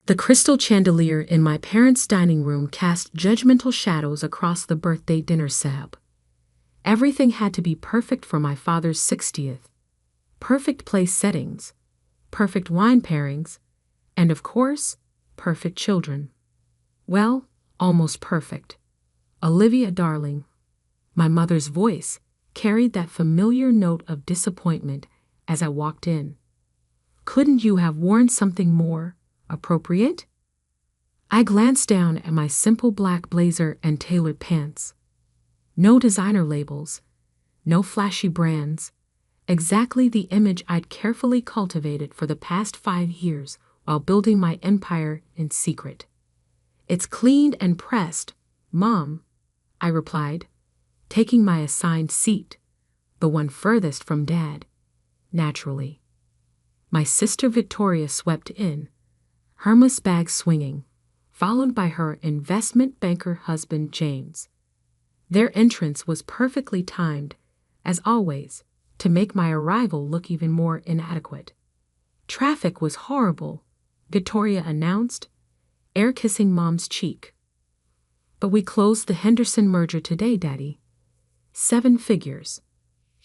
The crystal chandelier in my parents' dining room cast judgmental shadows across the birthday dinner setup. Everything had to be perfect for my father's 60th. Perfect place settings, perfect wine pairings, and of course, perfect children. Well, almost perfect. Olivia, darling. My mother's voice carried that familiar note of disappointment as I walked in. Couldn't you have worn something more appropriate? I glanced down at my simple black blazer and tailored pants. No designer labels, no flashy brands, exactly the image I'd carefully cultivated for the past 5 years while building my empire in secret. It's cleaned and pressed, Mom, I replied, taking my assigned seat, the one furthest from Dad, naturally. My sister Victoria swept in, Hermes bag swinging, followed by her investment banker husband James. Their entrance was perfectly timed, as always, to make my arrival look even more inadequate. Traffic was horrible, Victoria announced, air-kissing Mom's cheek. But we closed the Henderson merger today, Daddy. 7 figures.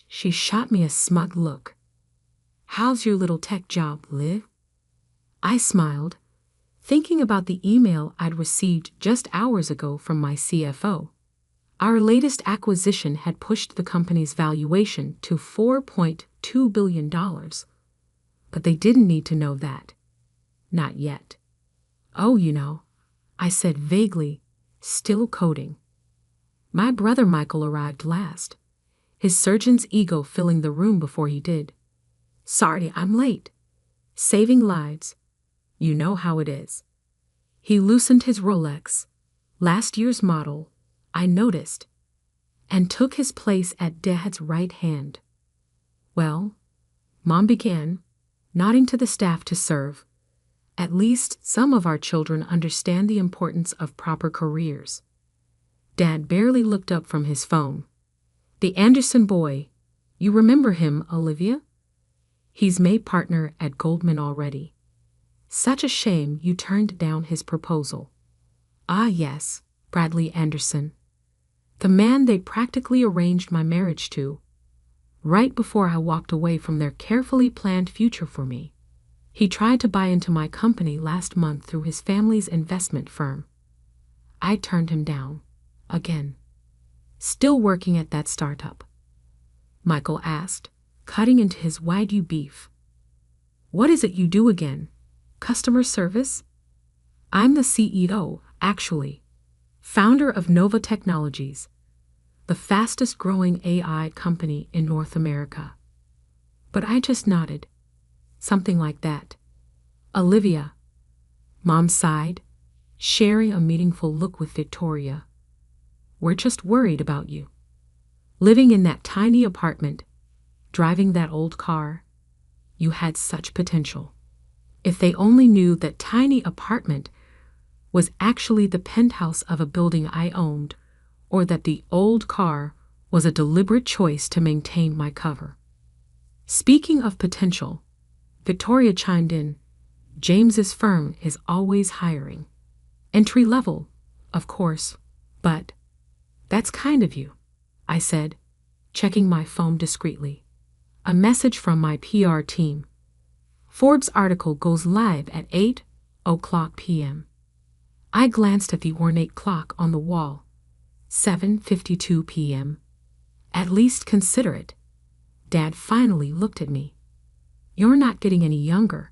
She shot me a smug look. How's your little tech job, Liv? I smiled, thinking about the email I'd received just hours ago from my CFO. Our latest acquisition had pushed the company's valuation to $4.2 billion. But they didn't need to know that. Not yet. Oh, I said vaguely, still coding. My brother Michael arrived last, his surgeon's ego filling the room before he did. Sorry, I'm late. Saving lives. You know how it is. He loosened his Rolex, last year's model, I noticed, and took his place at Dad's right hand. Well, Mom began, nodding to the staff to serve. At least some of our children understand the importance of proper careers. Dad barely looked up from his phone. The Anderson boy, you remember him, Olivia? He's made partner at Goldman already. Such a shame you turned down his proposal. Ah, yes, Bradley Anderson. The man they practically arranged my marriage to, right before I walked away from their carefully planned future for me. He tried to buy into my company last month through his family's investment firm. I turned him down, again. Still working at that startup? Michael asked, cutting into his Wagyu beef. What is it you do again? Customer service? I'm the CEO, actually. Founder of Nova Technologies, the fastest growing AI company in North America. But I just nodded. Something like that. Olivia. Mom sighed, sharing a meaningful look with Victoria. We're just worried about you. Living in that tiny apartment, driving that old car, you had such potential. If they only knew that tiny apartment was actually the penthouse of a building I owned, or that the old car was a deliberate choice to maintain my cover. Speaking of potential, Victoria chimed in, James's firm is always hiring. Entry level, of course, but that's kind of you, I said, checking my phone discreetly. A message from my PR team. Forbes article goes live at 8:00 p.m. I glanced at the ornate clock on the wall. 7:52 p.m. At least consider it. Dad finally looked at me. You're not getting any younger.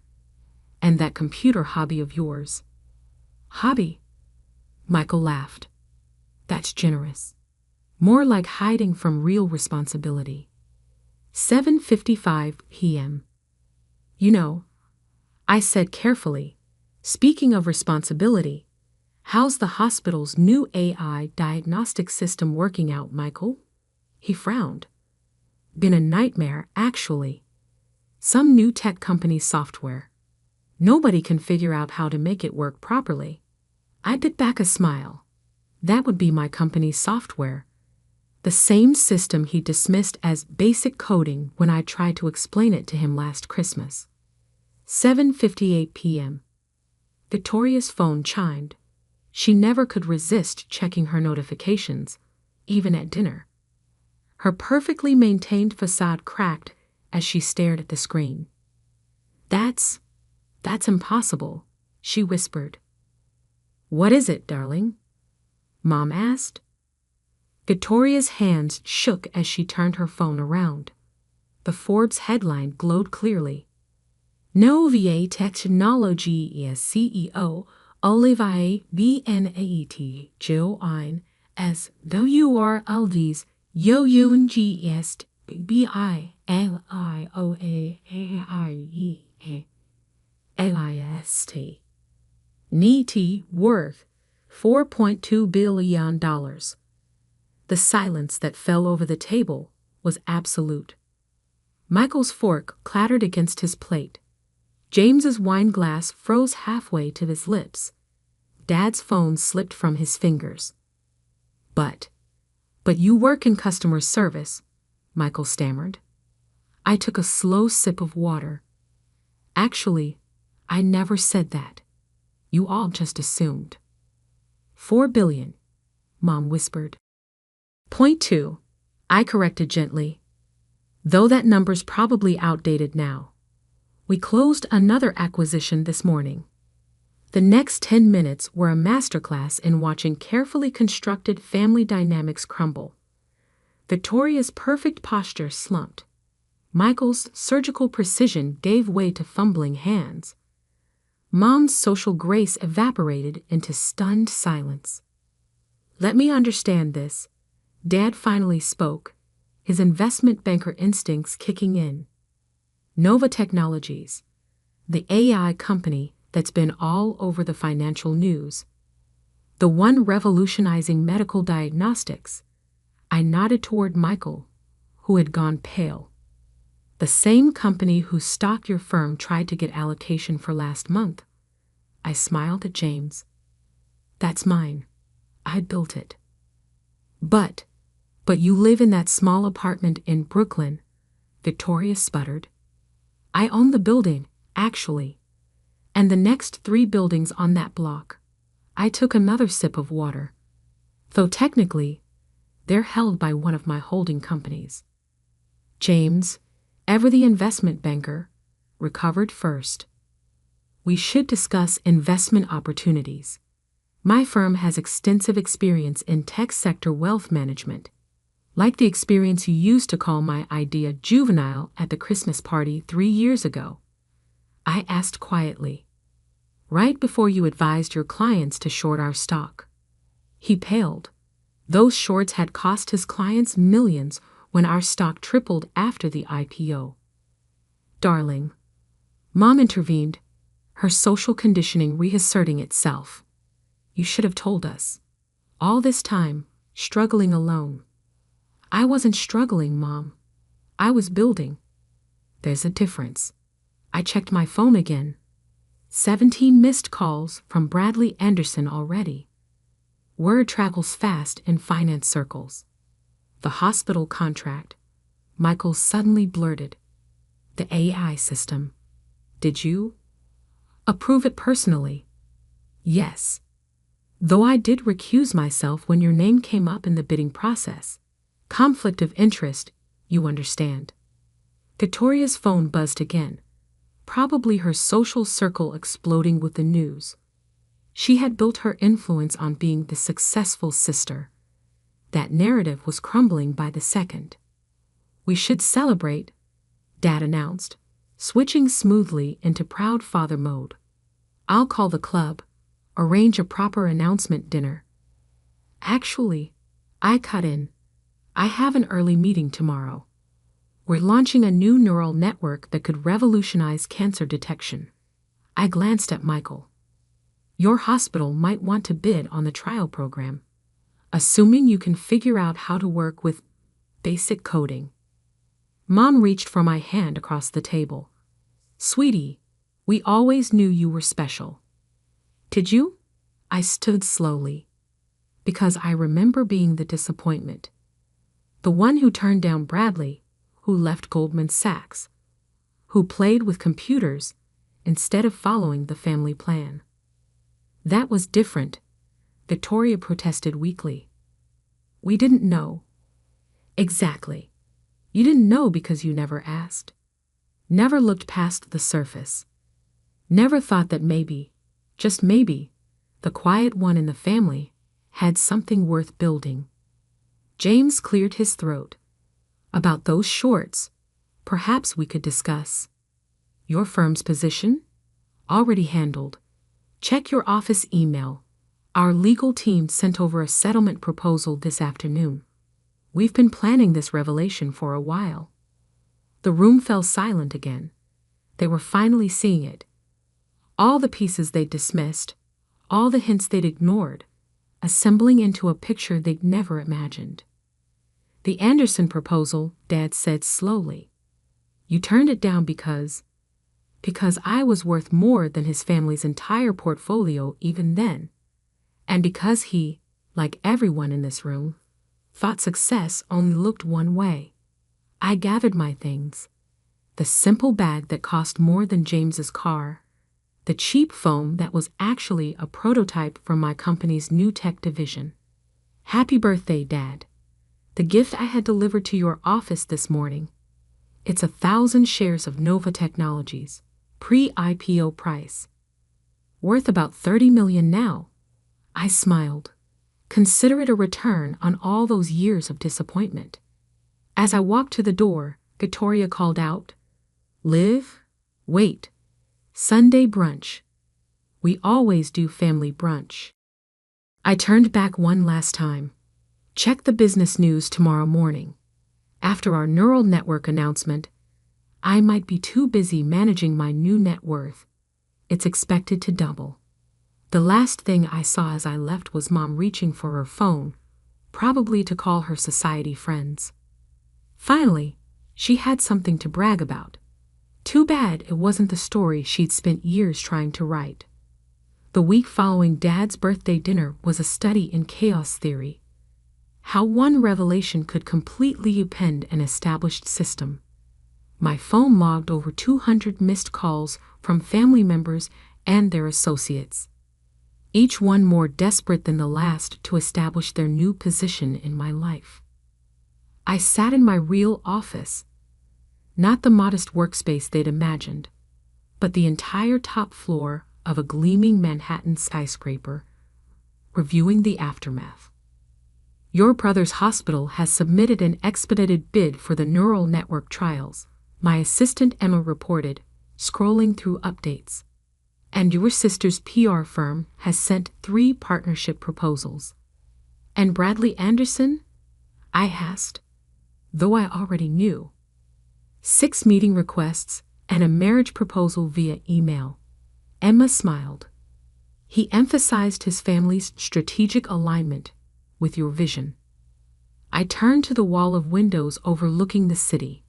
And that computer hobby of yours. Hobby? Michael laughed. That's generous. More like hiding from real responsibility. 7:55 p.m. I said carefully, speaking of responsibility, how's the hospital's new AI diagnostic system working out, Michael? He frowned. Been a nightmare, actually. Some new tech company software. Nobody can figure out how to make it work properly. I bit back a smile. That would be my company's software. The same system he dismissed as basic coding when I tried to explain it to him last Christmas. 7:58 p.m. Victoria's phone chimed. She never could resist checking her notifications, even at dinner. Her perfectly maintained facade cracked as she stared at the screen. That's impossible, she whispered. What is it, darling? Mom asked. Victoria's hands shook as she turned her phone around. The Forbes headline glowed clearly. Novia Technology is CEO Olivier Bnat Join as WRLD's Youngest BILIOAAIEALIST. Net worth $4.2 billion. The silence that fell over the table was absolute. Michael's fork clattered against his plate. James's wine glass froze halfway to his lips. Dad's phone slipped from his fingers. But you work in customer service, Michael stammered. I took a slow sip of water. Actually, I never said that. You all just assumed. 4 billion, Mom whispered. .2, I corrected gently. Though that number's probably outdated now. We closed another acquisition this morning. The next 10 minutes were a masterclass in watching carefully constructed family dynamics crumble. Victoria's perfect posture slumped. Michael's surgical precision gave way to fumbling hands. Mom's social grace evaporated into stunned silence. Let me understand this. Dad finally spoke, his investment banker instincts kicking in. Nova Technologies, the AI company that's been all over the financial news. The one revolutionizing medical diagnostics. I nodded toward Michael, who had gone pale. The same company whose stock your firm tried to get allocation for last month. I smiled at James. That's mine. I built it. But you live in that small apartment in Brooklyn, Victoria sputtered. I own the building, actually. And the next 3 buildings on that block. I took another sip of water. Though technically, they're held by one of my holding companies. James, ever the investment banker, recovered first. We should discuss investment opportunities. My firm has extensive experience in tech sector wealth management. Like the experience you used to call my idea juvenile at the Christmas party 3 years ago. I asked quietly. Right before you advised your clients to short our stock. He paled. Those shorts had cost his clients millions when our stock tripled after the IPO. Darling. Mom intervened, her social conditioning reasserting itself. You should have told us. All this time, struggling alone. I wasn't struggling, Mom. I was building. There's a difference. I checked my phone again. 17 missed calls from Bradley Anderson already. Word travels fast in finance circles. The hospital contract. Michael suddenly blurted. The AI system. Did you approve it personally? Yes. Though I did recuse myself when your name came up in the bidding process. Conflict of interest, you understand. Victoria's phone buzzed again, probably her social circle exploding with the news. She had built her influence on being the successful sister. That narrative was crumbling by the second. We should celebrate, Dad announced, switching smoothly into proud father mode. I'll call the club, arrange a proper announcement dinner. Actually, I cut in. I have an early meeting tomorrow. We're launching a new neural network that could revolutionize cancer detection. I glanced at Michael. Your hospital might want to bid on the trial program, assuming you can figure out how to work with basic coding. Mom reached for my hand across the table. Sweetie, we always knew you were special. Did you? I stood slowly, because I remember being the disappointment. The one who turned down Bradley, who left Goldman Sachs, who played with computers instead of following the family plan. That was different, Victoria protested weakly. We didn't know. Exactly. You didn't know because you never asked. Never looked past the surface. Never thought that maybe, just maybe, the quiet one in the family had something worth building. James cleared his throat. About those shorts, perhaps we could discuss. Your firm's position? Already handled. Check your office email. Our legal team sent over a settlement proposal this afternoon. We've been planning this revelation for a while. The room fell silent again. They were finally seeing it. All the pieces they'd dismissed, all the hints they'd ignored, assembling into a picture they'd never imagined. The Anderson proposal, Dad said slowly. You turned it down because I was worth more than his family's entire portfolio even then. And because he, like everyone in this room, thought success only looked one way. I gathered my things. The simple bag that cost more than James's car. The cheap phone that was actually a prototype from my company's new tech division. Happy birthday, Dad. The gift I had delivered to your office this morning. It's 1,000 shares of Nova Technologies, pre-IPO price. Worth about $30 million now. I smiled. Consider it a return on all those years of disappointment. As I walked to the door, Victoria called out, Liv, wait. Sunday brunch. We always do family brunch. I turned back one last time. Check the business news tomorrow morning. After our neural network announcement, I might be too busy managing my new net worth. It's expected to double. The last thing I saw as I left was Mom reaching for her phone, probably to call her society friends. Finally, she had something to brag about. Too bad it wasn't the story she'd spent years trying to write. The week following Dad's birthday dinner was a study in chaos theory. How one revelation could completely upend an established system. My phone logged over 200 missed calls from family members and their associates. Each one more desperate than the last to establish their new position in my life. I sat in my real office. Not the modest workspace they'd imagined, but the entire top floor of a gleaming Manhattan skyscraper, reviewing the aftermath. Your brother's hospital has submitted an expedited bid for the neural network trials, my assistant Emma reported, scrolling through updates. And your sister's PR firm has sent 3 partnership proposals. And Bradley Anderson? I asked, though I already knew. 6 meeting requests and a marriage proposal via email. Emma smiled. He emphasized his family's strategic alignment with your vision. I turned to the wall of windows overlooking the city.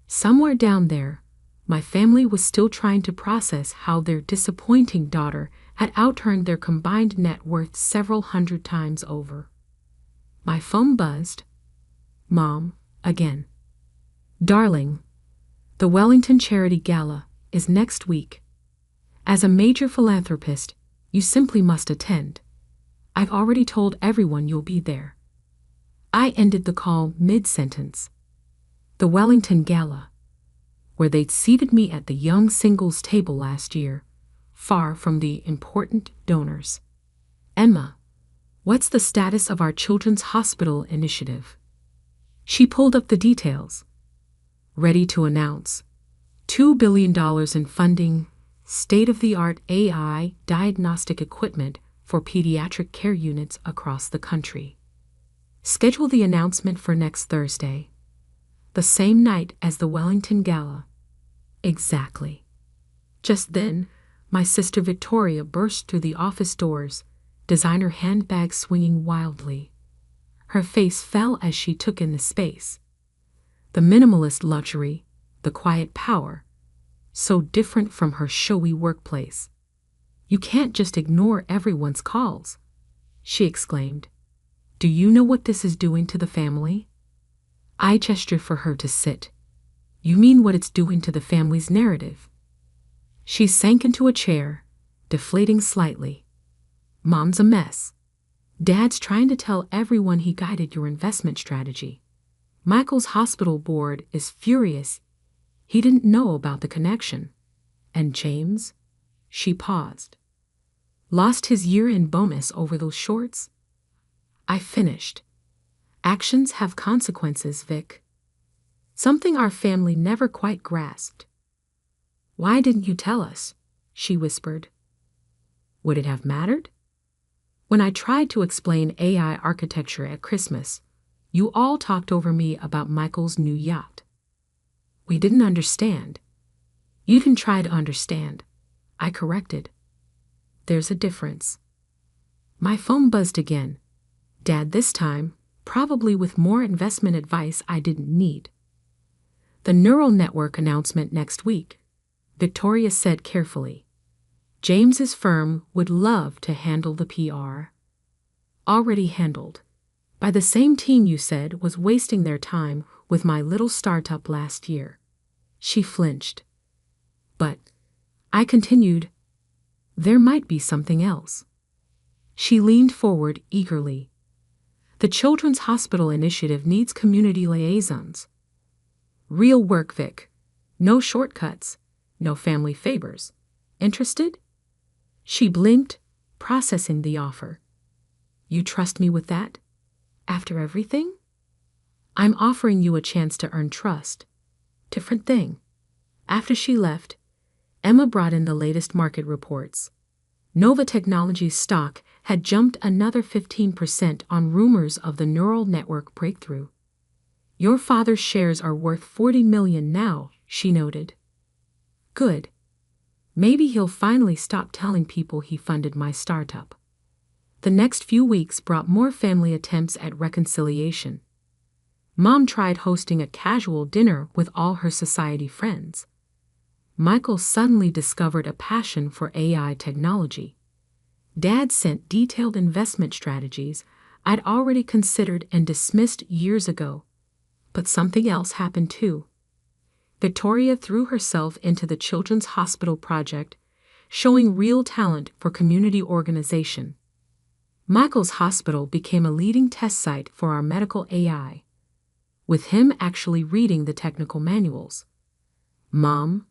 Somewhere down there, my family was still trying to process how their disappointing daughter had outearned their combined net worth several hundred times over. My phone buzzed. Mom, again. Darling, the Wellington Charity Gala is next week. As a major philanthropist, you simply must attend. I've already told everyone you'll be there. I ended the call mid-sentence. The Wellington Gala, where they'd seated me at the young singles table last year, far from the important donors. Emma, what's the status of our children's hospital initiative? She pulled up the details. Ready to announce. $2 billion in funding, state-of-the-art AI diagnostic equipment for pediatric care units across the country. Schedule the announcement for next Thursday, the same night as the Wellington Gala. Exactly. Just then, my sister Victoria burst through the office doors, designer handbag swinging wildly. Her face fell as she took in the space. The minimalist luxury, the quiet power, so different from her showy workplace. You can't just ignore everyone's calls, she exclaimed. Do you know what this is doing to the family? I gestured for her to sit. You mean what it's doing to the family's narrative? She sank into a chair, deflating slightly. Mom's a mess. Dad's trying to tell everyone he guided your investment strategy. Michael's hospital board is furious. He didn't know about the connection. And James? She paused. Lost his year-end bonus over those shorts? I finished. Actions have consequences, Vic. Something our family never quite grasped. Why didn't you tell us? She whispered. Would it have mattered? When I tried to explain AI architecture at Christmas, you all talked over me about Michael's new yacht. We didn't understand. You can try to understand, I corrected. There's a difference. My phone buzzed again. Dad this time, probably with more investment advice I didn't need. The neural network announcement next week, Victoria said carefully. James's firm would love to handle the PR. Already handled. By the same team you said was wasting their time with my little startup last year. She flinched. But, I continued, there might be something else. She leaned forward eagerly. The Children's Hospital Initiative needs community liaisons. Real work, Vic. No shortcuts. No family favors. Interested? She blinked, processing the offer. You trust me with that? After everything? I'm offering you a chance to earn trust. Different thing. After she left, Emma brought in the latest market reports. Nova Technologies stock had jumped another 15% on rumors of the neural network breakthrough. Your father's shares are worth $40 million now, she noted. Good. Maybe he'll finally stop telling people he funded my startup. The next few weeks brought more family attempts at reconciliation. Mom tried hosting a casual dinner with all her society friends. Michael suddenly discovered a passion for AI technology. Dad sent detailed investment strategies I'd already considered and dismissed years ago. But something else happened too. Victoria threw herself into the Children's Hospital project, showing real talent for community organization. Michael's hospital became a leading test site for our medical AI, with him actually reading the technical manuals. Mom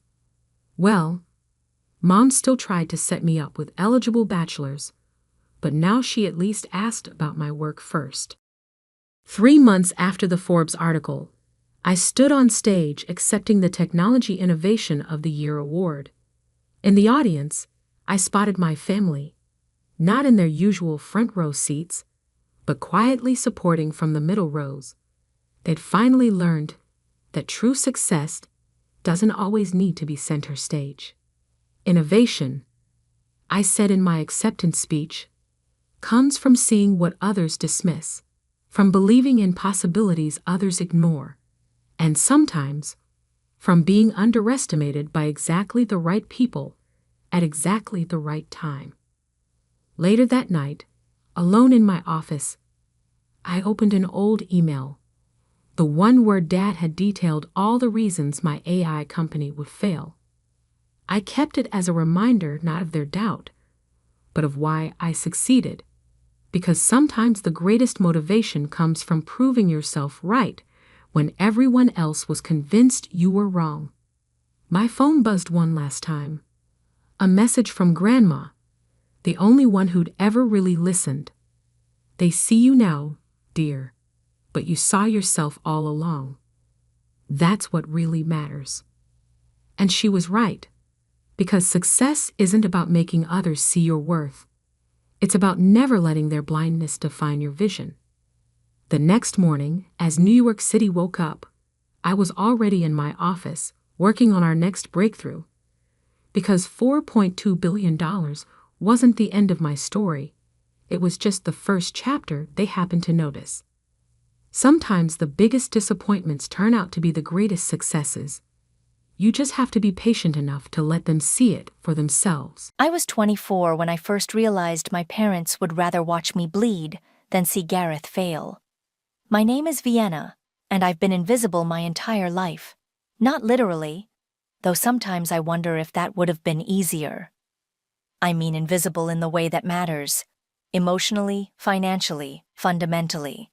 still tried to set me up with eligible bachelors, but now she at least asked about my work first. 3 months after the Forbes article, I stood on stage accepting the Technology Innovation of the Year award. In the audience, I spotted my family, not in their usual front row seats, but quietly supporting from the middle rows. They'd finally learned that true success doesn't always need to be center stage. Innovation, I said in my acceptance speech, comes from seeing what others dismiss, from believing in possibilities others ignore, and sometimes from being underestimated by exactly the right people at exactly the right time. Later that night, alone in my office, I opened an old email, the one where Dad had detailed all the reasons my AI company would fail. I kept it as a reminder not of their doubt, but of why I succeeded, because sometimes the greatest motivation comes from proving yourself right when everyone else was convinced you were wrong. My phone buzzed one last time. A message from Grandma, the only one who'd ever really listened. They see you now, dear, but you saw yourself all along. That's what really matters. And she was right, because success isn't about making others see your worth. It's about never letting their blindness define your vision. The next morning, as New York City woke up, I was already in my office, working on our next breakthrough. Because $4.2 billion wasn't the end of my story, it was just the first chapter they happened to notice. Sometimes the biggest disappointments turn out to be the greatest successes. You just have to be patient enough to let them see it for themselves. I was 24 when I first realized my parents would rather watch me bleed than see Gareth fail. My name is Vienna, and I've been invisible my entire life. Not literally, though sometimes I wonder if that would have been easier. I mean invisible in the way that matters, Emotionally, financially, fundamentally.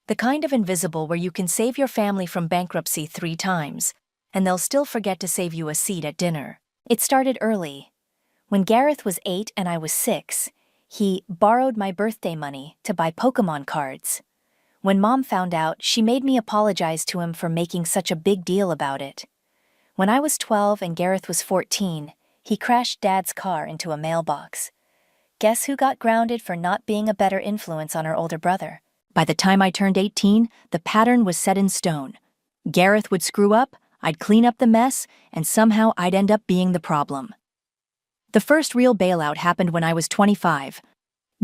The kind of invisible where you can save your family from bankruptcy 3 times, and they'll still forget to save you a seat at dinner. It started early. When Gareth was 8 and I was 6, he borrowed my birthday money to buy Pokemon cards. When Mom found out, she made me apologize to him for making such a big deal about it. When I was 12 and Gareth was 14, he crashed Dad's car into a mailbox. Guess who got grounded for not being a better influence on her older brother? By the time I turned 18, the pattern was set in stone. Gareth would screw up, I'd clean up the mess, and somehow I'd end up being the problem. The first real bailout happened when I was 25.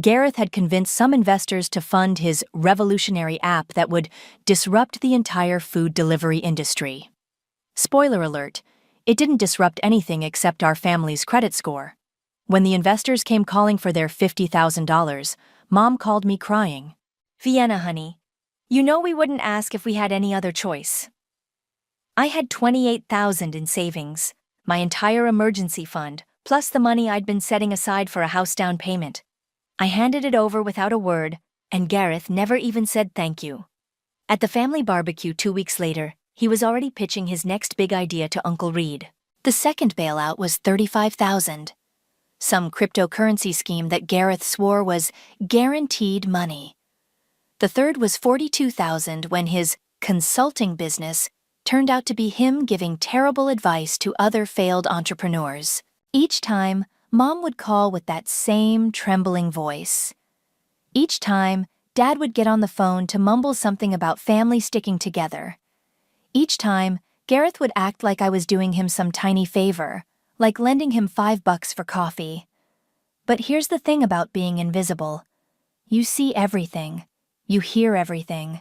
Gareth had convinced some investors to fund his revolutionary app that would disrupt the entire food delivery industry. Spoiler alert, it didn't disrupt anything except our family's credit score. When the investors came calling for their $50,000, Mom called me crying. "Vienna, honey, you know we wouldn't ask if we had any other choice." I had $28,000 in savings, my entire emergency fund, plus the money I'd been setting aside for a house down payment. I handed it over without a word, and Gareth never even said thank you. At the family barbecue 2 weeks later, he was already pitching his next big idea to Uncle Reed. The second bailout was $35,000. Some cryptocurrency scheme that Gareth swore was guaranteed money. The third was $42,000 when his consulting business turned out to be him giving terrible advice to other failed entrepreneurs. Each time, Mom would call with that same trembling voice. Each time, Dad would get on the phone to mumble something about family sticking together. Each time, Gareth would act like I was doing him some tiny favor, like lending him $5 for coffee. But here's the thing about being invisible. You see everything, you hear everything,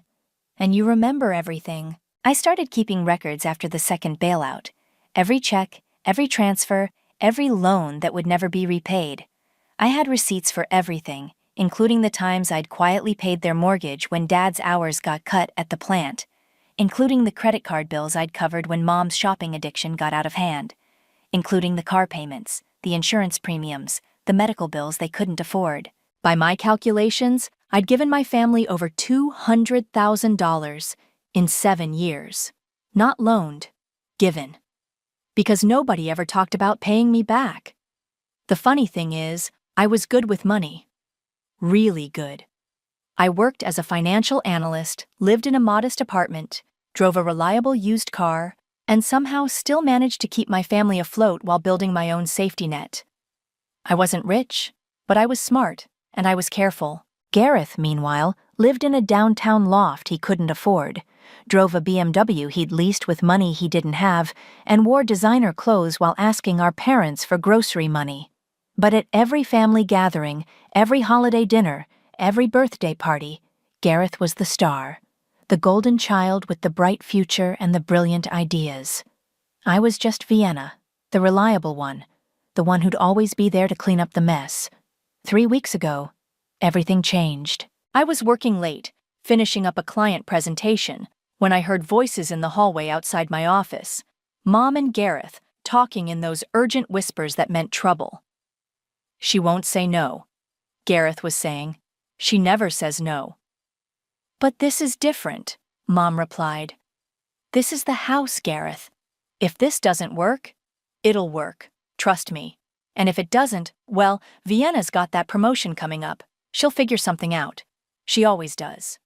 and you remember everything. I started keeping records after the second bailout. Every check, every transfer, every loan that would never be repaid. I had receipts for everything, including the times I'd quietly paid their mortgage when Dad's hours got cut at the plant, including the credit card bills I'd covered when Mom's shopping addiction got out of hand, including the car payments, the insurance premiums, the medical bills they couldn't afford. By my calculations, I'd given my family over $200,000 in 7 years. Not loaned, given. Because nobody ever talked about paying me back. The funny thing is, I was good with money. Really good. I worked as a financial analyst, lived in a modest apartment, drove a reliable used car, and somehow still managed to keep my family afloat while building my own safety net. I wasn't rich, but I was smart, and I was careful. Gareth, meanwhile, lived in a downtown loft he couldn't afford, drove a BMW he'd leased with money he didn't have, and wore designer clothes while asking our parents for grocery money. But at every family gathering, every holiday dinner, every birthday party, Gareth was the star, the golden child with the bright future and the brilliant ideas. I was just Vienna, the reliable one, the one who'd always be there to clean up the mess. 3 weeks ago, everything changed. I was working late, finishing up a client presentation, when I heard voices in the hallway outside my office. Mom and Gareth talking in those urgent whispers that meant trouble. "She won't say no," Gareth was saying. "She never says no." "But this is different," Mom replied. "This is the house, Gareth. If this doesn't work, it'll work. Trust me. And if it doesn't, well, Vienna's got that promotion coming up. She'll figure something out. She always does."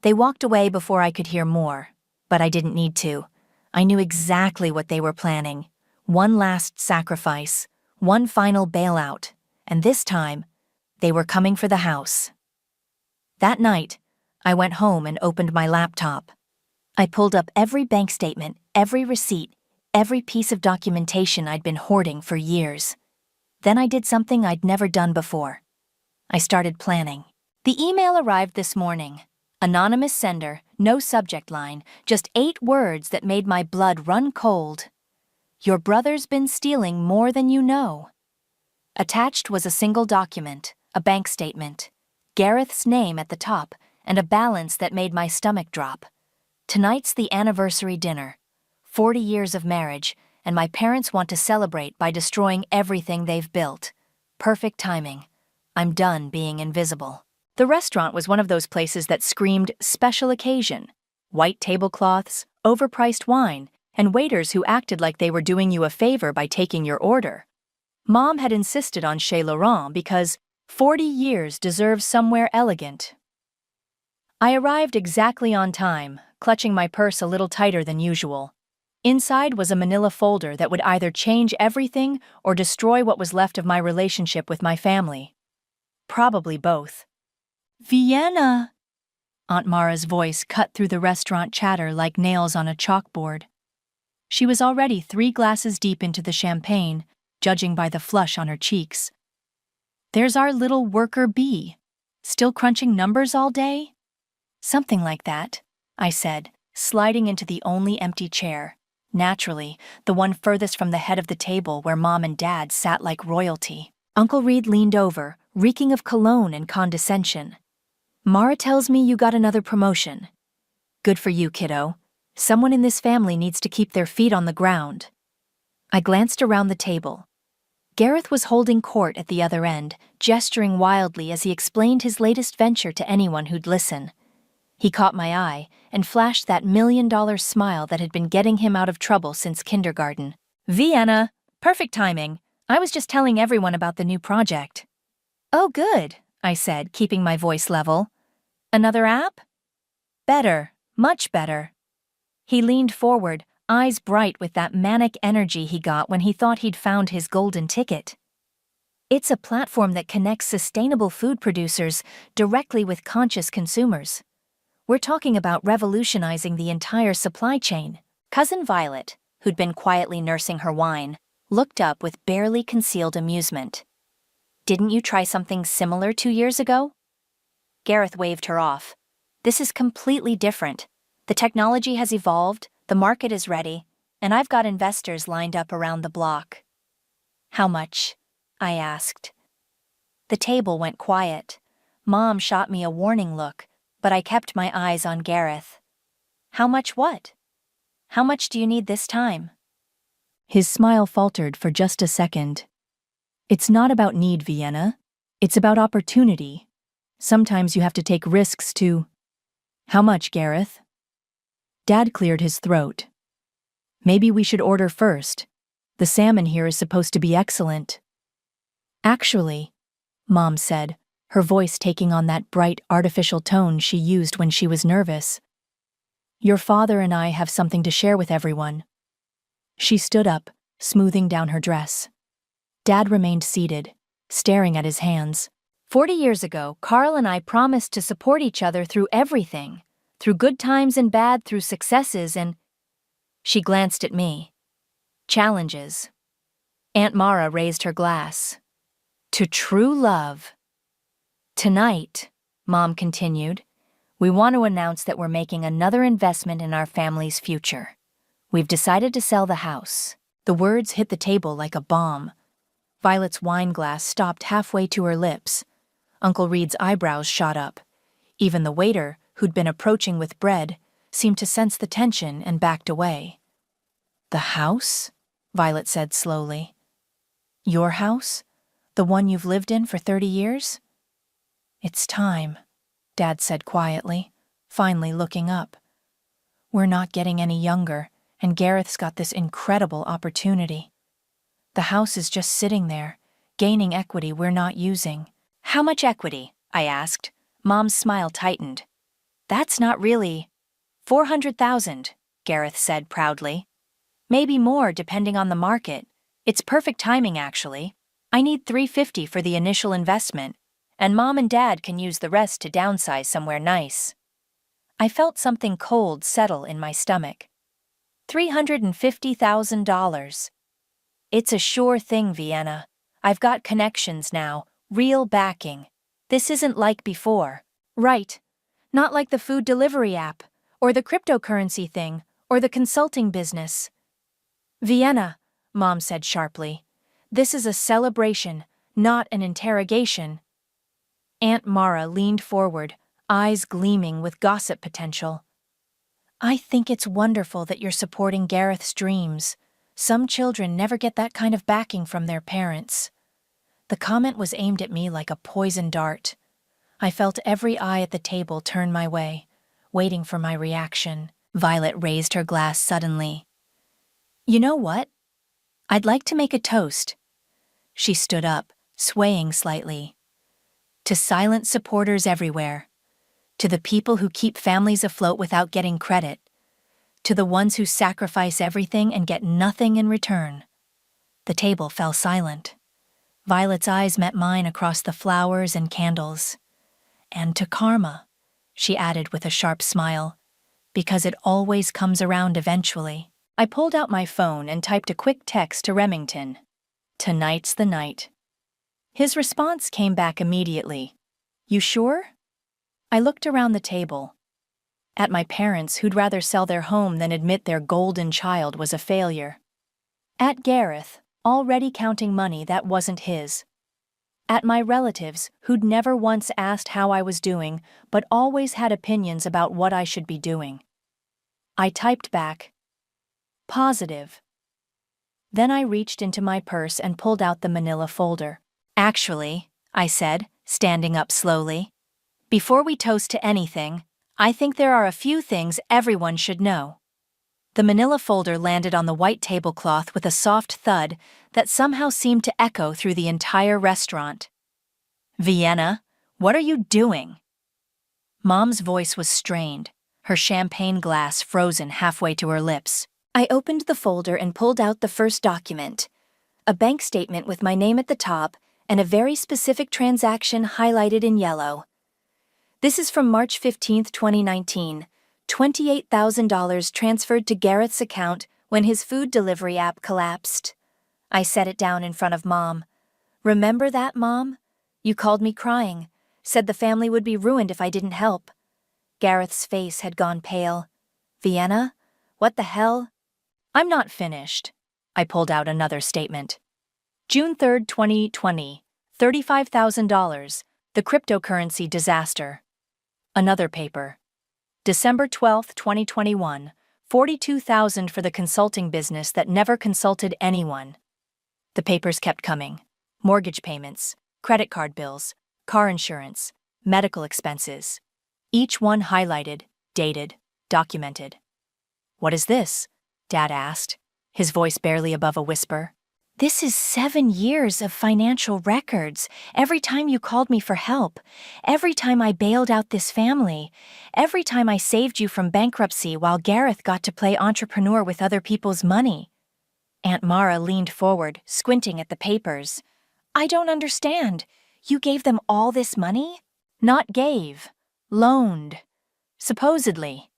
They walked away before I could hear more, but I didn't need to. I knew exactly what they were planning. One last sacrifice, one final bailout, and this time, they were coming for the house. That night, I went home and opened my laptop. I pulled up every bank statement, every receipt, every piece of documentation I'd been hoarding for years. Then I did something I'd never done before. I started planning. The email arrived this morning. Anonymous sender, no subject line, just 8 words that made my blood run cold. "Your brother's been stealing more than you know." Attached was a single document, a bank statement, Gareth's name at the top, and a balance that made my stomach drop. Tonight's the anniversary dinner. 40 years of marriage, and my parents want to celebrate by destroying everything they've built. Perfect timing. I'm done being invisible. The restaurant was one of those places that screamed special occasion. White tablecloths, overpriced wine, and waiters who acted like they were doing you a favor by taking your order. Mom had insisted on Chez Laurent because 40 years deserves somewhere elegant. I arrived exactly on time, clutching my purse a little tighter than usual. Inside was a manila folder that would either change everything or destroy what was left of my relationship with my family. Probably both. Vienna! Aunt Mara's voice cut through the restaurant chatter like nails on a chalkboard. She was already 3 glasses deep into the champagne, judging by the flush on her cheeks. There's our little worker bee. Still crunching numbers all day? Something like that, I said, sliding into the only empty chair. Naturally, the one furthest from the head of the table where Mom and Dad sat like royalty. Uncle Reed leaned over, reeking of cologne and condescension. Mara tells me you got another promotion. Good for you, kiddo. Someone in this family needs to keep their feet on the ground. I glanced around the table. Gareth was holding court at the other end, gesturing wildly as he explained his latest venture to anyone who'd listen. He caught my eye and flashed that $1,000,000 smile that had been getting him out of trouble since kindergarten. Vienna, perfect timing. I was just telling everyone about the new project. Oh, good, I said, keeping my voice level. Another app? Better, much better. He leaned forward, eyes bright with that manic energy he got when he thought he'd found his golden ticket. It's a platform that connects sustainable food producers directly with conscious consumers. We're talking about revolutionizing the entire supply chain. Cousin Violet, who'd been quietly nursing her wine, looked up with barely concealed amusement. Didn't you try something similar 2 years ago? Gareth waved her off. This is completely different. The technology has evolved, the market is ready, and I've got investors lined up around the block. How much? I asked. The table went quiet. Mom shot me a warning look, but I kept my eyes on Gareth. How much what? How much do you need this time? His smile faltered for just a second. It's not about need, Vienna. It's about opportunity. Sometimes you have to take risks to... How much, Gareth? Dad cleared his throat. Maybe we should order first. The salmon here is supposed to be excellent. Actually, Mom said, her voice taking on that bright, artificial tone she used when she was nervous. Your father and I have something to share with everyone. She stood up, smoothing down her dress. Dad remained seated, staring at his hands. 40 years ago, Carl and I promised to support each other through everything, through good times and bad, through successes and... She glanced at me. Challenges. Aunt Mara raised her glass. To true love. Tonight, Mom continued, we want to announce that we're making another investment in our family's future. We've decided to sell the house. The words hit the table like a bomb. Violet's wine glass stopped halfway to her lips. Uncle Reed's eyebrows shot up. Even the waiter, who'd been approaching with bread, seemed to sense the tension and backed away. The house? Violet said slowly. Your house? The one you've lived in for 30 years? It's time, Dad said quietly, finally looking up. We're not getting any younger, and Gareth's got this incredible opportunity. The house is just sitting there, gaining equity we're not using. How much equity? I asked. Mom's smile tightened. That's not really... 400,000, Gareth said proudly. Maybe more depending on the market. It's perfect timing, actually. I need $350 for the initial investment, and Mom and Dad can use the rest to downsize somewhere nice. I felt something cold settle in my stomach. $350,000. It's a sure thing, Vienna. I've got connections now, real backing. This isn't like before. Right. Not like the food delivery app, or the cryptocurrency thing, or the consulting business. Vienna, Mom said sharply. This is a celebration, not an interrogation. Aunt Mara leaned forward, eyes gleaming with gossip potential. I think it's wonderful that you're supporting Gareth's dreams. Some children never get that kind of backing from their parents. The comment was aimed at me like a poison dart. I felt every eye at the table turn my way, waiting for my reaction. Violet raised her glass suddenly. "You know what? I'd like to make a toast." She stood up, swaying slightly. "To silent supporters everywhere. To the people who keep families afloat without getting credit. To the ones who sacrifice everything and get nothing in return." The table fell silent. Violet's eyes met mine across the flowers and candles. "And to karma," she added with a sharp smile, "because it always comes around eventually." I pulled out my phone and typed a quick text to Remington. "Tonight's the night." His response came back immediately. "You sure?" I looked around the table. At my parents, who'd rather sell their home than admit their golden child was a failure. At Gareth, already counting money that wasn't his. At my relatives, who'd never once asked how I was doing, but always had opinions about what I should be doing. I typed back, "Positive." Then I reached into my purse and pulled out the manila folder. "Actually," I said, standing up slowly, "before we toast to anything, I think there are a few things everyone should know." The manila folder landed on the white tablecloth with a soft thud that somehow seemed to echo through the entire restaurant. "Vienna, what are you doing?" Mom's voice was strained, her champagne glass frozen halfway to her lips. I opened the folder and pulled out the first document, a bank statement with my name at the top and a very specific transaction highlighted in yellow. "This is from March 15, 2019. $28,000 transferred to Gareth's account when his food delivery app collapsed." I set it down in front of Mom. "Remember that, Mom? You called me crying, said the family would be ruined if I didn't help." Gareth's face had gone pale. "Vienna? What the hell?" "I'm not finished." I pulled out another statement. June 3, 2020, $35,000, the cryptocurrency disaster. Another paper. December 12, 2021, $42,000 for the consulting business that never consulted anyone. The papers kept coming. Mortgage payments, credit card bills, car insurance, medical expenses. Each one highlighted, dated, documented. "What is this?" Dad asked, his voice barely above a whisper. "This is 7 years of financial records. Every time you called me for help, every time I bailed out this family, every time I saved you from bankruptcy while Gareth got to play entrepreneur with other people's money." Aunt Mara leaned forward, squinting at the papers. "I don't understand. You gave them all this money?" "Not gave. Loaned. Supposedly."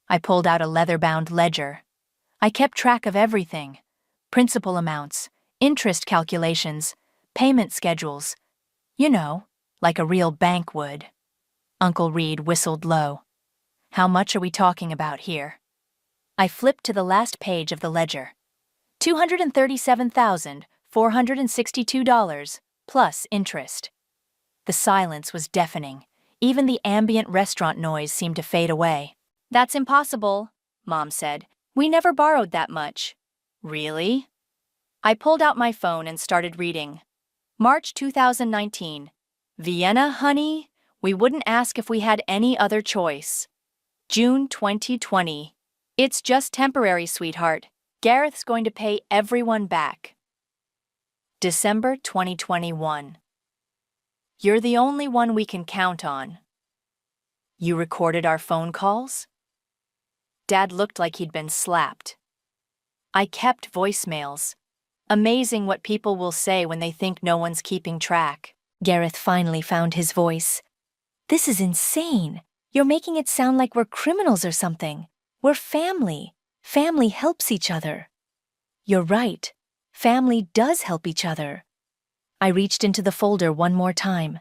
I pulled out a leather-bound ledger. I kept track of everything. Principal amounts, interest calculations, payment schedules. You know, like a real bank would. Uncle Reed whistled low. "How much are we talking about here?" I flipped to the last page of the ledger. $237,462, plus interest. The silence was deafening. Even the ambient restaurant noise seemed to fade away. "That's impossible," Mom said. "We never borrowed that much." "Really?" I pulled out my phone and started reading. March 2019. "Vienna, honey? We wouldn't ask if we had any other choice." June 2020. "It's just temporary, sweetheart. Gareth's going to pay everyone back." December 2021. "You're the only one we can count on." "You recorded our phone calls?" Dad looked like he'd been slapped. "I kept voicemails. Amazing what people will say when they think no one's keeping track." Gareth finally found his voice. "This is insane. You're making it sound like we're criminals or something. We're family. Family helps each other." "You're right. Family does help each other." I reached into the folder one more time,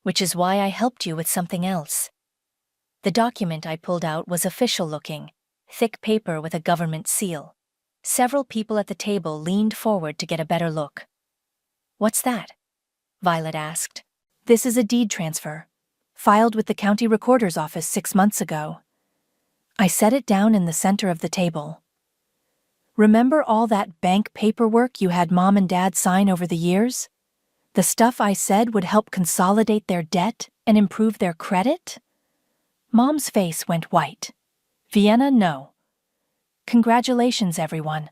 which is why I helped you with something else. The document I pulled out was official-looking, thick paper with a government seal. Several people at the table leaned forward to get a better look. "What's that?" Violet asked. "This is a deed transfer, filed with the county recorder's office 6 months ago." I set it down in the center of the table. "Remember all that bank paperwork you had Mom and Dad sign over the years? The stuff I said would help consolidate their debt and improve their credit? Mom's face went white. Vienna, no. Congratulations, everyone.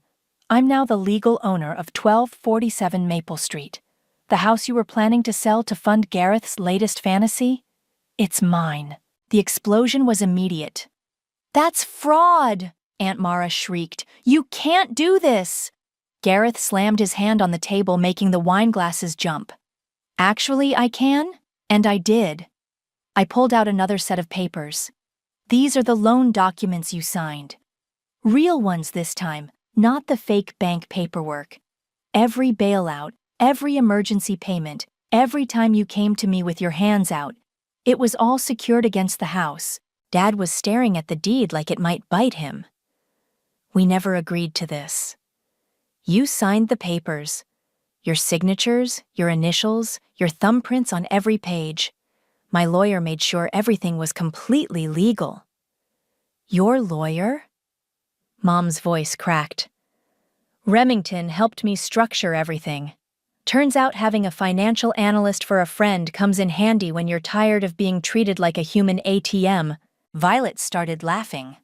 I'm now the legal owner of 1247 Maple Street. The house you were planning to sell to fund Gareth's latest fantasy? It's mine. The explosion was immediate. That's fraud! Aunt Mara shrieked. You can't do this! Gareth slammed his hand on the table, making the wine glasses jump. Actually, I can, and I did. I pulled out another set of papers. These are the loan documents you signed. Real ones this time, not the fake bank paperwork. Every bailout, every emergency payment, every time you came to me with your hands out, it was all secured against the house. Dad was staring at the deed like it might bite him. We never agreed to this. You signed the papers. Your signatures, your initials, your thumbprints on every page. My lawyer made sure everything was completely legal. Your lawyer? Mom's voice cracked. Remington helped me structure everything. Turns out having a financial analyst for a friend comes in handy when you're tired of being treated like a human ATM. Violet started laughing.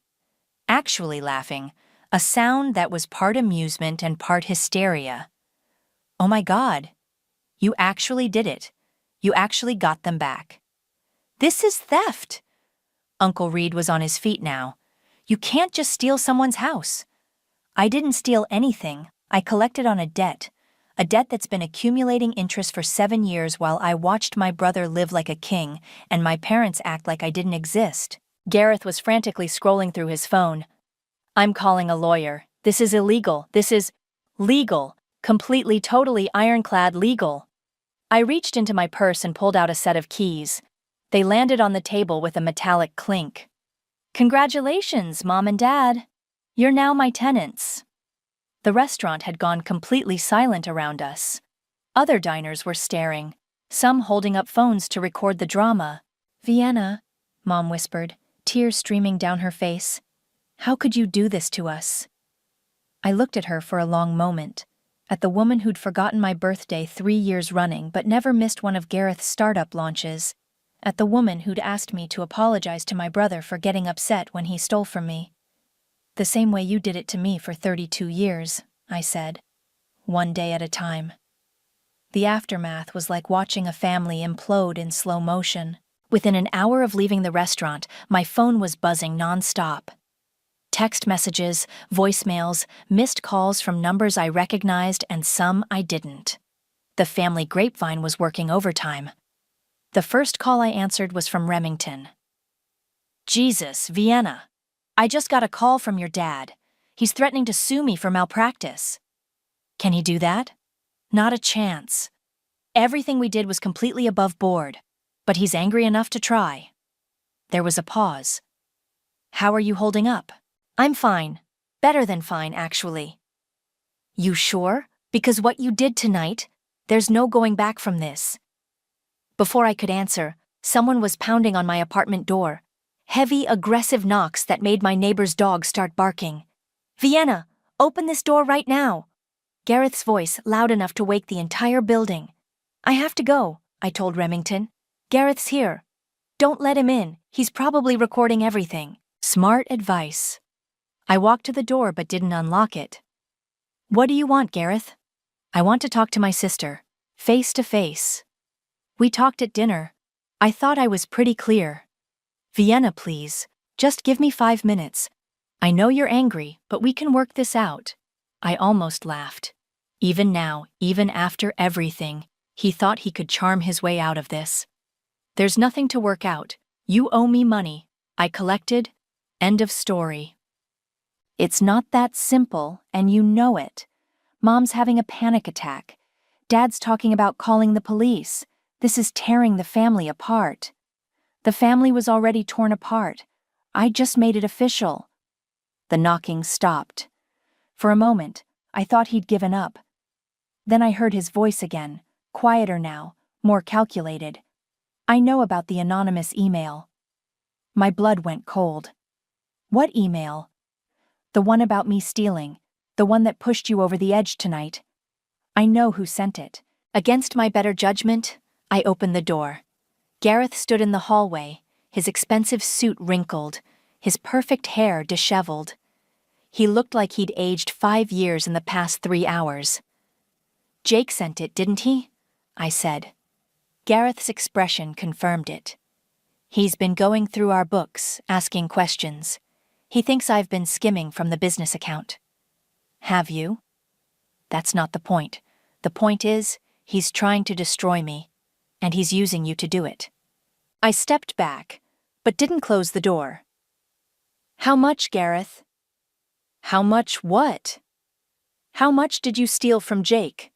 Actually laughing. A sound that was part amusement and part hysteria. Oh my God. You actually did it. You actually got them back. This is theft. Uncle Reed was on his feet now. You can't just steal someone's house. I didn't steal anything. I collected on a debt that's been accumulating interest for 7 years while I watched my brother live like a king and my parents act like I didn't exist. Gareth was frantically scrolling through his phone. I'm calling a lawyer. This is illegal. This is legal. Completely, totally ironclad legal. I reached into my purse and pulled out a set of keys. They landed on the table with a metallic clink. Congratulations, Mom and Dad. You're now my tenants. The restaurant had gone completely silent around us. Other diners were staring, some holding up phones to record the drama. Vienna, Mom whispered, tears streaming down her face. How could you do this to us? I looked at her for a long moment, at the woman who'd forgotten my birthday 3 years running but never missed one of Gareth's startup launches, at the woman who'd asked me to apologize to my brother for getting upset when he stole from me. The same way you did it to me for 32 years, I said, one day at a time. The aftermath was like watching a family implode in slow motion. Within an hour of leaving the restaurant, my phone was buzzing nonstop. Text messages, voicemails, missed calls from numbers I recognized and some I didn't. The family grapevine was working overtime. The first call I answered was from Remington. Jesus, Vienna. I just got a call from your dad. He's threatening to sue me for malpractice. Can he do that? Not a chance. Everything we did was completely above board, but he's angry enough to try. There was a pause. How are you holding up? I'm fine. Better than fine, actually. You sure? Because what you did tonight, there's no going back from this. Before I could answer, someone was pounding on my apartment door. Heavy, aggressive knocks that made my neighbor's dog start barking. Vienna, open this door right now. Gareth's voice loud enough to wake the entire building. I have to go, I told Remington. Gareth's here. Don't let him in. He's probably recording everything. Smart advice. I walked to the door but didn't unlock it. What do you want, Gareth? I want to talk to my sister, face to face. We talked at dinner. I thought I was pretty clear. Vienna, please. Just give me 5 minutes. I know you're angry, but we can work this out. I almost laughed. Even now, even after everything, he thought he could charm his way out of this. There's nothing to work out. You owe me money. I collected. End of story. It's not that simple, and you know it. Mom's having a panic attack. Dad's talking about calling the police. This is tearing the family apart. The family was already torn apart. I just made it official. The knocking stopped. For a moment, I thought he'd given up. Then I heard his voice again, quieter now, more calculated. I know about the anonymous email. My blood went cold. What email? The one about me stealing, the one that pushed you over the edge tonight. I know who sent it, Against my better judgment, I opened the door. Gareth stood in the hallway, his expensive suit wrinkled, his perfect hair disheveled. He looked like he'd aged 5 years in the past 3 hours. "Jake sent it, didn't he?" I said. Gareth's expression confirmed it. "He's been going through our books, asking questions. He thinks I've been skimming from the business account." "Have you?" "That's not the point. The point is, he's trying to destroy me, and he's using you to do it." I stepped back, but didn't close the door. "How much, Gareth?" "How much what?" "How much did you steal from Jake?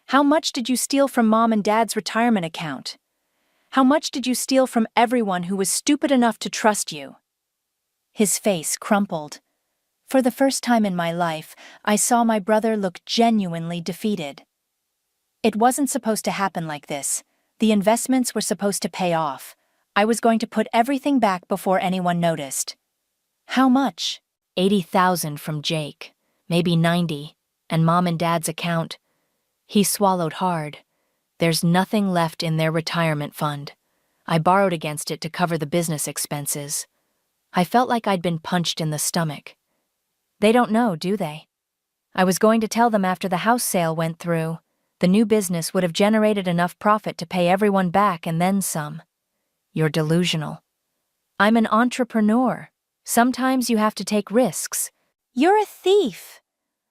How much did you steal from Mom and Dad's retirement account? How much did you steal from everyone who was stupid enough to trust you?" His face crumpled. For the first time in my life, I saw my brother look genuinely defeated. It wasn't supposed to happen like this. The investments were supposed to pay off. I was going to put everything back before anyone noticed. "How much?" 80,000 from Jake, maybe 90, and Mom and Dad's account. He swallowed hard. "There's nothing left in their retirement fund. I borrowed against it to cover the business expenses." I felt like I'd been punched in the stomach. "They don't know, do they? I was going to tell them after the house sale went through. The new business would have generated enough profit to pay everyone back and then some." "You're delusional." "I'm an entrepreneur. Sometimes you have to take risks." "You're a thief."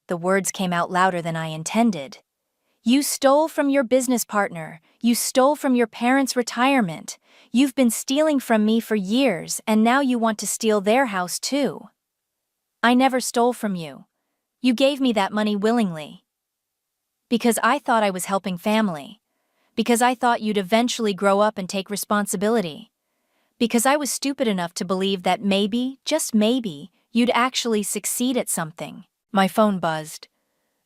The words came out louder than I intended. "You stole from your business partner. You stole from your parents' retirement. You've been stealing from me for years, and now you want to steal their house too." "I never stole from you. You gave me that money willingly. Because I thought I was helping family. Because I thought you'd eventually grow up and take responsibility. Because I was stupid enough to believe that maybe, just maybe, you'd actually succeed at something." My phone buzzed.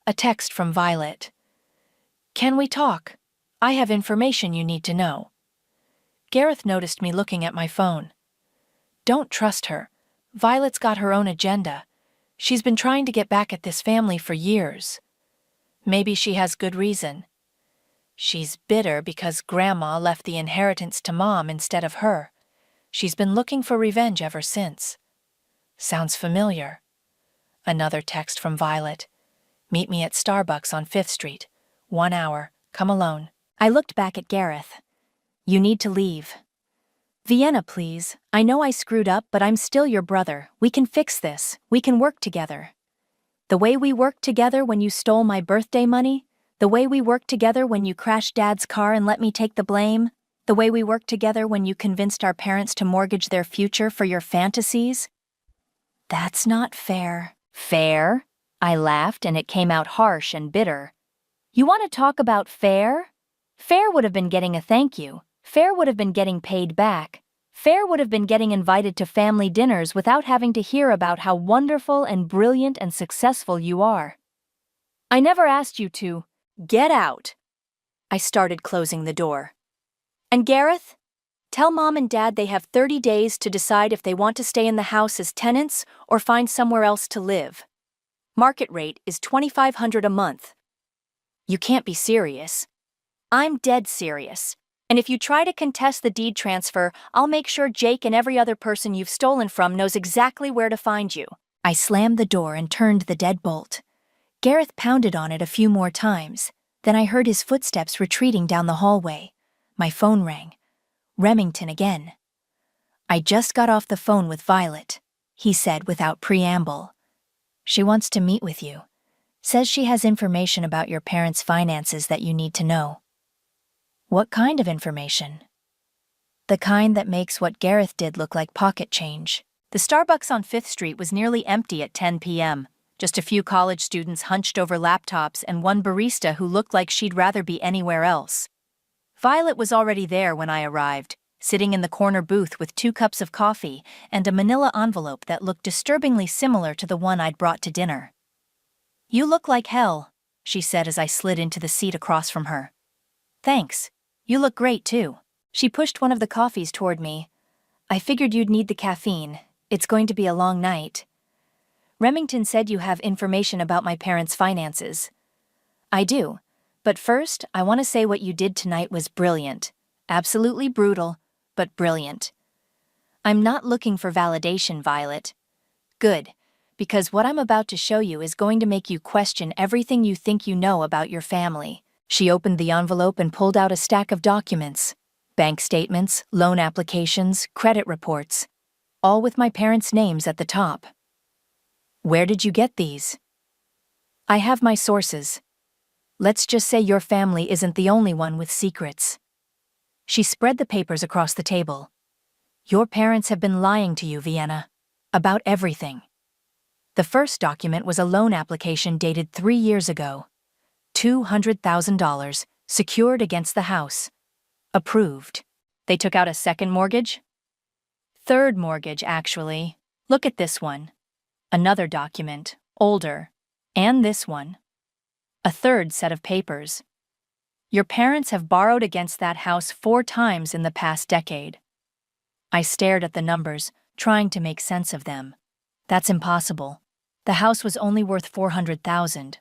A text from Violet. "Can we talk? I have information you need to know." Gareth noticed me looking at my phone. "Don't trust her. Violet's got her own agenda. She's been trying to get back at this family for years. Maybe she has good reason. She's bitter because Grandma left the inheritance to Mom instead of her. She's been looking for revenge ever since." Sounds familiar. Another text from Violet. "Meet me at Starbucks on 5th Street. 1 hour. Come alone." I looked back at Gareth. "You need to leave." "Vienna, please. I know I screwed up, but I'm still your brother. We can fix this. We can work together. The way we worked together when you stole my birthday money, the way we worked together when you crashed Dad's car and let me take the blame, the way we worked together when you convinced our parents to mortgage their future for your fantasies." "That's not fair." "Fair?" I laughed, and it came out harsh and bitter. "You want to talk about fair? Fair would have been getting a thank you. Fair would have been getting paid back. Fair would have been getting invited to family dinners without having to hear about how wonderful and brilliant and successful you are. I never asked you to. Get out." I started closing the door. "And Gareth? Tell Mom and Dad they have 30 days to decide if they want to stay in the house as tenants or find somewhere else to live. Market rate is $2,500 a month." "You can't be serious." "I'm dead serious. And if you try to contest the deed transfer, I'll make sure Jake and every other person you've stolen from knows exactly where to find you." I slammed the door and turned the deadbolt. Gareth pounded on it a few more times. Then I heard his footsteps retreating down the hallway. My phone rang. Remington again. "I just got off the phone with Violet," he said without preamble. "She wants to meet with you. Says she has information about your parents' finances that you need to know." "What kind of information?" "The kind that makes what Gareth did look like pocket change." The Starbucks on 5th Street was nearly empty at 10 p.m. Just a few college students hunched over laptops and one barista who looked like she'd rather be anywhere else. Violet was already there when I arrived, sitting in the corner booth with 2 cups of coffee and a manila envelope that looked disturbingly similar to the one I'd brought to dinner. "You look like hell," she said as I slid into the seat across from her. "Thanks. You look great too." She pushed one of the coffees toward me. "I figured you'd need the caffeine. It's going to be a long night." "Remington said you have information about my parents' finances." "I do. But first, I want to say what you did tonight was brilliant. Absolutely brutal, but brilliant. I'm not looking for validation, Violet. Good, because what I'm about to show you is going to make you question everything you think you know about your family. She opened the envelope and pulled out a stack of documents. Bank statements, loan applications, credit reports. All with my parents' names at the top. Where did you get these? I have my sources. Let's just say your family isn't the only one with secrets. She spread the papers across the table. Your parents have been lying to you, Vienna. About everything. The first document was a loan application dated 3 years ago. $200,000, secured against the house. Approved. They took out a second mortgage? Third mortgage, actually. Look at this one. Another document, older. And this one. A third set of papers. Your parents have borrowed against that house 4 times in the past decade. I stared at the numbers, trying to make sense of them. That's impossible. The house was only worth $400,000.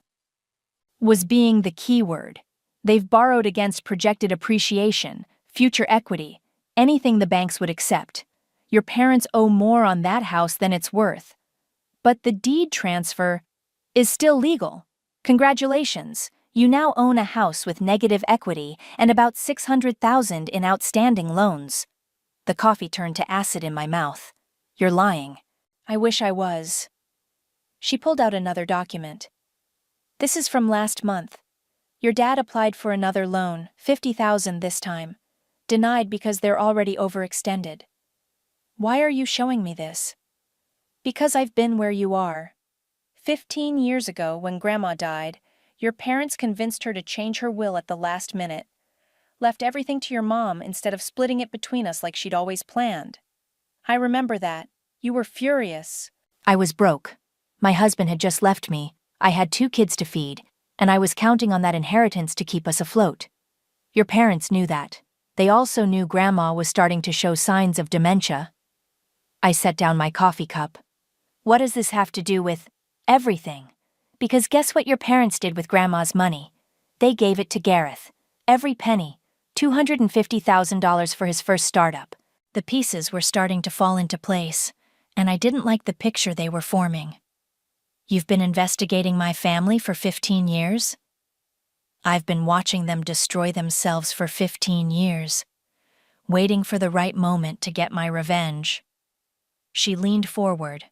Was being the key word. They've borrowed against projected appreciation, future equity, anything the banks would accept. Your parents owe more on that house than it's worth. But the deed transfer is still legal. Congratulations, you now own a house with negative equity and about $600,000 in outstanding loans. The coffee turned to acid in my mouth. You're lying. I wish I was. She pulled out another document. This is from last month. Your dad applied for another loan, $50,000 this time. Denied because they're already overextended. Why are you showing me this? Because I've been where you are. 15 years ago, when Grandma died, your parents convinced her to change her will at the last minute. Left everything to your mom instead of splitting it between us like she'd always planned. I remember that. You were furious. I was broke. My husband had just left me. I had 2 kids to feed, and I was counting on that inheritance to keep us afloat. Your parents knew that. They also knew Grandma was starting to show signs of dementia. I set down my coffee cup. What does this have to do with everything? Because guess what your parents did with Grandma's money? They gave it to Gareth. Every penny. $250,000 for his first startup. The pieces were starting to fall into place, and I didn't like the picture they were forming. You've been investigating my family for 15 years? I've been watching them destroy themselves for 15 years, waiting for the right moment to get my revenge. She leaned forward.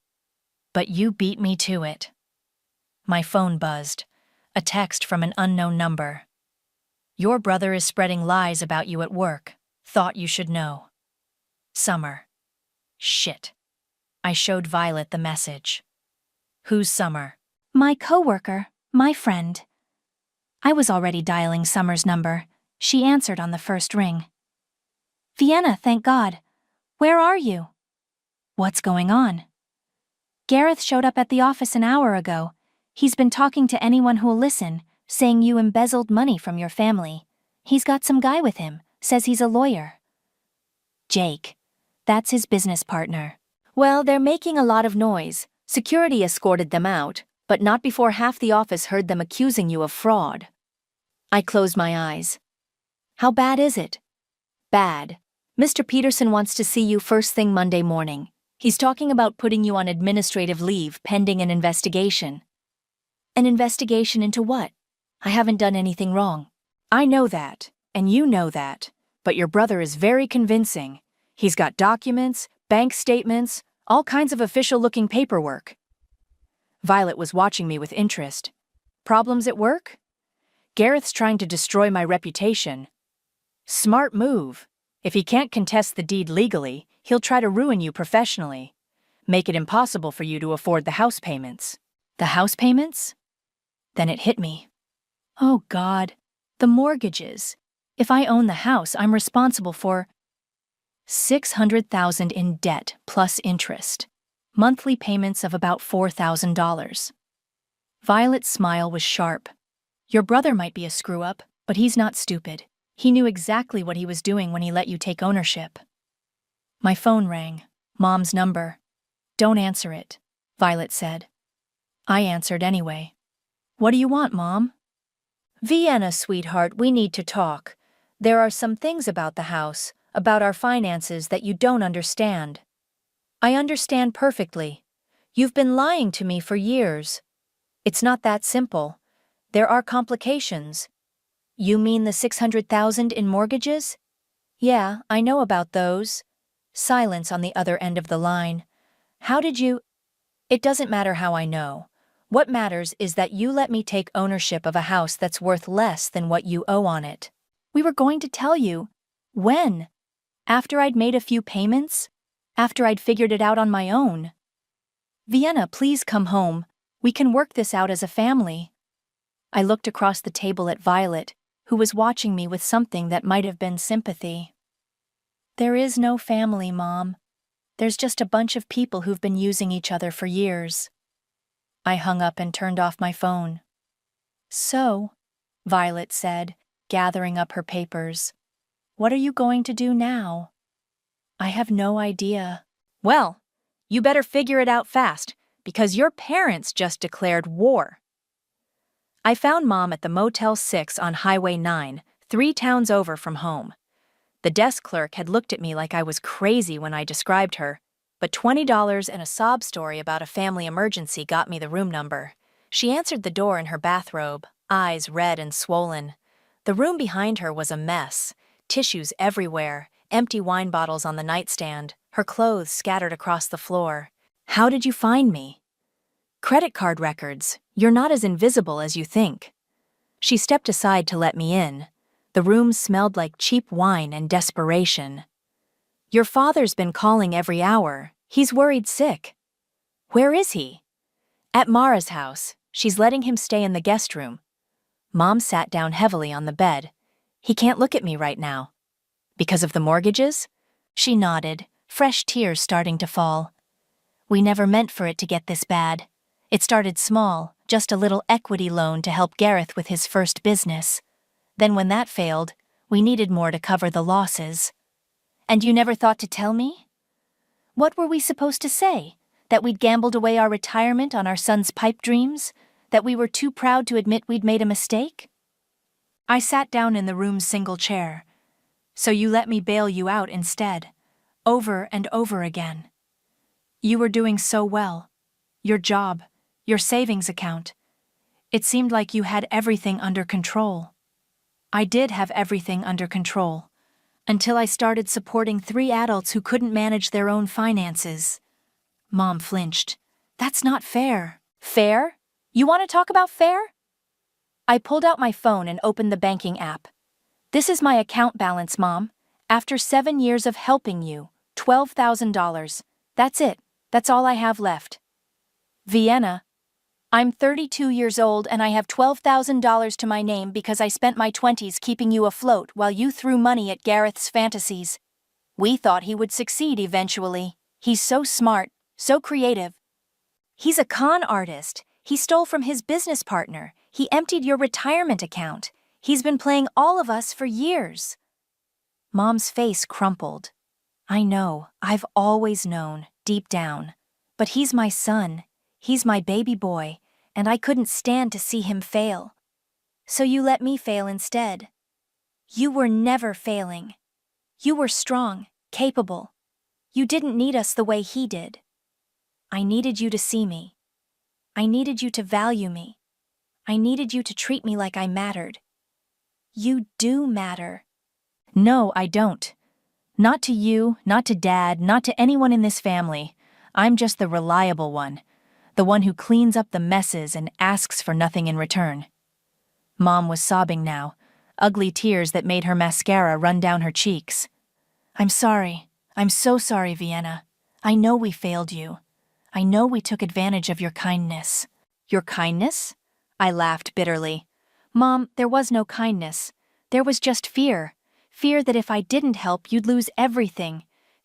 But you beat me to it. My phone buzzed. A text from an unknown number. Your brother is spreading lies about you at work. Thought you should know. Summer. Shit. I showed Violet the message. Who's Summer? My coworker, my friend. I was already dialing Summer's number. She answered on the first ring. Vienna, thank God. Where are you? What's going on? Gareth showed up at the office an hour ago. He's been talking to anyone who'll listen, saying you embezzled money from your family. He's got some guy with him, says he's a lawyer. Jake. That's his business partner. Well, they're making a lot of noise. Security escorted them out, but not before half the office heard them accusing you of fraud. I closed my eyes. How bad is it? Bad. Mr. Peterson wants to see you first thing Monday morning. He's talking about putting you on administrative leave pending an investigation. An investigation into what? I haven't done anything wrong. I know that, and you know that, but your brother is very convincing. He's got documents, bank statements, all kinds of official-looking paperwork. Violet was watching me with interest. Problems at work? Gareth's trying to destroy my reputation. Smart move. If he can't contest the deed legally, he'll try to ruin you professionally. Make it impossible for you to afford the house payments. The house payments? Then it hit me. Oh God, the mortgages. If I own the house, I'm responsible for $600,000 in debt plus interest. Monthly payments of about $4,000. Violet's smile was sharp. Your brother might be a screw-up, but he's not stupid. He knew exactly what he was doing when he let you take ownership. My phone rang. Mom's number. Don't answer it, Violet said. I answered anyway. What do you want, Mom? Vienna, sweetheart, we need to talk. There are some things about the house, about our finances that you don't understand. I understand perfectly. You've been lying to me for years. It's not that simple. There are complications. You mean the 600,000 in mortgages? Yeah, I know about those. Silence on the other end of the line. How did you— It doesn't matter how I know. What matters is that you let me take ownership of a house that's worth less than what you owe on it. We were going to tell you. When? After I'd made a few payments? After I'd figured it out on my own? Vienna, please come home. We can work this out as a family. I looked across the table at Violet, who was watching me with something that might have been sympathy. There is no family, Mom. There's just a bunch of people who've been using each other for years. I hung up and turned off my phone. So, Violet said, gathering up her papers, what are you going to do now? I have no idea. Well, you better figure it out fast, because your parents just declared war. I found Mom at the Motel 6 on Highway 9, 3 towns over from home. The desk clerk had looked at me like I was crazy when I described her, but $20 and a sob story about a family emergency got me the room number. She answered the door in her bathrobe, eyes red and swollen. The room behind her was a mess, tissues everywhere, empty wine bottles on the nightstand, her clothes scattered across the floor. How did you find me? Credit card records. You're not as invisible as you think. She stepped aside to let me in. The room smelled like cheap wine and desperation. Your father's been calling every hour. He's worried sick. Where is he? At Mara's house. She's letting him stay in the guest room. Mom sat down heavily on the bed. He can't look at me right now. Because of the mortgages? She nodded, fresh tears starting to fall. We never meant for it to get this bad. It started small, just a little equity loan to help Gareth with his first business. Then when that failed, we needed more to cover the losses. And you never thought to tell me? What were we supposed to say? That we'd gambled away our retirement on our son's pipe dreams? That we were too proud to admit we'd made a mistake? I sat down in the room's single chair. So you let me bail you out instead, over and over again. You were doing so well. Your job, your savings account. It seemed like you had everything under control. I did have everything under control. Until I started supporting 3 adults who couldn't manage their own finances. Mom flinched. That's not fair. Fair? You want to talk about fair? I pulled out my phone and opened the banking app. This is my account balance, Mom. After 7 years of helping you, $12,000. That's it. That's all I have left. Vienna. I'm 32 years old and I have $12,000 to my name because I spent my 20s keeping you afloat while you threw money at Gareth's fantasies. We thought he would succeed eventually. He's so smart, so creative. He's a con artist. He stole from his business partner. He emptied your retirement account. He's been playing all of us for years. Mom's face crumpled. I know, I've always known, deep down. But he's my son. He's my baby boy, and I couldn't stand to see him fail. So you let me fail instead. You were never failing. You were strong, capable. You didn't need us the way he did. I needed you to see me. I needed you to value me. I needed you to treat me like I mattered. You do matter. No, I don't. Not to you, not to Dad, not to anyone in this family. I'm just the reliable one. The one who cleans up the messes and asks for nothing in return. Mom was sobbing now, ugly tears that made her mascara run down her cheeks. I'm sorry. I'm so sorry, Vienna. I know we failed you. I know we took advantage of your kindness. Your kindness? I laughed bitterly. Mom, there was no kindness. There was just fear. Fear that if I didn't help, you'd lose everything.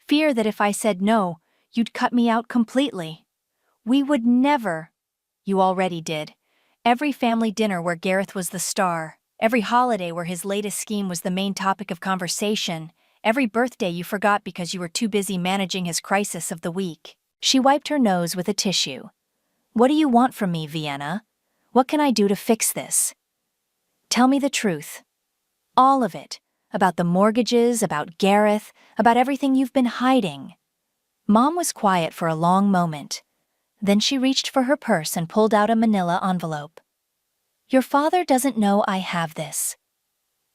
Fear that if I said no, you'd cut me out completely. We would never. You already did. Every family dinner where Gareth was the star, every holiday where his latest scheme was the main topic of conversation, every birthday you forgot because you were too busy managing his crisis of the week. She wiped her nose with a tissue. What do you want from me, Vienna? What can I do to fix this? Tell me the truth. All of it. About the mortgages, about Gareth, about everything you've been hiding." Mom was quiet for a long moment. Then she reached for her purse and pulled out a manila envelope. "Your father doesn't know I have this."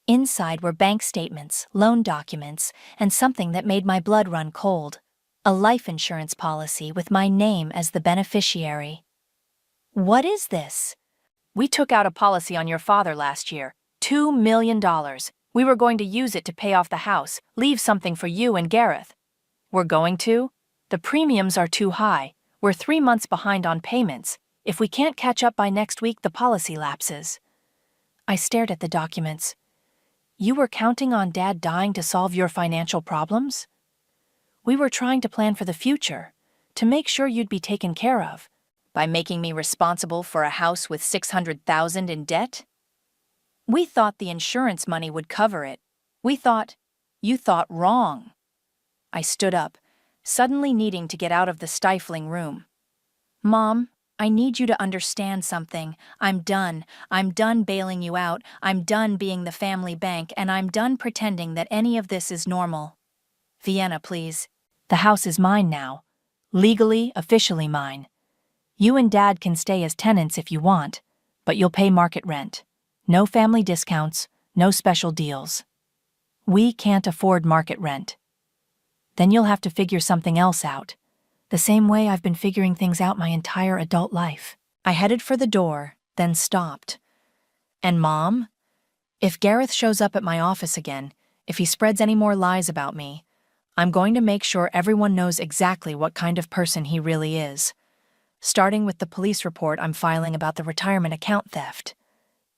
Inside were bank statements, loan documents, and something that made my blood run cold. A life insurance policy with my name as the beneficiary. "What is this?" "We took out a policy on your father last year. $2 million. We were going to use it to pay off the house, leave something for you and Gareth." "We're going to? The premiums are too high. We're 3 months behind on payments. If we can't catch up by next week, the policy lapses." I stared at the documents. "You were counting on Dad dying to solve your financial problems?" "We were trying to plan for the future, to make sure you'd be taken care of." "By making me responsible for a house with $600,000 in debt?" "We thought the insurance money would cover it. You thought wrong." I stood up, suddenly needing to get out of the stifling room. "Mom, I need you to understand something. I'm done. I'm done bailing you out. I'm done being the family bank, and I'm done pretending that any of this is normal. Vienna, please. The house is mine now. Legally, officially mine. You and Dad can stay as tenants if you want, but you'll pay market rent. No family discounts, no special deals. We can't afford market rent. Then you'll have to figure something else out, the same way I've been figuring things out my entire adult life." I headed for the door, then stopped. "And Mom? If Gareth shows up at my office again, if he spreads any more lies about me, I'm going to make sure everyone knows exactly what kind of person he really is. Starting with the police report I'm filing about the retirement account theft.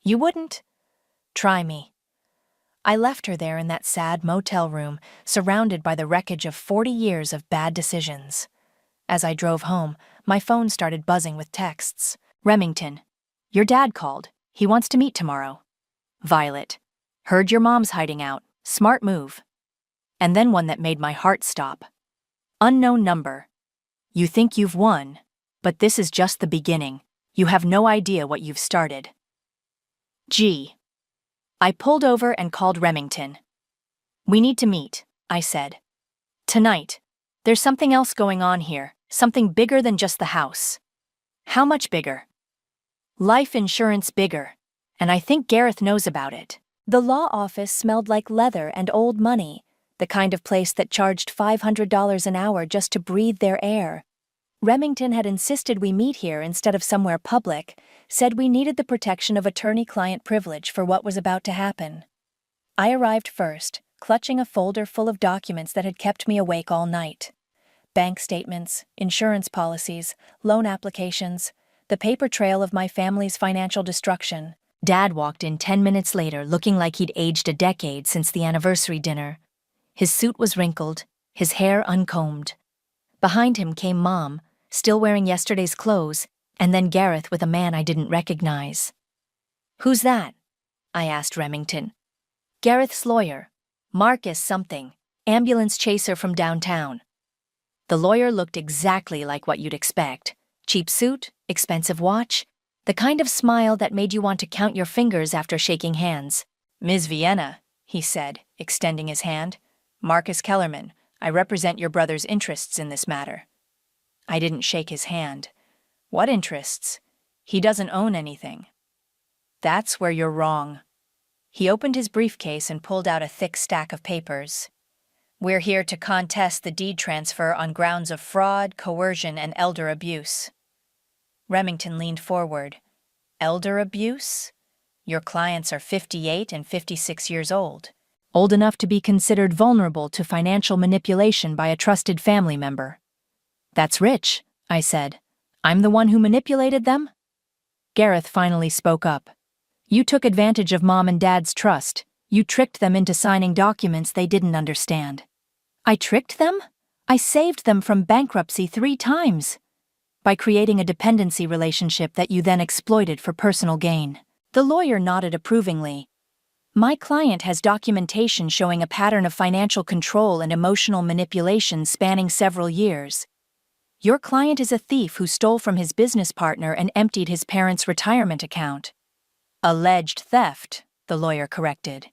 You wouldn't? Try me." I left her there in that sad motel room, surrounded by the wreckage of 40 years of bad decisions. As I drove home, my phone started buzzing with texts. "Remington, your dad called. He wants to meet tomorrow." "Violet, heard your mom's hiding out. Smart move." And then one that made my heart stop. "Unknown number. You think you've won, but this is just the beginning. You have no idea what you've started." G. I pulled over and called Remington. "We need to meet," I said. "Tonight. There's something else going on here, something bigger than just the house." "How much bigger?" "Life insurance bigger, and I think Gareth knows about it." The law office smelled like leather and old money, the kind of place that charged $500 an hour just to breathe their air. Remington had insisted we meet here instead of somewhere public, said we needed the protection of attorney-client privilege for what was about to happen. I arrived first, clutching a folder full of documents that had kept me awake all night. Bank statements, insurance policies, loan applications, the paper trail of my family's financial destruction. Dad walked in 10 minutes later looking like he'd aged a decade since the anniversary dinner. His suit was wrinkled, his hair uncombed. Behind him came Mom, still wearing yesterday's clothes, and then Gareth with a man I didn't recognize. "Who's that?" I asked Remington. "Gareth's lawyer. Marcus something, ambulance chaser from downtown." The lawyer looked exactly like what you'd expect. Cheap suit, expensive watch, the kind of smile that made you want to count your fingers after shaking hands. "Ms. Vienna," he said, extending his hand. "Marcus Kellerman, I represent your brother's interests in this matter." I didn't shake his hand. "What interests? He doesn't own anything." "That's where you're wrong." He opened his briefcase and pulled out a thick stack of papers. "We're here to contest the deed transfer on grounds of fraud, coercion, and elder abuse." Remington leaned forward. "Elder abuse? Your clients are 58 and 56 years old. Old enough to be considered vulnerable to financial manipulation by a trusted family member." "That's rich," I said. "I'm the one who manipulated them?" Gareth finally spoke up. "You took advantage of Mom and Dad's trust. You tricked them into signing documents they didn't understand." "I tricked them? I saved them from bankruptcy 3 times. By creating a dependency relationship that you then exploited for personal gain." The lawyer nodded approvingly. "My client has documentation showing a pattern of financial control and emotional manipulation spanning several years. Your client is a thief who stole from his business partner and emptied his parents' retirement account." "Alleged theft," the lawyer corrected.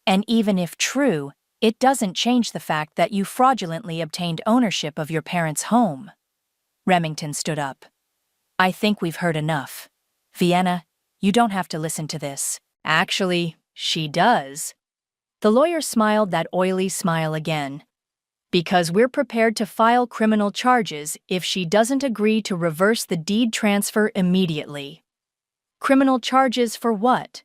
And even if true, it doesn't change the fact that you fraudulently obtained ownership of your parents' home. Remington stood up. I think we've heard enough. Vienna, you don't have to listen to this. Actually, she does. The lawyer smiled that oily smile again. Because we're prepared to file criminal charges if she doesn't agree to reverse the deed transfer immediately. Criminal charges for what?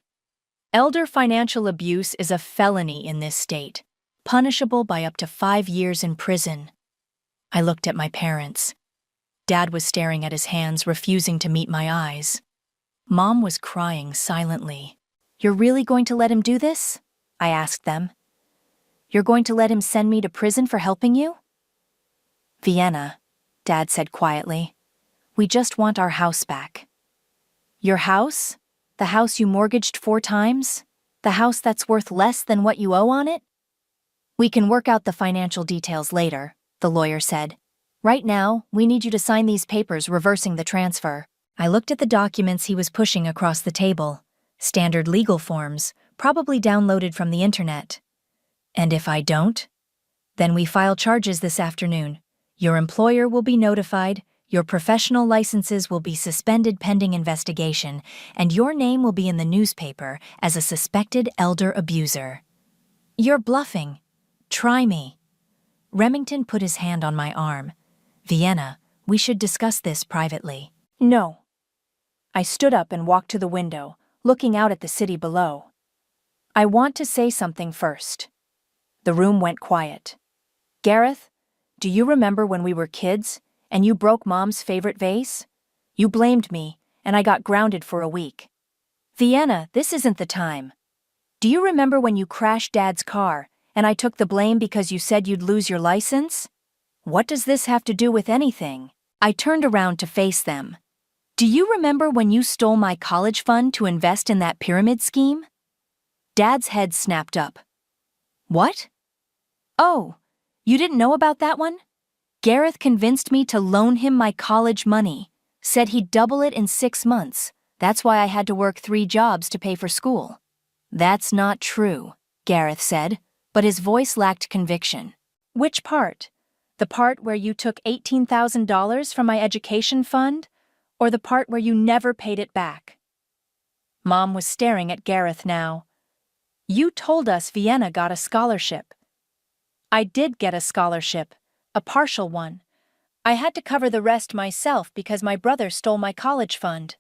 Elder financial abuse is a felony in this state, punishable by up to 5 years in prison. I looked at my parents. Dad was staring at his hands, refusing to meet my eyes. Mom was crying silently. You're really going to let him do this? I asked them. You're going to let him send me to prison for helping you? Vienna, Dad said quietly. We just want our house back. Your house? The house you mortgaged 4 times? The house that's worth less than what you owe on it? We can work out the financial details later, the lawyer said. Right now, we need you to sign these papers reversing the transfer. I looked at the documents he was pushing across the table. Standard legal forms, probably downloaded from the internet. And if I don't? Then we file charges this afternoon. Your employer will be notified, your professional licenses will be suspended pending investigation, and your name will be in the newspaper as a suspected elder abuser. You're bluffing. Try me. Remington put his hand on my arm. Vienna, we should discuss this privately. No. I stood up and walked to the window, looking out at the city below. I want to say something first. The room went quiet. Gareth, do you remember when we were kids and you broke Mom's favorite vase? You blamed me, and I got grounded for a week. Vienna, this isn't the time. Do you remember when you crashed Dad's car and I took the blame because you said you'd lose your license? What does this have to do with anything? I turned around to face them. Do you remember when you stole my college fund to invest in that pyramid scheme? Dad's head snapped up. What? Oh, you didn't know about that one? Gareth convinced me to loan him my college money, said he'd double it in 6 months. That's why I had to work 3 jobs to pay for school. That's not true, Gareth said, but his voice lacked conviction. Which part? The part where you took $18,000 from my education fund, or the part where you never paid it back? Mom was staring at Gareth now. You told us Vienna got a scholarship. I did get a scholarship, a partial one. I had to cover the rest myself because my brother stole my college fund.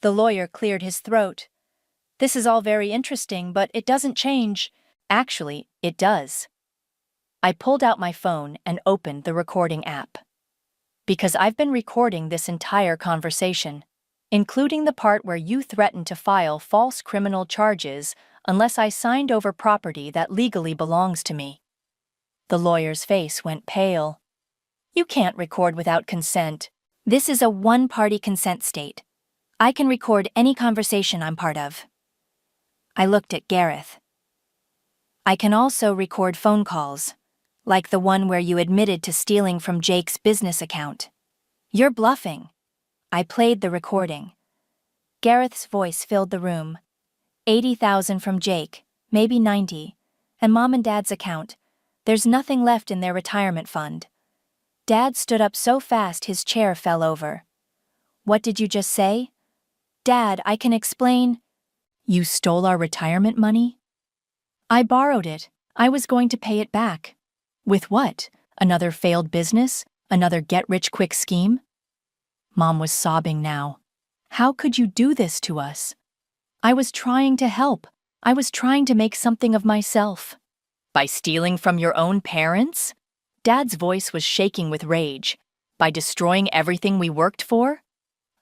The lawyer cleared his throat. This is all very interesting, but it doesn't change. Actually, it does. I pulled out my phone and opened the recording app. Because I've been recording this entire conversation, including the part where you threatened to file false criminal charges unless I signed over property that legally belongs to me. The lawyer's face went pale. You can't record without consent. This is a one-party consent state. I can record any conversation I'm part of. I looked at Gareth. I can also record phone calls, like the one where you admitted to stealing from Jake's business account. You're bluffing. I played the recording. Gareth's voice filled the room. 80,000 from Jake, maybe 90, and Mom and Dad's account. There's nothing left in their retirement fund. Dad stood up so fast his chair fell over. What did you just say? Dad, I can explain. You stole our retirement money? I borrowed it. I was going to pay it back. With what? Another failed business? Another get-rich-quick scheme? Mom was sobbing now. How could you do this to us? I was trying to help. I was trying to make something of myself. By stealing from your own parents? Dad's voice was shaking with rage. By destroying everything we worked for?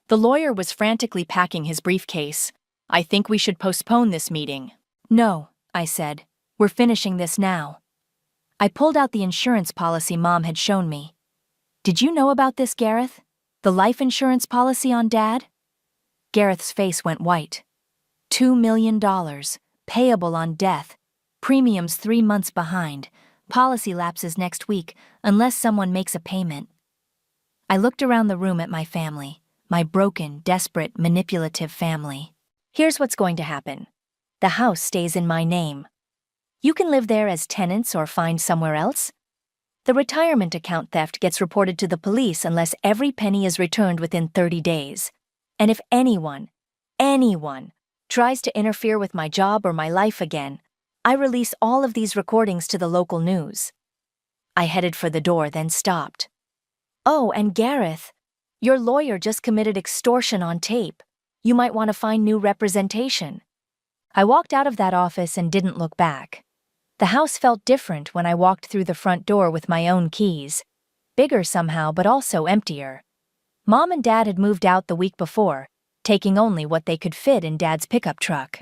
The lawyer was frantically packing his briefcase. I think we should postpone this meeting. No, I said. We're finishing this now. I pulled out the insurance policy Mom had shown me. Did you know about this, Gareth? The life insurance policy on Dad? Gareth's face went white. $2 million, payable on death, premiums 3 months behind, policy lapses next week unless someone makes a payment. I looked around the room at my family, my broken, desperate, manipulative family. Here's what's going to happen. The house stays in my name. You can live there as tenants or find somewhere else. The retirement account theft gets reported to the police unless every penny is returned within 30 days. And if anyone tries to interfere with my job or my life again, I release all of these recordings to the local news." I headed for the door, then stopped. "Oh, and Gareth, your lawyer just committed extortion on tape. You might want to find new representation." I walked out of that office and didn't look back. The house felt different when I walked through the front door with my own keys. Bigger somehow, but also emptier. Mom and Dad had moved out the week before, taking only what they could fit in Dad's pickup truck.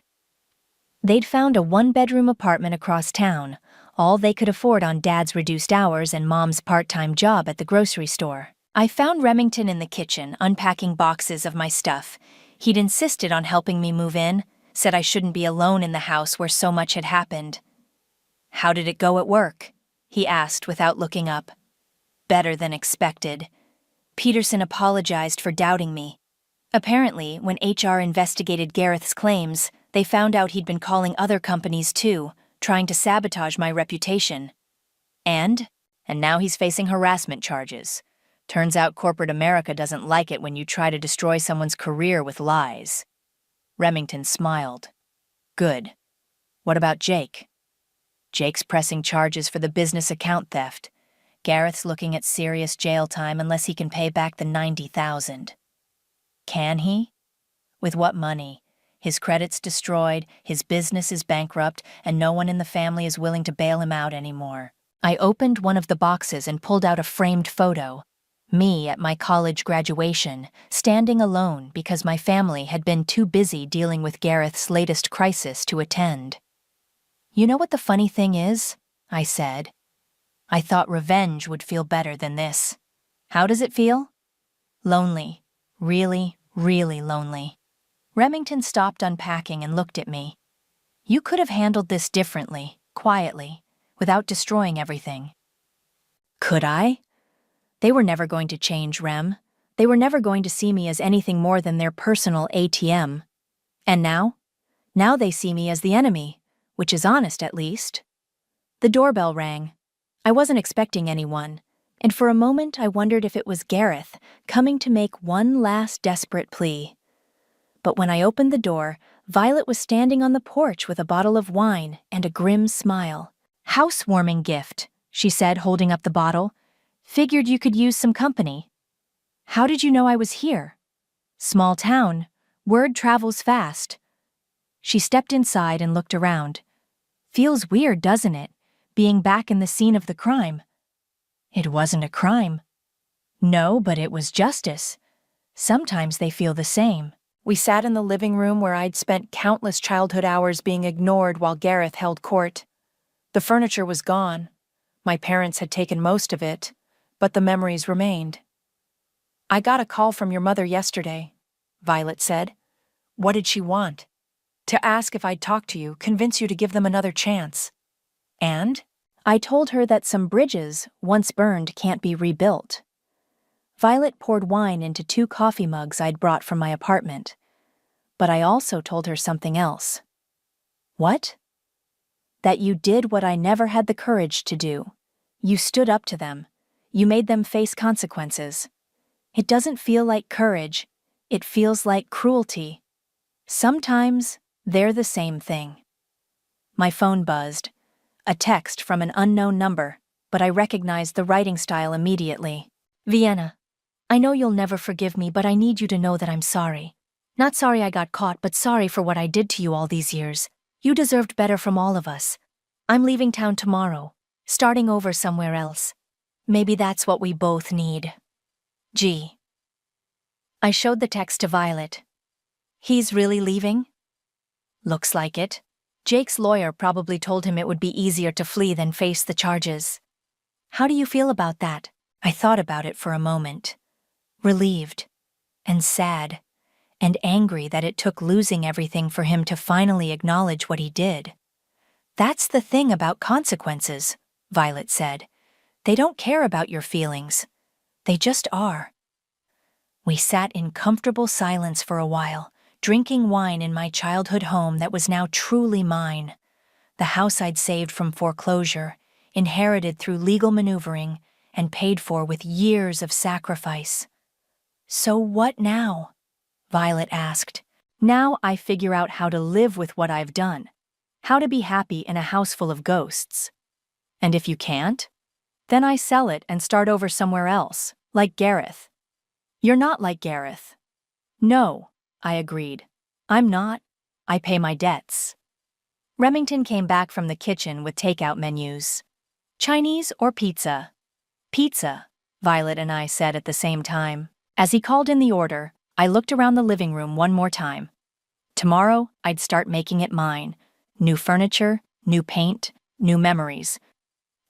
They'd found a one-bedroom apartment across town, all they could afford on Dad's reduced hours and Mom's part-time job at the grocery store. I found Remington in the kitchen, unpacking boxes of my stuff. He'd insisted on helping me move in, said I shouldn't be alone in the house where so much had happened. "How did it go at work?" he asked without looking up. "Better than expected." Peterson apologized for doubting me. Apparently, when HR investigated Gareth's claims, they found out he'd been calling other companies too, trying to sabotage my reputation. And now he's facing harassment charges. Turns out corporate America doesn't like it when you try to destroy someone's career with lies. Remington smiled. "Good. What about Jake?" "Jake's pressing charges for the business account theft. Gareth's looking at serious jail time unless he can pay back the $90,000. Can he? With what money? His credit's destroyed, his business is bankrupt, and no one in the family is willing to bail him out anymore." I opened one of the boxes and pulled out a framed photo. Me at my college graduation, standing alone because my family had been too busy dealing with Gareth's latest crisis to attend. "You know what the funny thing is?" I said. "I thought revenge would feel better than this. How does it feel?" "Lonely. Really, really lonely." Remington stopped unpacking and looked at me. "You could have handled this differently, quietly, without destroying everything." Could I? They were never going to change, Rem. They were never going to see me as anything more than their personal ATM. And now? Now they see me as the enemy, which is honest at least. The doorbell rang. I wasn't expecting anyone, and for a moment I wondered if it was Gareth coming to make one last desperate plea. But when I opened the door, Violet was standing on the porch with a bottle of wine and a grim smile. "Housewarming gift," she said, holding up the bottle. "Figured you could use some company." "How did you know I was here?" "Small town. Word travels fast." She stepped inside and looked around. "Feels weird, doesn't it, being back in the scene of the crime?" "It wasn't a crime." "No, but it was justice. Sometimes they feel the same." We sat in the living room where I'd spent countless childhood hours being ignored while Gareth held court. The furniture was gone. My parents had taken most of it, but the memories remained. "I got a call from your mother yesterday," Violet said. "What did she want?" "To ask if I'd talk to you, convince you to give them another chance." "And?" "I told her that some bridges, once burned, can't be rebuilt." Violet poured wine into 2 coffee mugs I'd brought from my apartment. But I also told her something else. "What?" "That you did what I never had the courage to do. You stood up to them. You made them face consequences. It doesn't feel like courage. It feels like cruelty. Sometimes they're the same thing." My phone buzzed. A text from an unknown number, but I recognized the writing style immediately. "Vienna, I know you'll never forgive me, but I need you to know that I'm sorry. Not sorry I got caught, but sorry for what I did to you all these years. You deserved better from all of us. I'm leaving town tomorrow, starting over somewhere else. Maybe that's what we both need. G." I showed the text to Violet. "He's really leaving?" "Looks like it. Jake's lawyer probably told him it would be easier to flee than face the charges." "How do you feel about that?" I thought about it for a moment. Relieved, and sad, and angry that it took losing everything for him to finally acknowledge what he did. "That's the thing about consequences," Violet said. "They don't care about your feelings. They just are." We sat in comfortable silence for a while, drinking wine in my childhood home that was now truly mine, the house I'd saved from foreclosure, inherited through legal maneuvering, and paid for with years of sacrifice. So what now? Violet asked. Now I figure out how to live with what I've done, how to be happy in a house full of ghosts. And if you can't, then I sell it and start over somewhere else, like Gareth. You're not like Gareth. No, I agreed. I'm not. I pay my debts. Remington came back from the kitchen with takeout menus. Chinese or pizza? Pizza, Violet and I said at the same time. As he called in the order, I looked around the living room one more time. Tomorrow, I'd start making it mine. New furniture, new paint, new memories.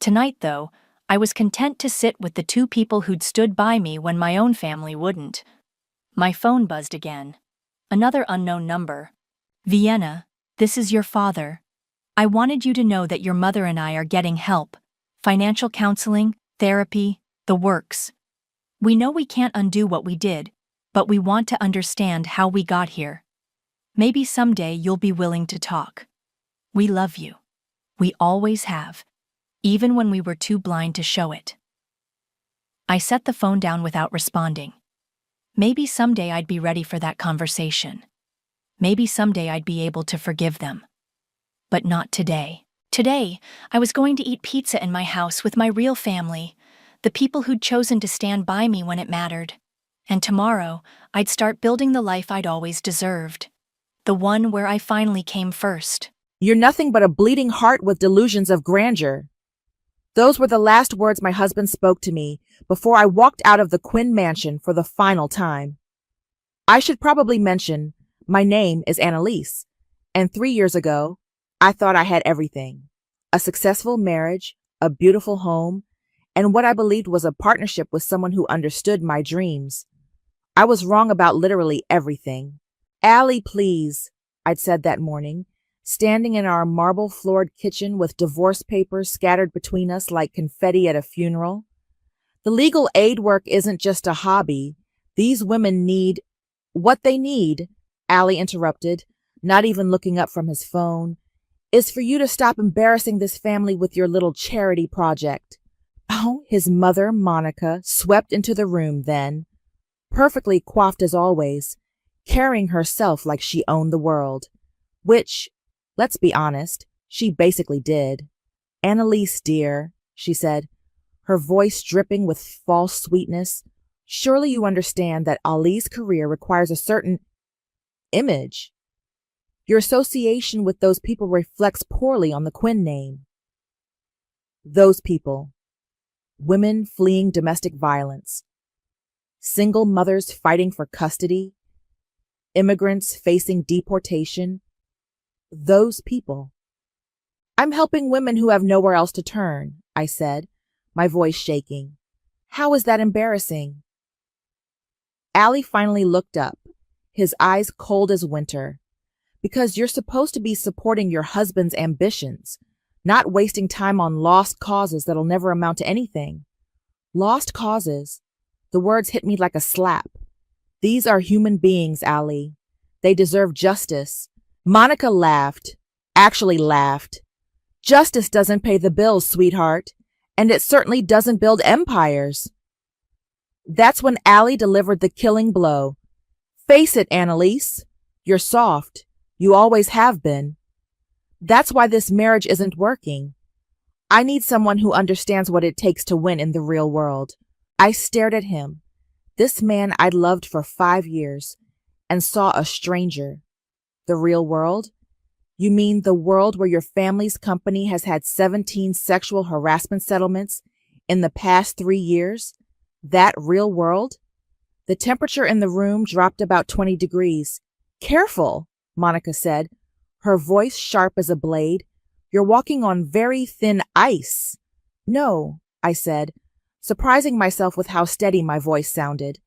Tonight, though, I was content to sit with the two people who'd stood by me when my own family wouldn't. My phone buzzed again. Another unknown number. Vienna, this is your father. I wanted you to know that your mother and I are getting help. Financial counseling, therapy, the works. We know we can't undo what we did, but we want to understand how we got here. Maybe someday you'll be willing to talk. We love you. We always have, even when we were too blind to show it. I set the phone down without responding. Maybe someday I'd be ready for that conversation. Maybe someday I'd be able to forgive them. But not today. Today, I was going to eat pizza in my house with my real family, the people who'd chosen to stand by me when it mattered. And tomorrow, I'd start building the life I'd always deserved. The one where I finally came first. You're nothing but a bleeding heart with delusions of grandeur. Those were the last words my husband spoke to me before I walked out of the Quinn mansion for the final time. I should probably mention, my name is Annalise, and 3 years ago, I thought I had everything. A successful marriage, a beautiful home, and what I believed was a partnership with someone who understood my dreams. I was wrong about literally everything. Allie, please, I'd said that morning, standing in our marble-floored kitchen with divorce papers scattered between us like confetti at a funeral. The legal aid work isn't just a hobby. These women need what they need, Allie interrupted, not even looking up from his phone, is for you to stop embarrassing this family with your little charity project. Oh, his mother, Monica, swept into the room then, perfectly coiffed as always, carrying herself like she owned the world, which, let's be honest, she basically did. Annalise, dear, she said, her voice dripping with false sweetness, surely you understand that Ali's career requires a certain image. Your association with those people reflects poorly on the Quinn name. Those people. Women fleeing domestic violence. Single mothers fighting for custody. Immigrants facing deportation. Those people. I'm helping women who have nowhere else to turn, I said, my voice shaking. How is that embarrassing? Allie finally looked up, his eyes cold as winter. Because you're supposed to be supporting your husband's ambitions, not wasting time on lost causes that'll never amount to anything. Lost causes. The words hit me like a slap. These are human beings, Allie. They deserve justice. Monica laughed. Actually laughed. Justice doesn't pay the bills, sweetheart, and it certainly doesn't build empires. That's when Allie delivered the killing blow. Face it, Annalise. You're soft. You always have been. That's why this marriage isn't working. I need someone who understands what it takes to win in the real world. I stared at him, this man I'd loved for 5 years, and saw a stranger. The real world? You mean the world where your family's company has had 17 sexual harassment settlements in the past 3 years? That real world? The temperature in the room dropped about 20 degrees. Careful, Monica said, her voice sharp as a blade. You're walking on very thin ice. No, I said, surprising myself with how steady my voice sounded.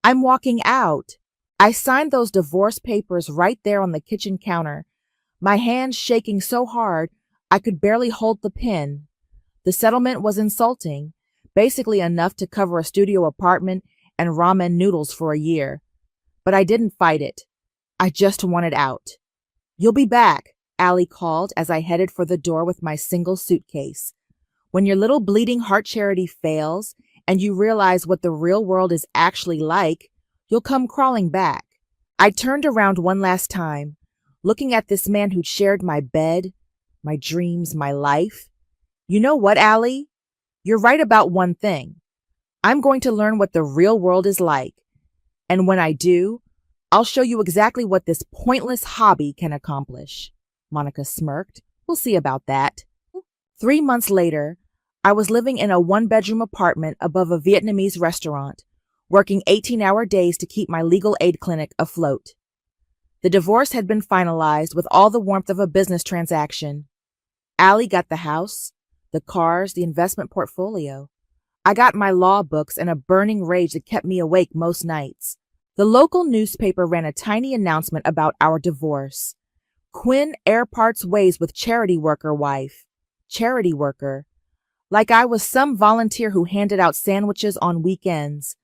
I'm walking out. I signed those divorce papers right there on the kitchen counter, my hands shaking so hard I could barely hold the pen. The settlement was insulting, basically enough to cover a studio apartment and ramen noodles for a year. But I didn't fight it. I just wanted out. You'll be back, Allie called as I headed for the door with my single suitcase. When your little bleeding heart charity fails and you realize what the real world is actually like, you'll come crawling back. I turned around one last time, looking at this man who'd shared my bed, my dreams, my life. You know what, Allie? You're right about one thing. I'm going to learn what the real world is like. And when I do, I'll show you exactly what this pointless hobby can accomplish. Monica smirked. We'll see about that. 3 months later, I was living in a one-bedroom apartment above a Vietnamese restaurant, working 18-hour days to keep my legal aid clinic afloat. The divorce had been finalized with all the warmth of a business transaction. Allie got the house, the cars, the investment portfolio. I got my law books and a burning rage that kept me awake most nights. The local newspaper ran a tiny announcement about our divorce. Quinn air parts ways with charity worker wife. Charity worker. Like I was some volunteer who handed out sandwiches on weekends.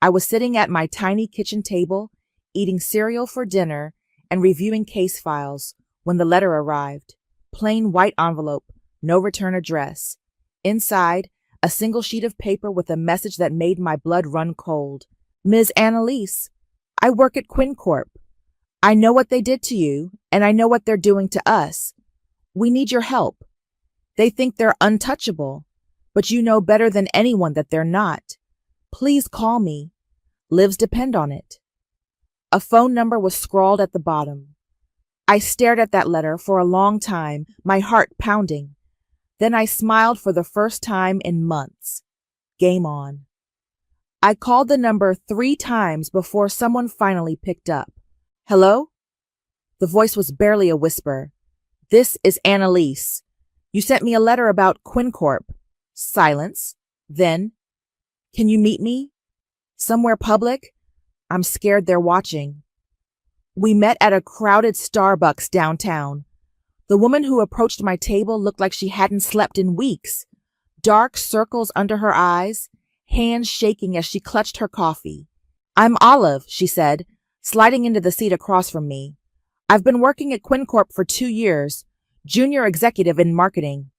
I was sitting at my tiny kitchen table, eating cereal for dinner and reviewing case files when the letter arrived. Plain white envelope, no return address. Inside, a single sheet of paper with a message that made my blood run cold. Ms. Annalise, I work at Quinn Corp. I know what they did to you, and I know what they're doing to us. We need your help. They think they're untouchable, but you know better than anyone that they're not. Please call me. Lives depend on it. A phone number was scrawled at the bottom. I stared at that letter for a long time, my heart pounding. Then I smiled for the first time in months. Game on. I called the number 3 times before someone finally picked up. Hello? The voice was barely a whisper. This is Annalise. You sent me a letter about Quinn Corp. Silence. Then, can you meet me? Somewhere public? I'm scared they're watching. We met at a crowded Starbucks downtown. The woman who approached my table looked like she hadn't slept in weeks. Dark circles under her eyes, hands shaking as she clutched her coffee. I'm Olive, she said, sliding into the seat across from me. I've been working at Quinn Corp for 2 years, junior executive in marketing.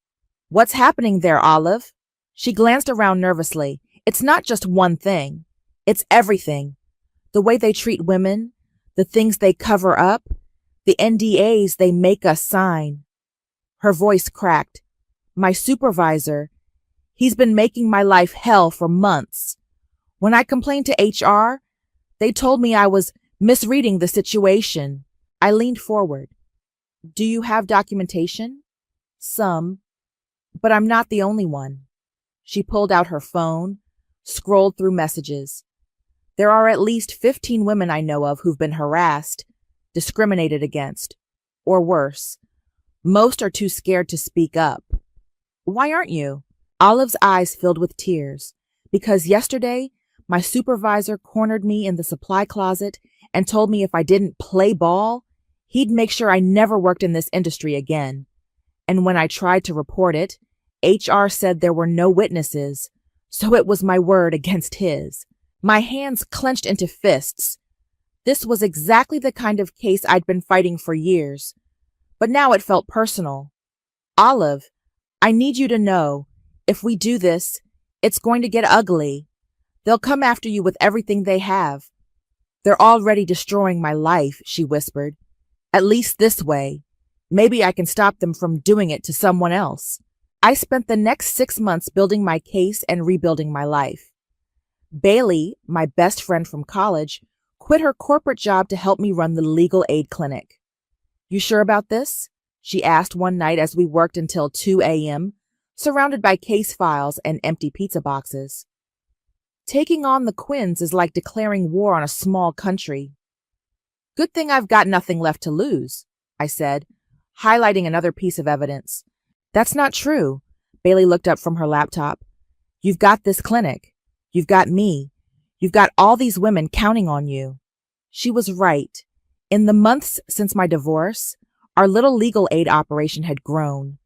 What's happening there, Olive? She glanced around nervously. It's not just one thing. It's everything. The way they treat women, the things they cover up, the NDAs they make us sign. Her voice cracked. My supervisor, he's been making my life hell for months. When I complained to HR, they told me I was misreading the situation. I leaned forward. Do you have documentation? Some, but I'm not the only one. She pulled out her phone, scrolled through messages. There are at least 15 women I know of who've been harassed, discriminated against, or worse. Most are too scared to speak up. Why aren't you? Olive's eyes filled with tears, because yesterday my supervisor cornered me in the supply closet and told me if I didn't play ball, he'd make sure I never worked in this industry again. And when I tried to report it, HR said there were no witnesses, so it was my word against his. My hands clenched into fists. This was exactly the kind of case I'd been fighting for years, but now it felt personal. Olive, I need you to know, if we do this, it's going to get ugly. They'll come after you with everything they have. They're already destroying my life, she whispered. At least this way. Maybe I can stop them from doing it to someone else. I spent the next 6 months building my case and rebuilding my life. Bailey, my best friend from college, quit her corporate job to help me run the legal aid clinic. You sure about this? She asked one night as we worked until 2 a.m., surrounded by case files and empty pizza boxes. Taking on the Quinns is like declaring war on a small country. Good thing I've got nothing left to lose, I said, highlighting another piece of evidence. That's not true. Bailey looked up from her laptop. You've got this clinic. You've got me. You've got all these women counting on you. She was right. In the months since my divorce, our little legal aid operation had grown.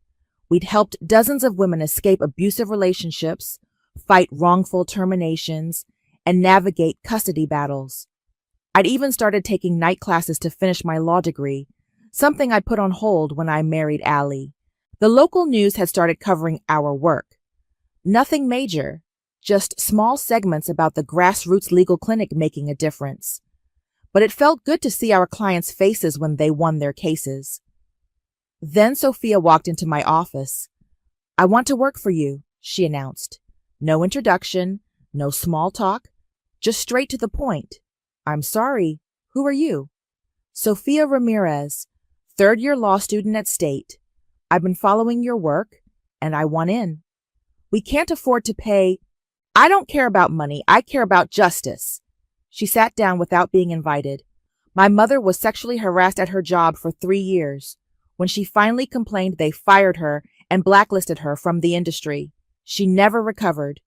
We'd helped dozens of women escape abusive relationships, fight wrongful terminations, and navigate custody battles. I'd even started taking night classes to finish my law degree, something I put on hold when I married Allie. The local news had started covering our work. Nothing major, just small segments about the grassroots legal clinic making a difference. But it felt good to see our clients' faces when they won their cases. Then Sophia walked into my office. "I want to work for you," she announced. No introduction, no small talk, just straight to the point. "I'm sorry, who are you?" "Sophia Ramirez, third-year law student at State. I've been following your work, and I want in. We can't afford to pay—" "I don't care about money, I care about justice." She sat down without being invited. My mother was sexually harassed at her job for 3 years. When she finally complained, they fired her and blacklisted her from the industry. She never recovered.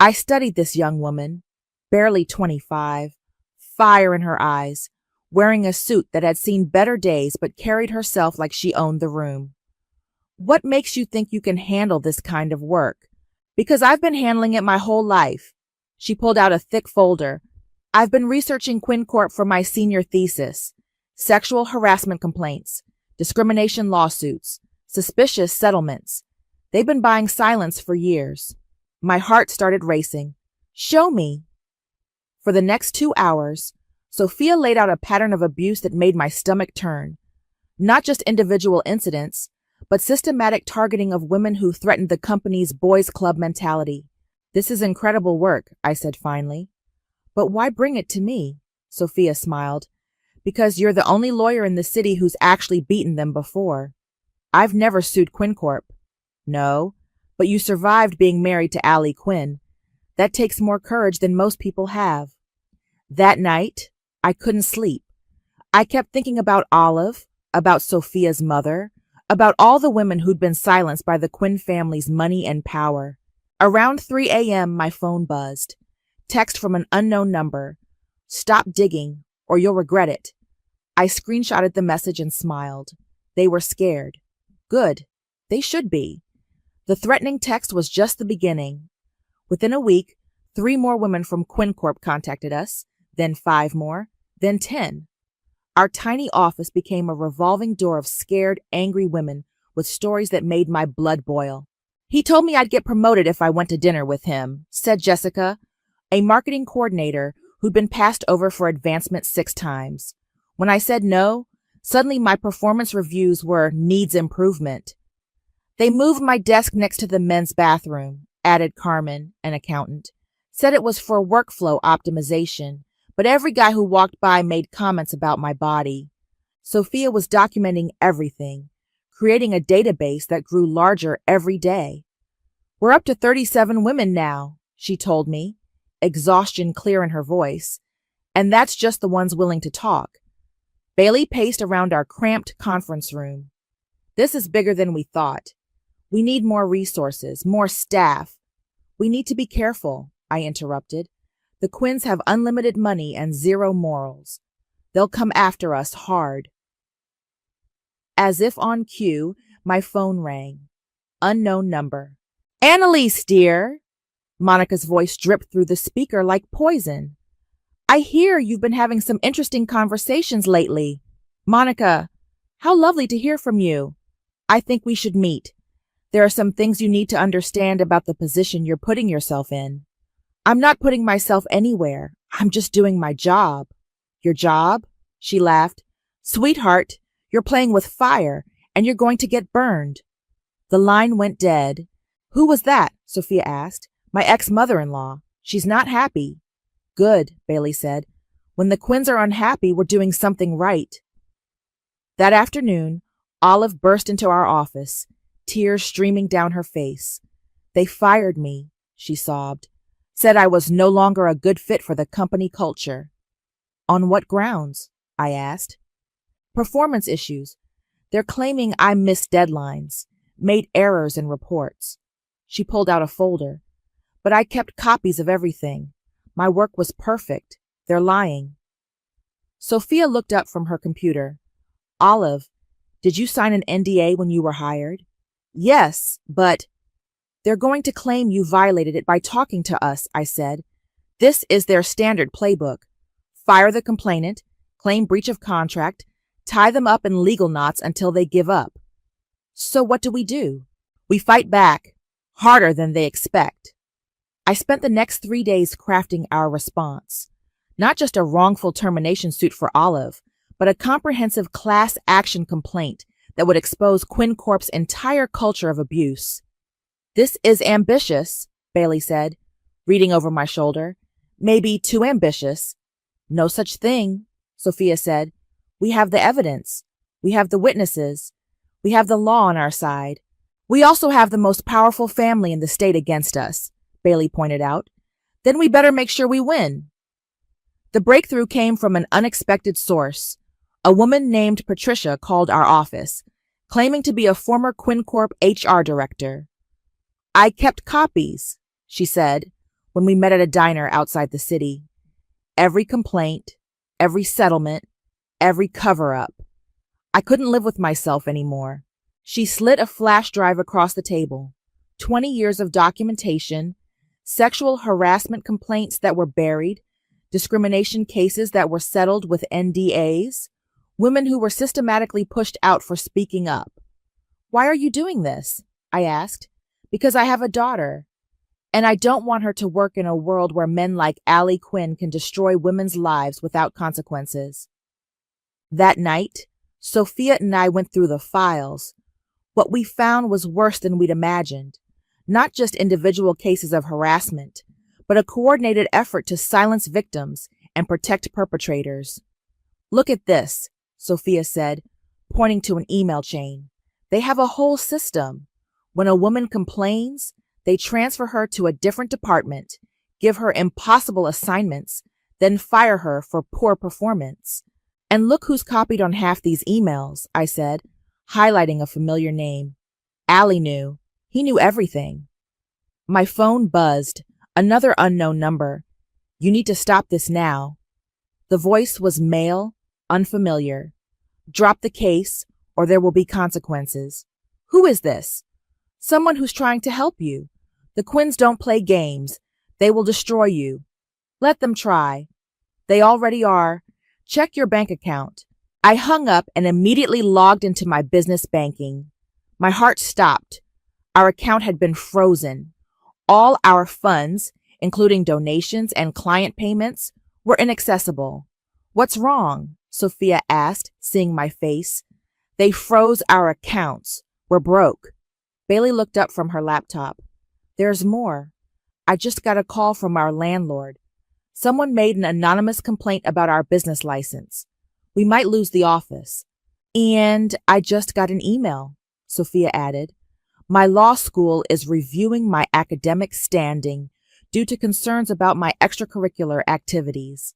I studied this young woman, barely 25, fire in her eyes, wearing a suit that had seen better days but carried herself like she owned the room. "What makes you think you can handle this kind of work?" "Because I've been handling it my whole life." She pulled out a thick folder. "I've been researching Quinn Corp for my senior thesis. Sexual harassment complaints, discrimination lawsuits, suspicious settlements. They've been buying silence for years." My heart started racing. "Show me." For the next 2 hours, Sophia laid out a pattern of abuse that made my stomach turn. Not just individual incidents, but systematic targeting of women who threatened the company's boys' club mentality. "This is incredible work," I said finally. "But why bring it to me?" Sophia smiled. "Because you're the only lawyer in the city who's actually beaten them before." "I've never sued Quinn Corp." "No, but you survived being married to Allie Quinn. That takes more courage than most people have." That night, I couldn't sleep. I kept thinking about Olive, about Sophia's mother, about all the women who'd been silenced by the Quinn family's money and power. Around 3 a.m., my phone buzzed. Text from an unknown number. "Stop digging, or you'll regret it." I screenshotted the message and smiled. They were scared. Good. They should be. The threatening text was just the beginning. Within a week, 3 more women from Quinn Corp contacted us, then 5 more, then 10. Our tiny office became a revolving door of scared, angry women with stories that made my blood boil. "He told me I'd get promoted if I went to dinner with him," said Jessica, a marketing coordinator who'd been passed over for advancement 6 times. When I said no, suddenly my performance reviews were needs improvement. "They moved my desk next to the men's bathroom," added Carmen, an accountant. "Said it was for workflow optimization, but every guy who walked by made comments about my body." Sophia was documenting everything, creating a database that grew larger every day. "We're up to 37 women now," she told me, exhaustion clear in her voice. "And that's just the ones willing to talk." Bailey paced around our cramped conference room. "This is bigger than we thought. We need more resources, more staff." "We need to be careful," I interrupted. "The Quinns have unlimited money and 0 morals. They'll come after us hard." As if on cue, my phone rang. Unknown number. "Annalise, dear!" Monica's voice dripped through the speaker like poison. "I hear you've been having some interesting conversations lately." "Monica, how lovely to hear from you. I think we should meet. There are some things you need to understand about the position you're putting yourself in." "I'm not putting myself anywhere. I'm just doing my job." "Your job?" She laughed. "Sweetheart, you're playing with fire, and you're going to get burned." The line went dead. "Who was that?" Sophia asked. "My ex-mother-in-law. She's not happy." "Good," Bailey said. "When the Quinns are unhappy, we're doing something right." That afternoon, Olive burst into our office, tears streaming down her face. "They fired me," she sobbed. "Said I was no longer a good fit for the company culture." "On what grounds?" I asked. "Performance issues. They're claiming I missed deadlines, made errors in reports." She pulled out a folder. "But I kept copies of everything. My work was perfect. They're lying." Sophia looked up from her computer. "Olive, did you sign an NDA when you were hired?" "Yes, but—" "They're going to claim you violated it by talking to us," I said. "This is their standard playbook. fire the complainant, claim breach of contract, tie them up in legal knots until they give up. So what do? We fight back, harder than they expect. I spent the next 3 days crafting our response. Not just a wrongful termination suit for Olive, but a comprehensive class action complaint that would expose Quinn Corp's entire culture of abuse. This is ambitious, Bailey said, reading over my shoulder. Maybe too ambitious. No such thing, Sophia said. We have the evidence. We have the witnesses. We have the law on our side. We also have the most powerful family in the state against us, Bailey pointed out. Then we better make sure we win. The breakthrough came from an unexpected source. A woman named Patricia called our office, claiming to be a former Quinn Corp HR director. I kept copies, she said, when we met at a diner outside the city. Every complaint, every settlement, every cover-up. I couldn't live with myself anymore. She slid a flash drive across the table. 20 years of documentation, sexual harassment complaints that were buried, discrimination cases that were settled with NDAs, women who were systematically pushed out for speaking up. Why are you doing this? I asked. Because I have a daughter, and I don't want her to work in a world where men like Allie Quinn can destroy women's lives without consequences. That night, Sophia and I went through the files. What we found was worse than we'd imagined. Not just individual cases of harassment, but a coordinated effort to silence victims and protect perpetrators. Look at this, Sophia said, pointing to an email chain. They have a whole system. When a woman complains, they transfer her to a different department, give her impossible assignments, then fire her for poor performance. And look who's copied on half these emails, I said, highlighting a familiar name. Allie knew. He knew everything. My phone buzzed. Another unknown number. You need to stop this now. The voice was male, unfamiliar. Drop the case, or there will be consequences. Who is this? Someone who's trying to help you. The Quinns don't play games. They will destroy you. Let them try. They already are. Check your bank account. I hung up and immediately logged into my business banking. My heart stopped. Our account had been frozen. All our funds, including donations and client payments, were inaccessible. What's wrong? Sophia asked, seeing my face. They froze our accounts. We're broke. Bailey looked up from her laptop. There's more. I just got a call from our landlord. Someone made an anonymous complaint about our business license. We might lose the office. And I just got an email, Sophia added. My law school is reviewing my academic standing due to concerns about my extracurricular activities.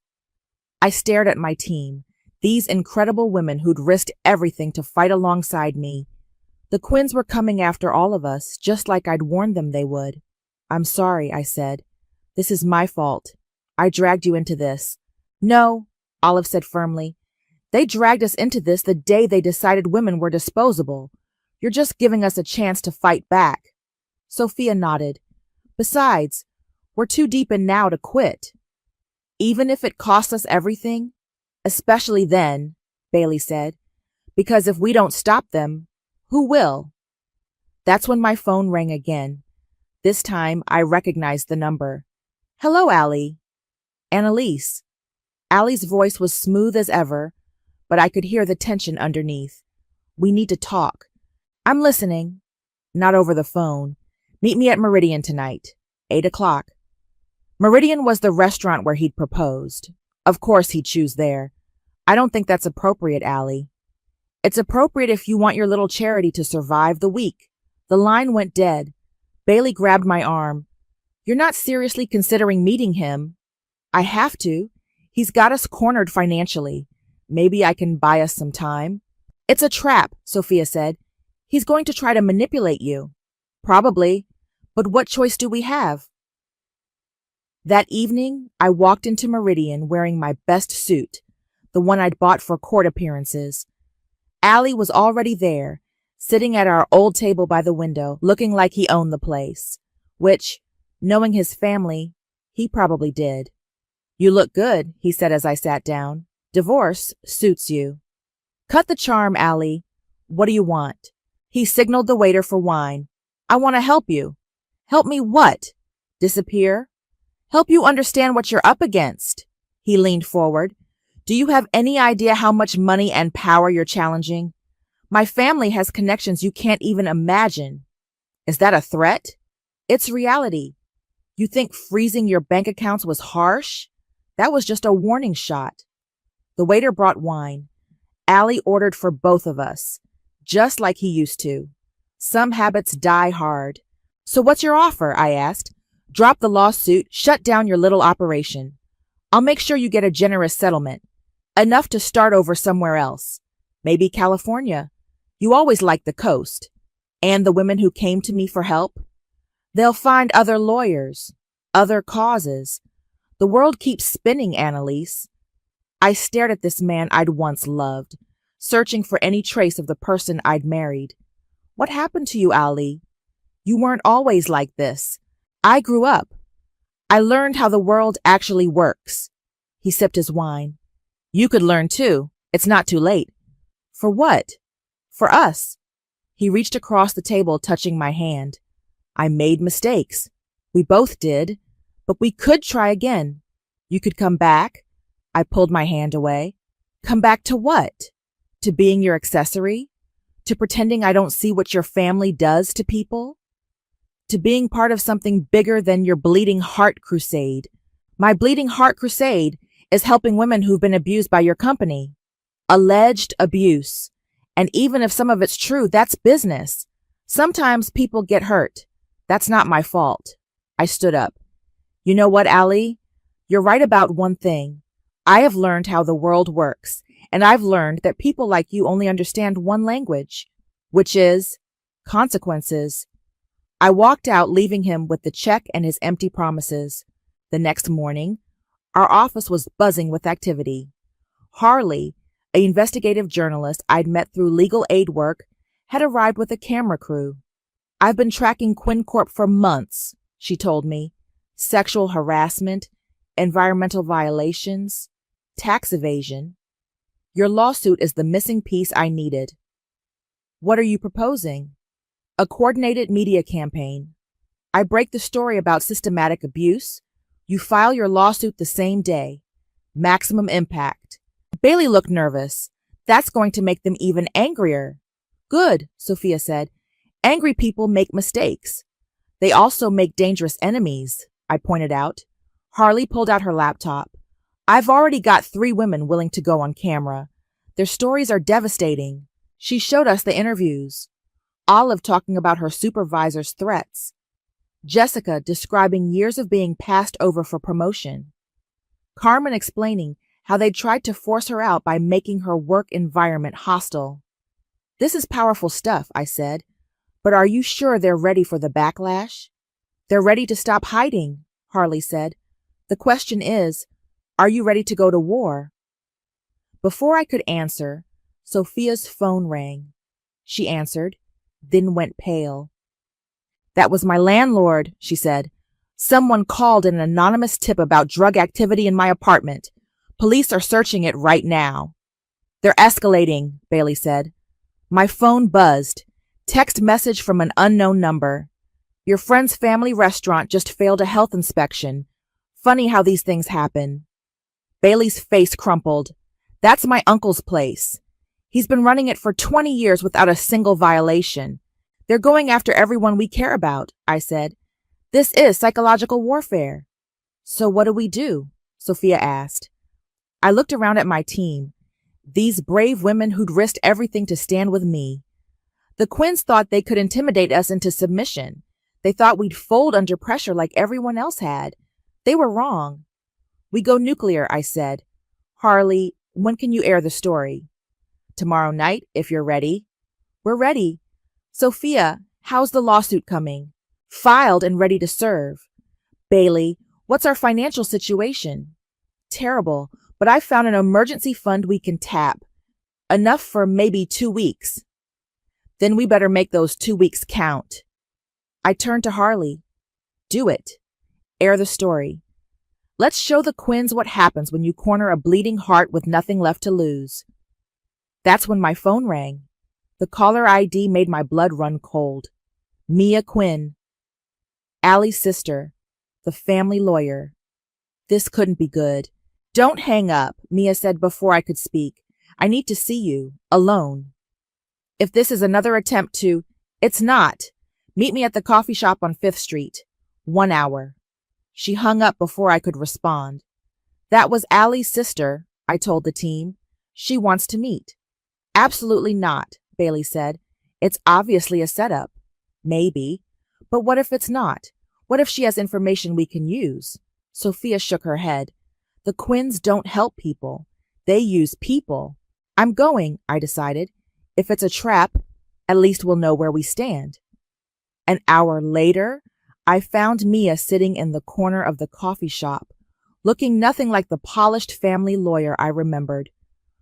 I stared at my team, these incredible women who'd risked everything to fight alongside me. The Quinns were coming after all of us, just like I'd warned them they would. I'm sorry, I said. This is my fault. I dragged you into this. No, Olive said firmly. They dragged us into this the day they decided women were disposable. You're just giving us a chance to fight back. Sophia nodded. Besides, we're too deep in now to quit. Even if it costs us everything? Especially then, Bailey said, because if we don't stop them, who will? That's when my phone rang again. This time I recognized the number. Hello, Allie. Annalise. Allie's voice was smooth as ever, but I could hear the tension underneath. We need to talk. I'm listening. Not over the phone. Meet me at Meridian tonight, 8:00. Meridian was the restaurant where he'd proposed. Of course he'd choose there. I don't think that's appropriate, Allie. It's appropriate if you want your little charity to survive the week. The line went dead. Bailey grabbed my arm. You're not seriously considering meeting him? I have to. He's got us cornered financially. Maybe I can buy us some time. It's a trap, Sophia said. He's going to try to manipulate you. Probably. But what choice do we have? That evening, I walked into Meridian wearing my best suit, the one I'd bought for court appearances. Allie was already there, sitting at our old table by the window, looking like he owned the place, which, knowing his family, he probably did. You look good, he said as I sat down. Divorce suits you. Cut the charm, Allie. What do you want? He signaled the waiter for wine. I want to help you. Help me what? Disappear? Help you understand what you're up against. He leaned forward. Do you have any idea how much money and power you're challenging? My family has connections you can't even imagine. Is that a threat? It's reality. You think freezing your bank accounts was harsh? That was just a warning shot. The waiter brought wine. Allie ordered for both of us, just like he used to. Some habits die hard. So what's your offer? I asked. Drop the lawsuit, shut down your little operation. I'll make sure you get a generous settlement. Enough to start over somewhere else. Maybe California. You always liked the coast. And the women who came to me for help? They'll find other lawyers, other causes. The world keeps spinning, Annalise. I stared at this man I'd once loved, searching for any trace of the person I'd married. What happened to you, Ali? You weren't always like this. I grew up. I learned how the world actually works. He sipped his wine. You could learn too. It's not too late. For what? For us. He reached across the table, touching my hand. I made mistakes. We both did. But we could try again. You could come back. I pulled my hand away. Come back to what? To being your accessory? To pretending I don't see what your family does to people? To being part of something bigger than your bleeding heart crusade. My bleeding heart crusade is helping women who've been abused by your company. Alleged abuse. And even if some of it's true, that's business. Sometimes people get hurt. That's not my fault. I stood up. You know what, Allie? You're right about one thing. I have learned how the world works, and I've learned that people like you only understand one language, which is consequences. I walked out, leaving him with the check and his empty promises. The next morning, our office was buzzing with activity. Harley, an investigative journalist I'd met through legal aid work, had arrived with a camera crew. I've been tracking Quinn Corp for months, she told me. Sexual harassment, environmental violations, tax evasion. Your lawsuit is the missing piece I needed. What are you proposing? A coordinated media campaign. I break the story about systematic abuse. You file your lawsuit the same day. Maximum impact. Bailey looked nervous. That's going to make them even angrier. Good, Sophia said. Angry people make mistakes. They also make dangerous enemies, I pointed out. Harley pulled out her laptop. I've already got 3 women willing to go on camera. Their stories are devastating. She showed us the interviews. Olive talking about her supervisor's threats. Jessica describing years of being passed over for promotion. Carmen explaining how they tried to force her out by making her work environment hostile. This is powerful stuff, I said. But are you sure they're ready for the backlash? They're ready to stop hiding, Harley said. The question is, are you ready to go to war? Before I could answer, Sophia's phone rang. She answered, then went pale. That was my landlord, she said. Someone called an anonymous tip about drug activity in my apartment. Police are searching it right now. They're escalating, Bailey said. My phone buzzed. Text message from an unknown number. Your friend's family restaurant just failed a health inspection. Funny how these things happen. Bailey's face crumpled. That's my uncle's place. He's been running it for 20 years without a single violation. They're going after everyone we care about, I said. This is psychological warfare. So what do we do? Sophia asked. I looked around at my team. These brave women who'd risked everything to stand with me. The Quinns thought they could intimidate us into submission. They thought we'd fold under pressure like everyone else had. They were wrong. We go nuclear, I said. Harley, when can you air the story? Tomorrow night, if you're ready. We're ready. Sophia, how's the lawsuit coming? Filed and ready to serve. Bailey, what's our financial situation? Terrible, but I found an emergency fund we can tap. Enough for maybe 2 weeks. Then we better make those 2 weeks count. I turned to Harley. Do it. Air the story. Let's show the Quins what happens when you corner a bleeding heart with nothing left to lose. That's when my phone rang. The caller ID made my blood run cold. Mia Quinn, Allie's sister, the family lawyer. This couldn't be good. Don't hang up, Mia said before I could speak. I need to see you, alone. If this is another attempt to... It's not. Meet me at the coffee shop on 5th Street. 1 hour. She hung up before I could respond. That was Allie's sister, I told the team. She wants to meet. Absolutely not, Bailey said. It's obviously a setup. Maybe. But what if it's not? What if she has information we can use? Sophia shook her head. The Quins don't help people. They use people. I'm going, I decided. If it's a trap, at least we'll know where we stand. An hour later, I found Mia sitting in the corner of the coffee shop, looking nothing like the polished family lawyer I remembered.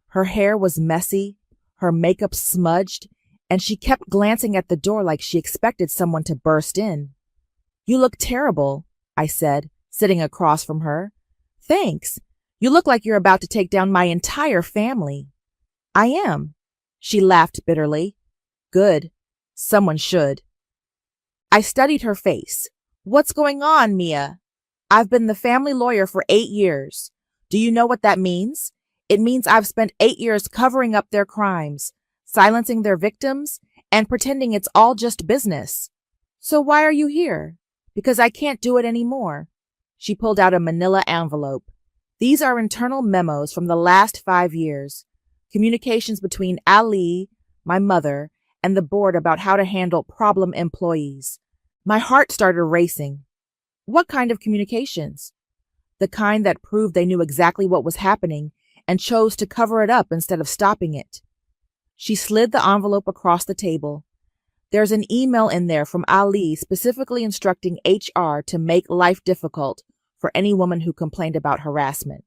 Her hair was messy, her makeup smudged, and she kept glancing at the door like she expected someone to burst in. You look terrible, I said, sitting across from her. Thanks. You look like you're about to take down my entire family. I am. She laughed bitterly. Good. Someone should. I studied her face. What's going on, Mia? I've been the family lawyer for 8 years. Do you know what that means? It means I've spent 8 years covering up their crimes, silencing their victims, and pretending it's all just business. So why are you here? Because I can't do it anymore. She pulled out a manila envelope. These are internal memos from the last 5 years. Communications between Ali, my mother, and the board about how to handle problem employees. My heart started racing. What kind of communications? The kind that proved they knew exactly what was happening and chose to cover it up instead of stopping it. She slid the envelope across the table. There's an email in there from Ali specifically instructing HR to make life difficult for any woman who complained about harassment.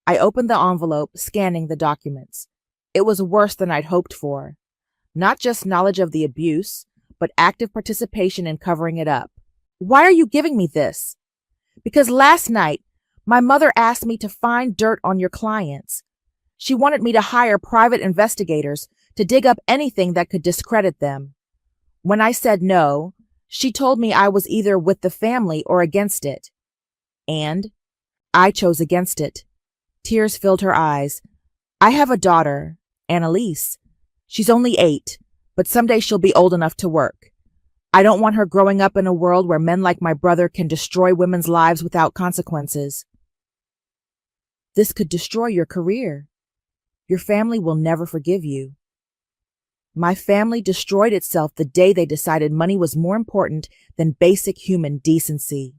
I opened the envelope, scanning the documents. It was worse than I'd hoped for. Not just knowledge of the abuse, but active participation in covering it up. Why are you giving me this? Because last night, my mother asked me to find dirt on your clients. She wanted me to hire private investigators to dig up anything that could discredit them. When I said no, she told me I was either with the family or against it. And I chose against it. Tears filled her eyes. I have a daughter, Annalise. She's only 8, but someday she'll be old enough to work. I don't want her growing up in a world where men like my brother can destroy women's lives without consequences. This could destroy your career. Your family will never forgive you. My family destroyed itself the day they decided money was more important than basic human decency.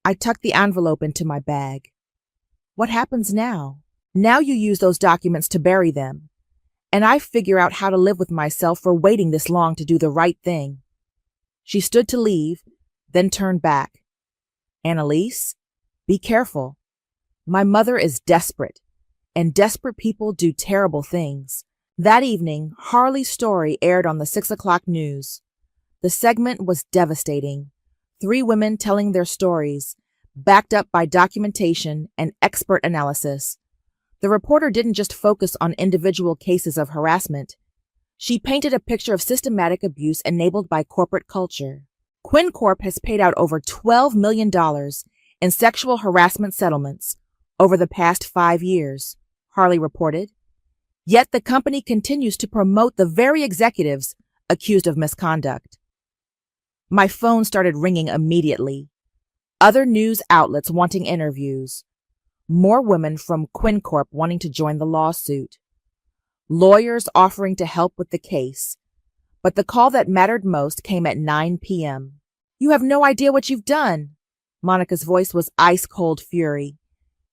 I tucked the envelope into my bag. What happens now? Now you use those documents to bury them. And I figure out how to live with myself for waiting this long to do the right thing. She stood to leave, then turned back. Annalise, be careful. My mother is desperate, and desperate people do terrible things. That evening, Harley's story aired on the 6 o'clock news. The segment was devastating. 3 women telling their stories, backed up by documentation and expert analysis. The reporter didn't just focus on individual cases of harassment. She painted a picture of systematic abuse enabled by corporate culture. Quinn Corp has paid out over $12 million in sexual harassment settlements over the past 5 years, Harley reported. Yet the company continues to promote the very executives accused of misconduct. My phone started ringing immediately. Other news outlets wanting interviews. More women from Quinn Corp wanting to join the lawsuit. Lawyers offering to help with the case. But the call that mattered most came at 9 p.m. You have no idea what you've done. Monica's voice was ice-cold fury.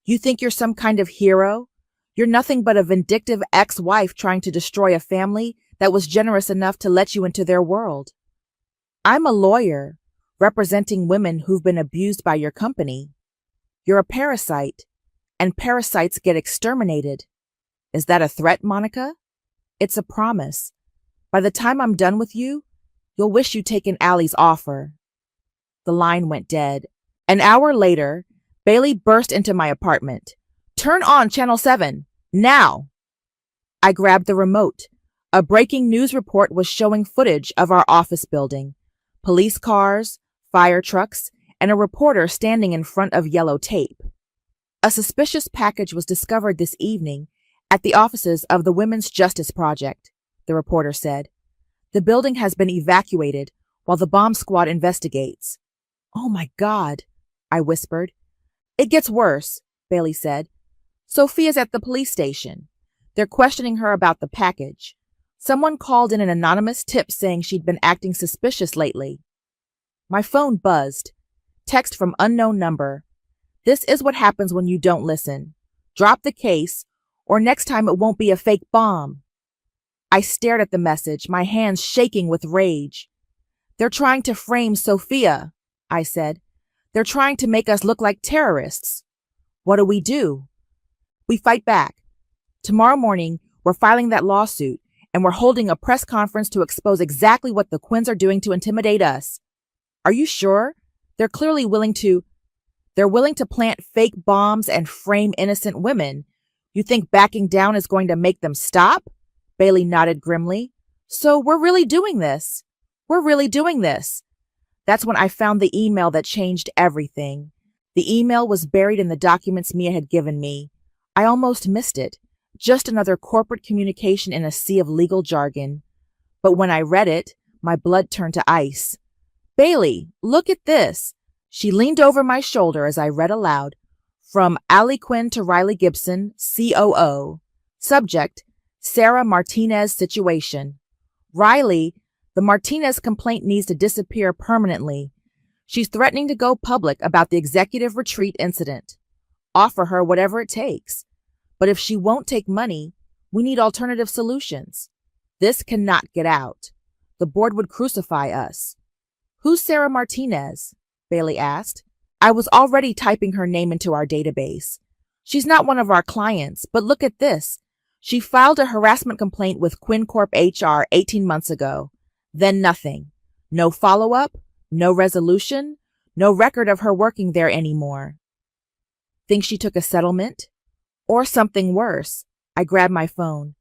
You think you're some kind of hero? You're nothing but a vindictive ex-wife trying to destroy a family that was generous enough to let you into their world. I'm a lawyer, representing women who've been abused by your company. You're a parasite, and parasites get exterminated. Is that a threat, Monica? It's a promise. By the time I'm done with you, you'll wish you'd taken Allie's offer. The line went dead, An hour later, Bailey burst into my apartment. "Turn on Channel 7, now!" I grabbed the remote. A breaking news report was showing footage of our office building, police cars, fire trucks, and a reporter standing in front of yellow tape. A suspicious package was discovered this evening at the offices of the Women's Justice Project, the reporter said. The building has been evacuated while the bomb squad investigates. "Oh my God," I whispered. "It gets worse," Bailey said. "Sophia's at the police station. They're questioning her about the package. Someone called in an anonymous tip saying she'd been acting suspicious lately." My phone buzzed. Text from unknown number. "This is what happens when you don't listen. Drop the case, or next time it won't be a fake bomb." I stared at the message, my hands shaking with rage. "They're trying to frame Sophia," I said. "They're trying to make us look like terrorists." "What do?" "We fight back. Tomorrow morning, we're filing that lawsuit, and we're holding a press conference to expose exactly what the Quins are doing to intimidate us." "Are you sure? They're clearly willing to plant fake bombs and frame innocent women. You think backing down is going to make them stop?" Bailey nodded grimly. "So we're really doing this. That's when I found the email that changed everything. The email was buried in the documents Mia had given me. I almost missed it. Just another corporate communication in a sea of legal jargon. But when I read it, my blood turned to ice. "Bailey, look at this." She leaned over my shoulder as I read aloud. "From Allie Quinn to Riley Gibson, COO. Subject, Sarah Martinez situation. Riley, the Martinez complaint needs to disappear permanently. She's threatening to go public about the executive retreat incident. Offer her whatever it takes. But if she won't take money, we need alternative solutions. This cannot get out. The board would crucify us." "Who's Sarah Martinez?" Bailey asked. I was already typing her name into our database. "She's not one of our clients, but look at this. She filed a harassment complaint with Quinn Corp HR 18 months ago. Then nothing. No follow-up, no resolution, no record of her working there anymore." "Think she took a settlement? Or something worse?" I grabbed my phone.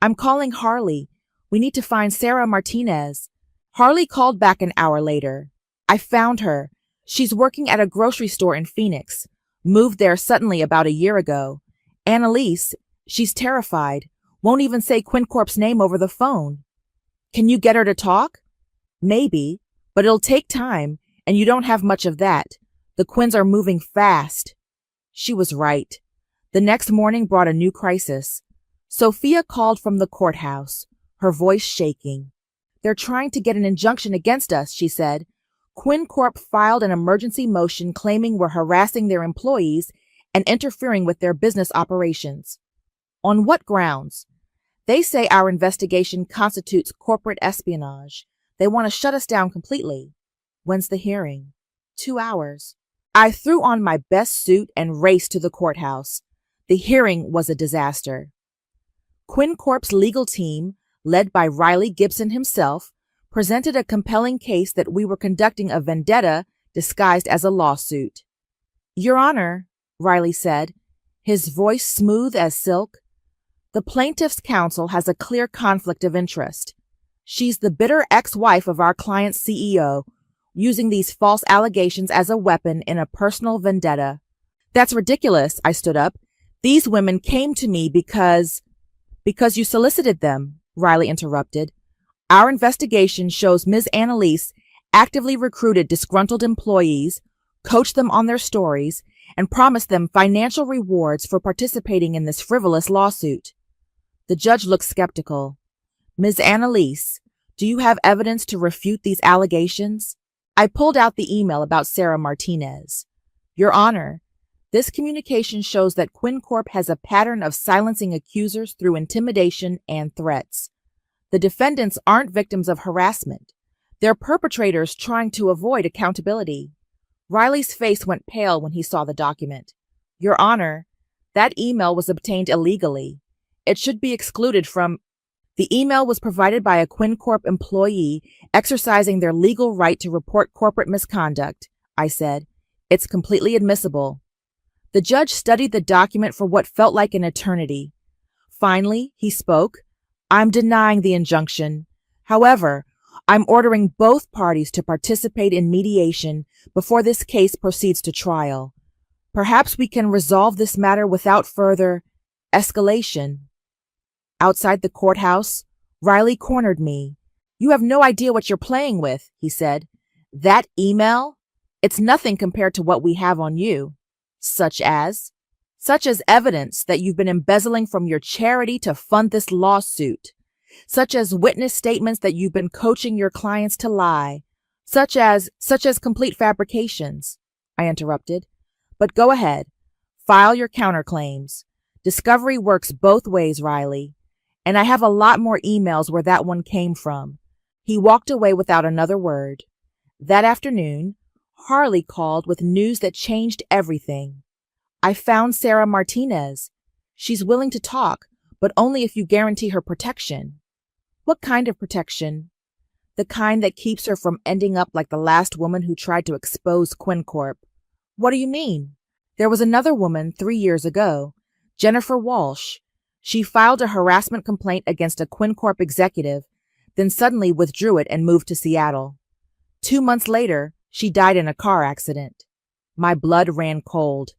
"I'm calling Harley. We need to find Sarah Martinez." Harley called back an hour later. "I found her. She's working at a grocery store in Phoenix. Moved there suddenly about a year ago. Annalise, she's terrified. Won't even say Quinn Corp's name over the phone." "Can you get her to talk?" "Maybe, but it'll take time, and you don't have much of that. The Quins are moving fast." She was right. The next morning brought a new crisis. Sophia called from the courthouse, her voice shaking. "They're trying to get an injunction against us," she said. "Quinn Corp filed an emergency motion claiming we're harassing their employees and interfering with their business operations." "On what grounds?" "They say our investigation constitutes corporate espionage. They want to shut us down completely." "When's the hearing?" 2 hours. I threw on my best suit and raced to the courthouse. The hearing was a disaster. Quinn Corp's legal team, led by Riley Gibson himself, presented a compelling case that we were conducting a vendetta disguised as a lawsuit. "Your Honor," Riley said, his voice smooth as silk, "the plaintiff's counsel has a clear conflict of interest. She's the bitter ex-wife of our client's CEO, using these false allegations as a weapon in a personal vendetta." "That's ridiculous," I stood up. "These women came to me because you solicited them," Riley interrupted. "Our investigation shows Ms. Annalise actively recruited disgruntled employees, coached them on their stories, and promised them financial rewards for participating in this frivolous lawsuit." The judge looked skeptical. "Ms. Annalise, do you have evidence to refute these allegations?" I pulled out the email about Sarah Martinez. "Your Honor, this communication shows that Quinn Corp has a pattern of silencing accusers through intimidation and threats. The defendants aren't victims of harassment. They're perpetrators trying to avoid accountability." Riley's face went pale when he saw the document. "Your Honor, that email was obtained illegally. It should be excluded from—" "The email was provided by a Quinn Corp employee exercising their legal right to report corporate misconduct," I said. It's completely admissible. The judge studied the document for what felt like an eternity. Finally, he spoke. I'm denying the injunction. However, I'm ordering both parties to participate in mediation before this case proceeds to trial. Perhaps we can resolve this matter without further escalation. Outside the courthouse, Riley cornered me. You have no idea what you're playing with, he said. That email? It's nothing compared to what we have on you. Such as evidence that you've been embezzling from your charity to fund this lawsuit. Such as witness statements that you've been coaching your clients to lie. Such as complete fabrications, I interrupted. But go ahead. File your counterclaims. Discovery works both ways, Riley. And I have a lot more emails where that one came from. He walked away without another word. That afternoon, Harley called with news that changed everything. I found Sarah Martinez. She's willing to talk, but only if you guarantee her protection. What kind of protection? The kind that keeps her from ending up like the last woman who tried to expose Quinn Corp. What do you mean? There was another woman 3 years ago, Jennifer Walsh. She filed a harassment complaint against a Quinn Corp executive, then suddenly withdrew it and moved to Seattle. 2 months later, she died in a car accident. My blood ran cold.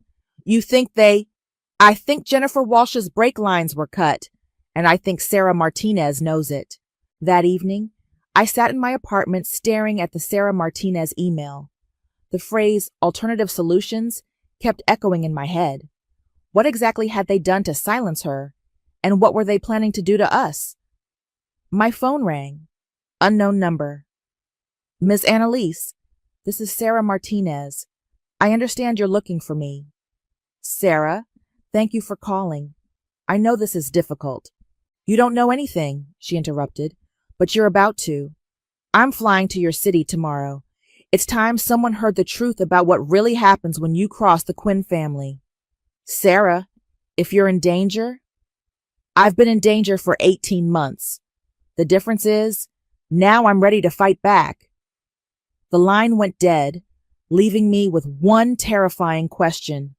I think Jennifer Walsh's brake lines were cut, and I think Sarah Martinez knows it. That evening, I sat in my apartment staring at the Sarah Martinez email. The phrase alternative solutions kept echoing in my head. What exactly had they done to silence her? And what were they planning to do to us? My phone rang. Unknown number. Ms. Annalise, this is Sarah Martinez. I understand you're looking for me. Sarah, thank you for calling. I know this is difficult. You don't know anything, she interrupted, but you're about to. I'm flying to your city tomorrow. It's time someone heard the truth about what really happens when you cross the Quinn family. Sarah, if you're in danger, I've been in danger for 18 months. The difference is, now I'm ready to fight back. The line went dead, leaving me with one terrifying question.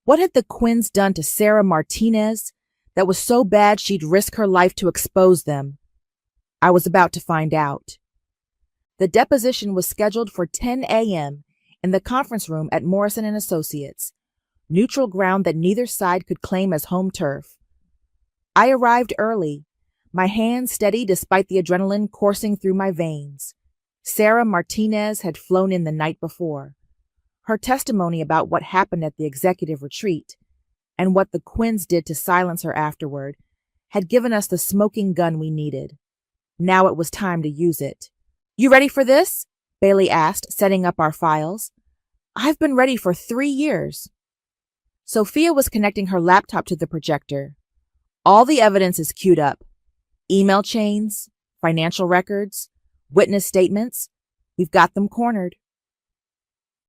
What had the Quinns done to Sarah Martinez that was so bad she'd risk her life to expose them? I was about to find out. The deposition was scheduled for 10 a.m. in the conference room at Morrison & Associates, neutral ground that neither side could claim as home turf. I arrived early, my hands steady despite the adrenaline coursing through my veins. Sarah Martinez had flown in the night before. Her testimony about what happened at the executive retreat and what the Quinns did to silence her afterward had given us the smoking gun we needed. Now it was time to use it. You ready for this? Bailey asked, setting up our files. I've been ready for 3 years. Sophia was connecting her laptop to the projector. All the evidence is queued up. Email chains, financial records, witness statements. We've got them cornered.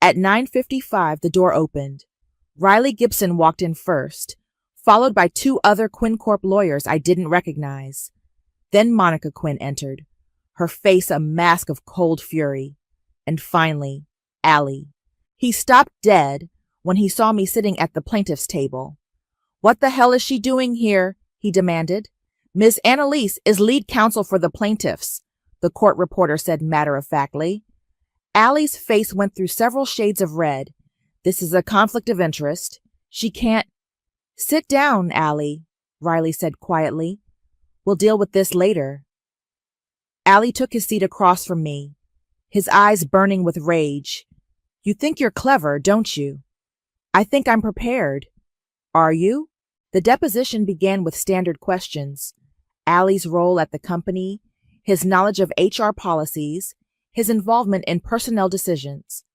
At 9:55, the door opened. Riley Gibson walked in first, followed by 2 other Quinn Corp lawyers I didn't recognize. Then Monica Quinn entered, her face a mask of cold fury. And finally, Allie. He stopped dead when he saw me sitting at the plaintiff's table. What the hell is she doing here? He demanded. Ms. Annalise is lead counsel for the plaintiffs, the court reporter said matter-of-factly. Allie's face went through several shades of red. This is a conflict of interest. She can't. Sit down, Allie, Riley said quietly. We'll deal with this later. Allie took his seat across from me, his eyes burning with rage. You think you're clever, don't you? I think I'm prepared. Are you? The deposition began with standard questions. Allie's role at the company, his knowledge of HR policies, his involvement in personnel decisions.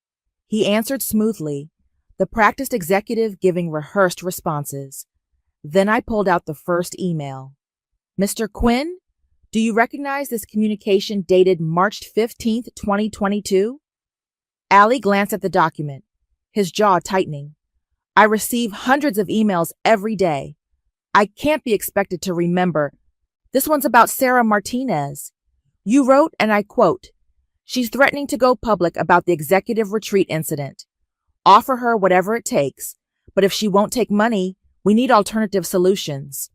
He answered smoothly, the practiced executive giving rehearsed responses. Then I pulled out the first email. Mr. Quinn, do you recognize this communication dated March 15th, 2022? Allie glanced at the document, his jaw tightening. I receive hundreds of emails every day. I can't be expected to remember. This one's about Sarah Martinez. You wrote, and I quote, she's threatening to go public about the executive retreat incident. Offer her whatever it takes, but if she won't take money, we need alternative solutions.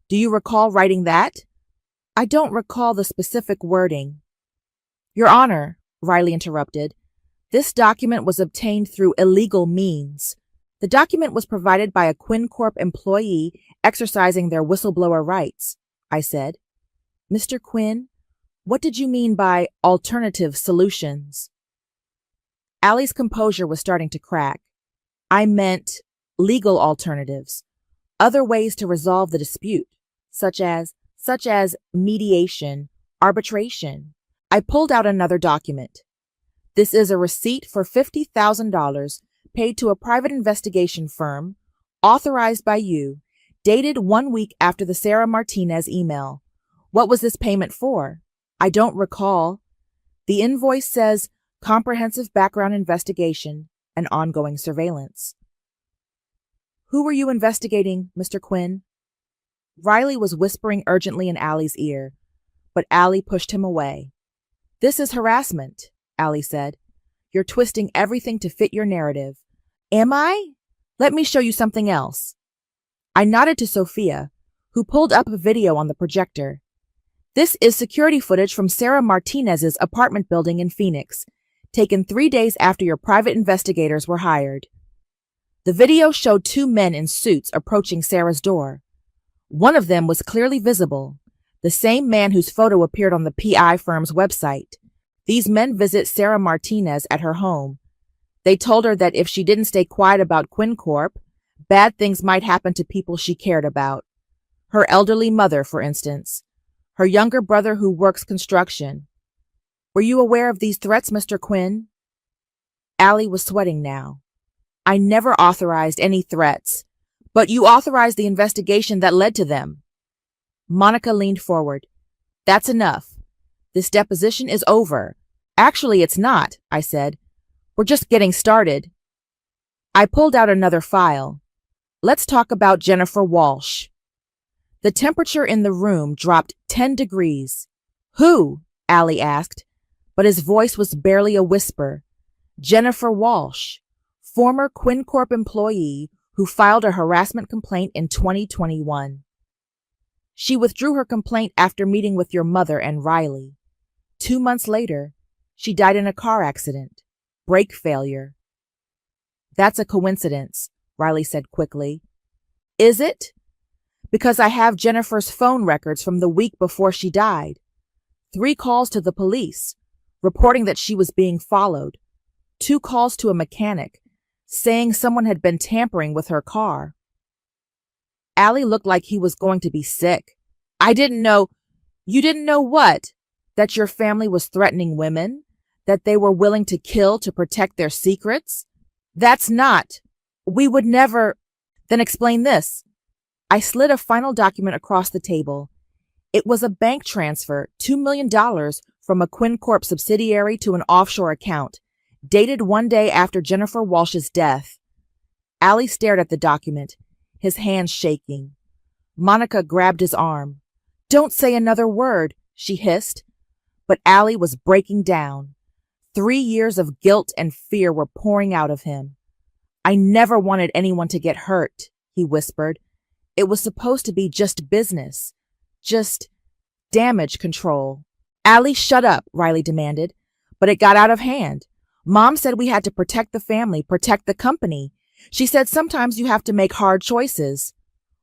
Do you recall writing that? I don't recall the specific wording. Your Honor, Riley interrupted, this document was obtained through illegal means. The document was provided by a Quinn Corp employee exercising their whistleblower rights, I said. Mr. Quinn, what did you mean by alternative solutions? Allie's composure was starting to crack. I meant legal alternatives, other ways to resolve the dispute, such as mediation, arbitration. I pulled out another document. This is a receipt for $50,000 paid to a private investigation firm, authorized by you, dated 1 week after the Sarah Martinez email. What was this payment for? I don't recall. The invoice says comprehensive background investigation and ongoing surveillance. Who were you investigating, Mr. Quinn? Riley was whispering urgently in Allie's ear, but Allie pushed him away. This is harassment, Allie said. You're twisting everything to fit your narrative. Am I? Let me show you something else. I nodded to Sophia, who pulled up a video on the projector. This is security footage from Sarah Martinez's apartment building in Phoenix, taken 3 days after your private investigators were hired. The video showed 2 men in suits approaching Sarah's door. One of them was clearly visible, the same man whose photo appeared on the PI firm's website. These men visit Sarah Martinez at her home. They told her that if she didn't stay quiet about Quinn Corp, bad things might happen to people she cared about. Her elderly mother, for instance. Her younger brother who works construction. Were you aware of these threats, Mr. Quinn? Allie was sweating now. I never authorized any threats, but you authorized the investigation that led to them. Monica leaned forward. That's enough. This deposition is over. Actually, it's not, I said. We're just getting started. I pulled out another file. Let's talk about Jennifer Walsh. The temperature in the room dropped 10 degrees. Who? Allie asked, but his voice was barely a whisper. Jennifer Walsh, former Quinn Corp employee who filed a harassment complaint in 2021. She withdrew her complaint after meeting with your mother and Riley. 2 months later, she died in a car accident. Brake failure. That's a coincidence, Riley said quickly. Is it? Because I have Jennifer's phone records from the week before she died. 3 calls to the police, reporting that she was being followed. 2 calls to a mechanic, saying someone had been tampering with her car. Allie looked like he was going to be sick. I didn't know. You didn't know what? That your family was threatening women? That they were willing to kill to protect their secrets? That's not. We would never. Then explain this. I slid a final document across the table. It was a bank transfer, $2 million from a Quinn Corp subsidiary to an offshore account, dated 1 day after Jennifer Walsh's death. Allie stared at the document, his hands shaking. Monica grabbed his arm. Don't say another word, she hissed. But Allie was breaking down. 3 years of guilt and fear were pouring out of him. I never wanted anyone to get hurt, he whispered. It was supposed to be just business. Just damage control. Allie, shut up, Riley demanded. But it got out of hand. Mom said we had to protect the family, protect the company. She said sometimes you have to make hard choices.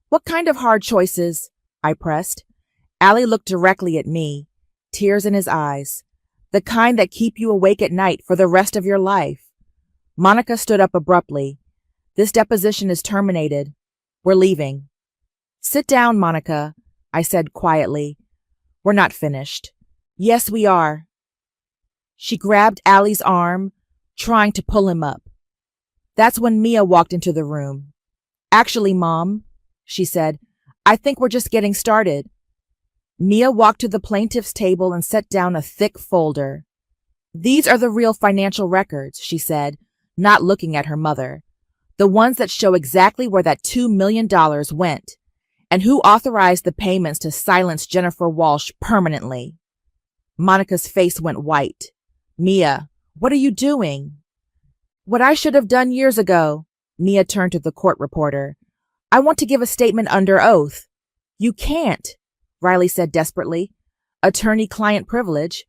What kind of hard choices? I pressed. Allie looked directly at me, tears in his eyes. The kind that keep you awake at night for the rest of your life. Monica stood up abruptly. This deposition is terminated. We're leaving. Sit down, Monica, I said quietly. We're not finished. Yes, we are. She grabbed Allie's arm, trying to pull him up. That's when Mia walked into the room. Actually, Mom, she said, I think we're just getting started. Mia walked to the plaintiff's table and set down a thick folder. These are the real financial records, she said, not looking at her mother. The ones that show exactly where that $2 million went, and who authorized the payments to silence Jennifer Walsh permanently. Monica's face went white. Mia, what are you doing? What I should have done years ago. Mia turned to the court reporter. I want to give a statement under oath. You can't, Riley said desperately. Attorney-client privilege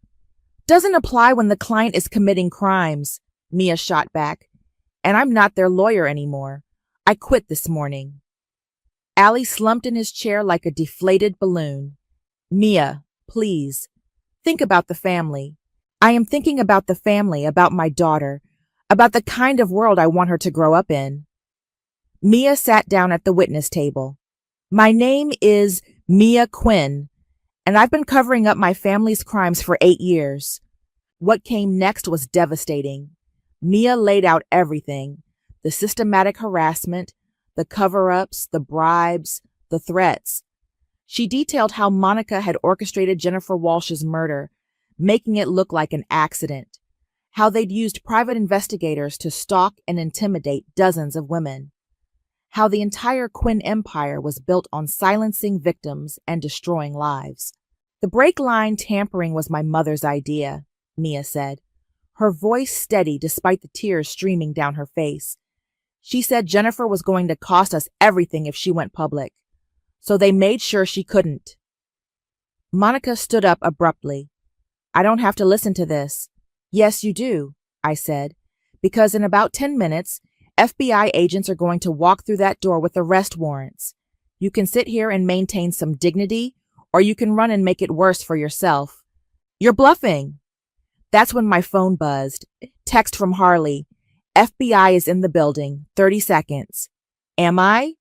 doesn't apply when the client is committing crimes, Mia shot back. And I'm not their lawyer anymore. I quit this morning. Allie slumped in his chair like a deflated balloon. Mia, please, think about the family. I am thinking about the family, about my daughter, about the kind of world I want her to grow up in. Mia sat down at the witness table. My name is Mia Quinn, and I've been covering up my family's crimes for 8 years. What came next was devastating. Mia laid out everything, the systematic harassment, the cover-ups, the bribes, the threats. She detailed how Monica had orchestrated Jennifer Walsh's murder, making it look like an accident, how they'd used private investigators to stalk and intimidate dozens of women, how the entire Quinn empire was built on silencing victims and destroying lives. The brake line tampering was my mother's idea, Mia said, her voice steady despite the tears streaming down her face. She said Jennifer was going to cost us everything if she went public, so they made sure she couldn't. Monica stood up abruptly. I don't have to listen to this. Yes, you do, I said, because in about 10 minutes, FBI agents are going to walk through that door with arrest warrants. You can sit here and maintain some dignity, or you can run and make it worse for yourself. You're bluffing. That's when my phone buzzed. Text from Harley. FBI is in the building. 30 seconds. Am I?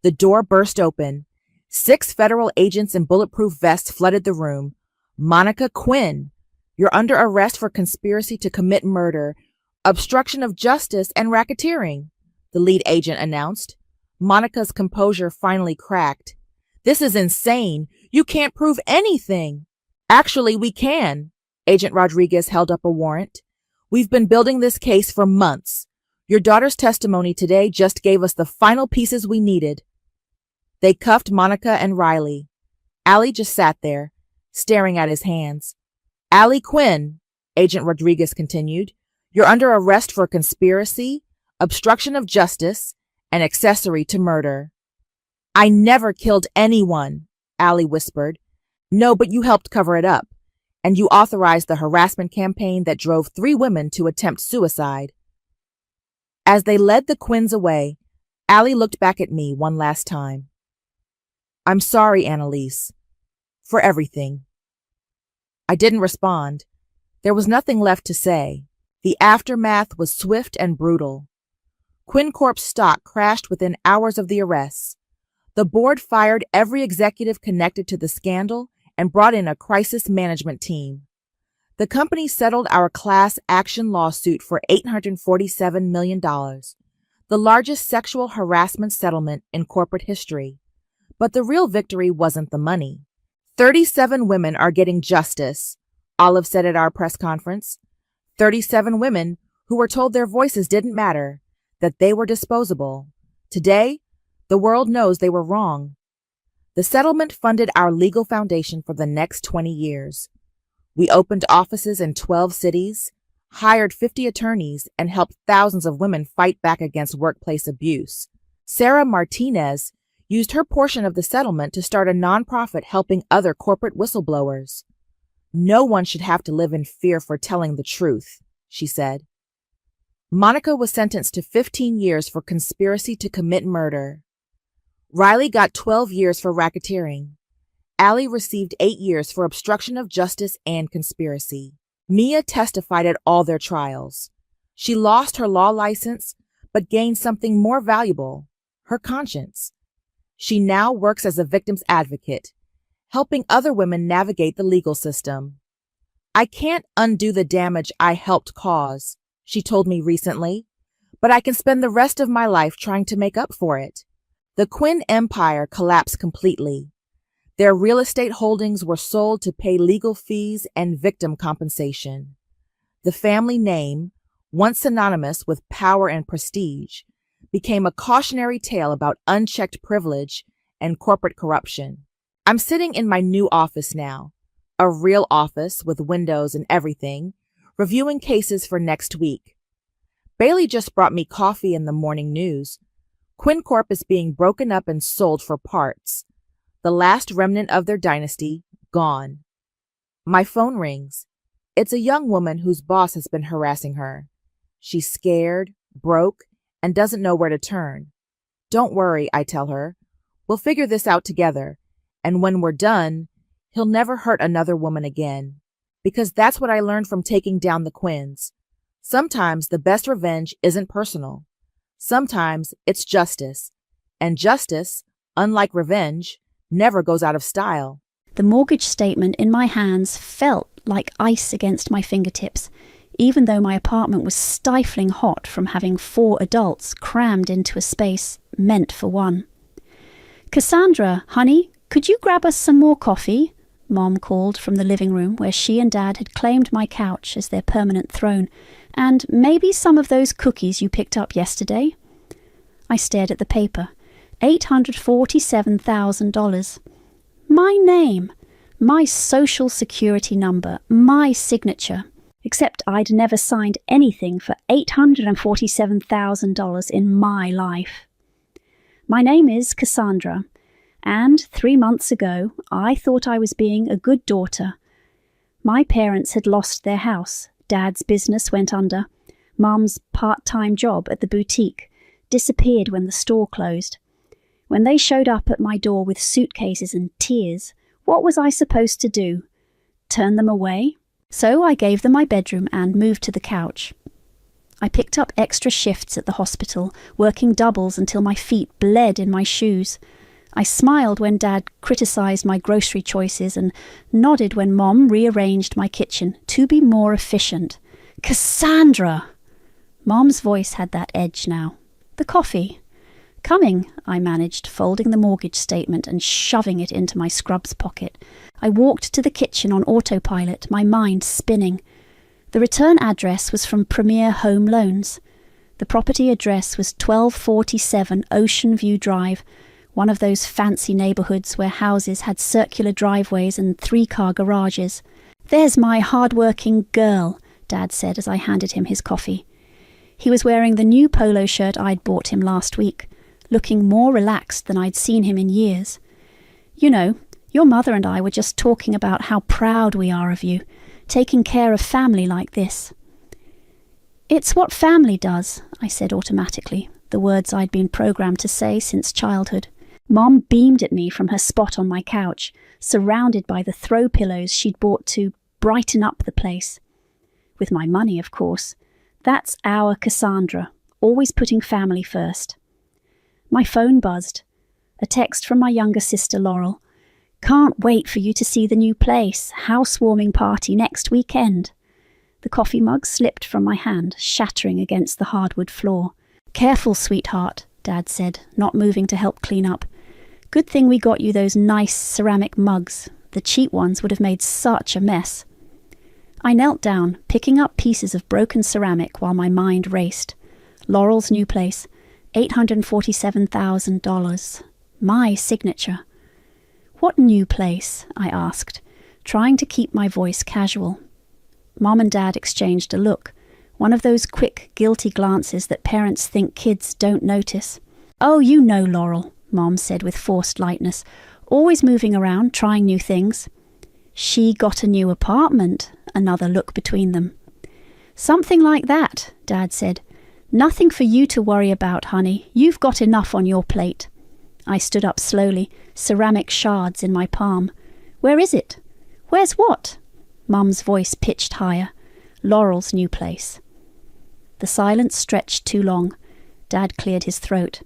The door burst open. 6 federal agents in bulletproof vests flooded the room. Monica Quinn, you're under arrest for conspiracy to commit murder, obstruction of justice, and racketeering, the lead agent announced. Monica's composure finally cracked. This is insane. You can't prove anything. Actually, we can. Agent Rodriguez held up a warrant. We've been building this case for months. Your daughter's testimony today just gave us the final pieces we needed. They cuffed Monica and Riley. Allie just sat there, staring at his hands. Allie Quinn, Agent Rodriguez continued, you're under arrest for conspiracy, obstruction of justice, and accessory to murder. I never killed anyone, Allie whispered. No, but you helped cover it up, and you authorized the harassment campaign that drove 3 women to attempt suicide. As they led the Quinns away, Allie looked back at me one last time. I'm sorry, Annalise, for everything. I didn't respond. There was nothing left to say. The aftermath was swift and brutal. Quinn Corp's stock crashed within hours of the arrests. The board fired every executive connected to the scandal and brought in a crisis management team. The company settled our class action lawsuit for $847 million, the largest sexual harassment settlement in corporate history. But the real victory wasn't the money. 37 women are getting justice, Olive said at our press conference. 37 women who were told their voices didn't matter, that they were disposable. Today, the world knows they were wrong. The settlement funded our legal foundation for the next 20 years. We opened offices in 12 cities, hired 50 attorneys, and helped thousands of women fight back against workplace abuse. Sarah Martinez used her portion of the settlement to start a nonprofit helping other corporate whistleblowers. No one should have to live in fear for telling the truth, she said. Monica was sentenced to 15 years for conspiracy to commit murder. Riley got 12 years for racketeering. Allie received 8 years for obstruction of justice and conspiracy. Mia testified at all their trials. She lost her law license, but gained something more valuable, her conscience. She now works as a victim's advocate, helping other women navigate the legal system. I can't undo the damage I helped cause, she told me recently, but I can spend the rest of my life trying to make up for it. The Quinn empire collapsed completely. Their real estate holdings were sold to pay legal fees and victim compensation. The family name, once synonymous with power and prestige, became a cautionary tale about unchecked privilege and corporate corruption. I'm sitting in my new office now, a real office with windows and everything, reviewing cases for next week. Bailey just brought me coffee in the morning news. Quinn Corp is being broken up and sold for parts. The last remnant of their dynasty, gone. My phone rings. It's a young woman whose boss has been harassing her. She's scared, broke, and doesn't know where to turn. Don't worry, I tell her. We'll figure this out together, and when we're done, he'll never hurt another woman again. Because that's what I learned from taking down the Quins. Sometimes the best revenge isn't personal. Sometimes it's justice. And justice, unlike revenge, never goes out of style. The mortgage statement in my hands felt like ice against my fingertips, even though my apartment was stifling hot from having 4 adults crammed into a space meant for one. "Cassandra, honey, could you grab us some more coffee?" Mom called from the living room where she and Dad had claimed my couch as their permanent throne, "and maybe some of those cookies you picked up yesterday." I stared at the paper. $847,000. My name, my social security number, my signature. Except I'd never signed anything for $847,000 in my life. "My name is Cassandra, and 3 months ago I thought I was being a good daughter. My parents had lost their house, Dad's business went under, Mom's part-time job at the boutique disappeared when the store closed. When they showed up at my door with suitcases and tears, what was I supposed to do? Turn them away? So I gave them my bedroom and moved to the couch. I picked up extra shifts at the hospital, working doubles until my feet bled in my shoes. I smiled when Dad criticized my grocery choices and nodded when Mom rearranged my kitchen to be more efficient. "Cassandra!" Mom's voice had that edge now. "The coffee." "Coming," I managed, folding the mortgage statement and shoving it into my scrubs pocket. I walked to the kitchen on autopilot, my mind spinning. The return address was from Premier Home Loans. The property address was 1247 Ocean View Drive, one of those fancy neighborhoods where houses had circular driveways and 3-car garages. "There's my hard-working girl," Dad said as I handed him his coffee. He was wearing the new polo shirt I'd bought him last week, looking more relaxed than I'd seen him in years. "You know, your mother and I were just talking about how proud we are of you, taking care of family like this." "It's what family does," I said automatically, the words I'd been programmed to say since childhood. Mom beamed at me from her spot on my couch, surrounded by the throw pillows she'd bought to brighten up the place. With my money, of course. That's our Cassandra, always putting family first. My phone buzzed. A text from my younger sister, Laurel. "Can't wait for you to see the new place. Housewarming party next weekend." The coffee mug slipped from my hand, shattering against the hardwood floor. "Careful, sweetheart," Dad said, not moving to help clean up. "Good thing we got you those nice ceramic mugs. The cheap ones would have made such a mess." I knelt down, picking up pieces of broken ceramic while my mind raced. Laurel's new place. $847,000. My signature. "What new place?" I asked, trying to keep my voice casual. Mom and Dad exchanged a look, one of those quick, guilty glances that parents think kids don't notice. "Oh, you know Laurel," Mom said with forced lightness, "always moving around, trying new things." "She got a new apartment," another look between them. "Something like that," Dad said. "Nothing for you to worry about, honey. You've got enough on your plate." I stood up slowly, ceramic shards in my palm. "Where is it?" "Where's what?" Mum's voice pitched higher. "Laurel's new place." The silence stretched too long. Dad cleared his throat.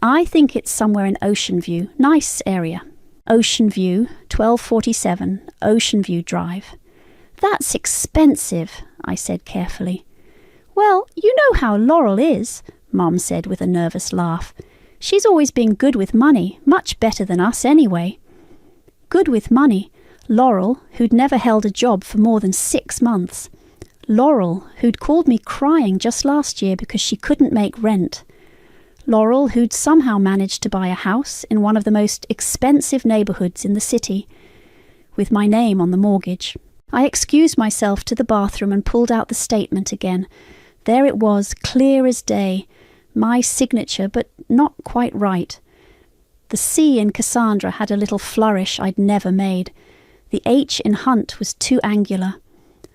"I think it's somewhere in Ocean View. Nice area." "Ocean View, 1247 Ocean View Drive." "That's expensive," I said carefully. "Well, you know how Laurel is," Mom said with a nervous laugh. "She's always been good with money, much better than us anyway." Good with money. Laurel, who'd never held a job for more than 6 months. Laurel, who'd called me crying just last year because she couldn't make rent. Laurel, who'd somehow managed to buy a house in one of the most expensive neighborhoods in the city, with my name on the mortgage. I excused myself to the bathroom and pulled out the statement again, There it was, clear as day. My signature, but not quite right. The C in Cassandra had a little flourish I'd never made. The H in Hunt was too angular.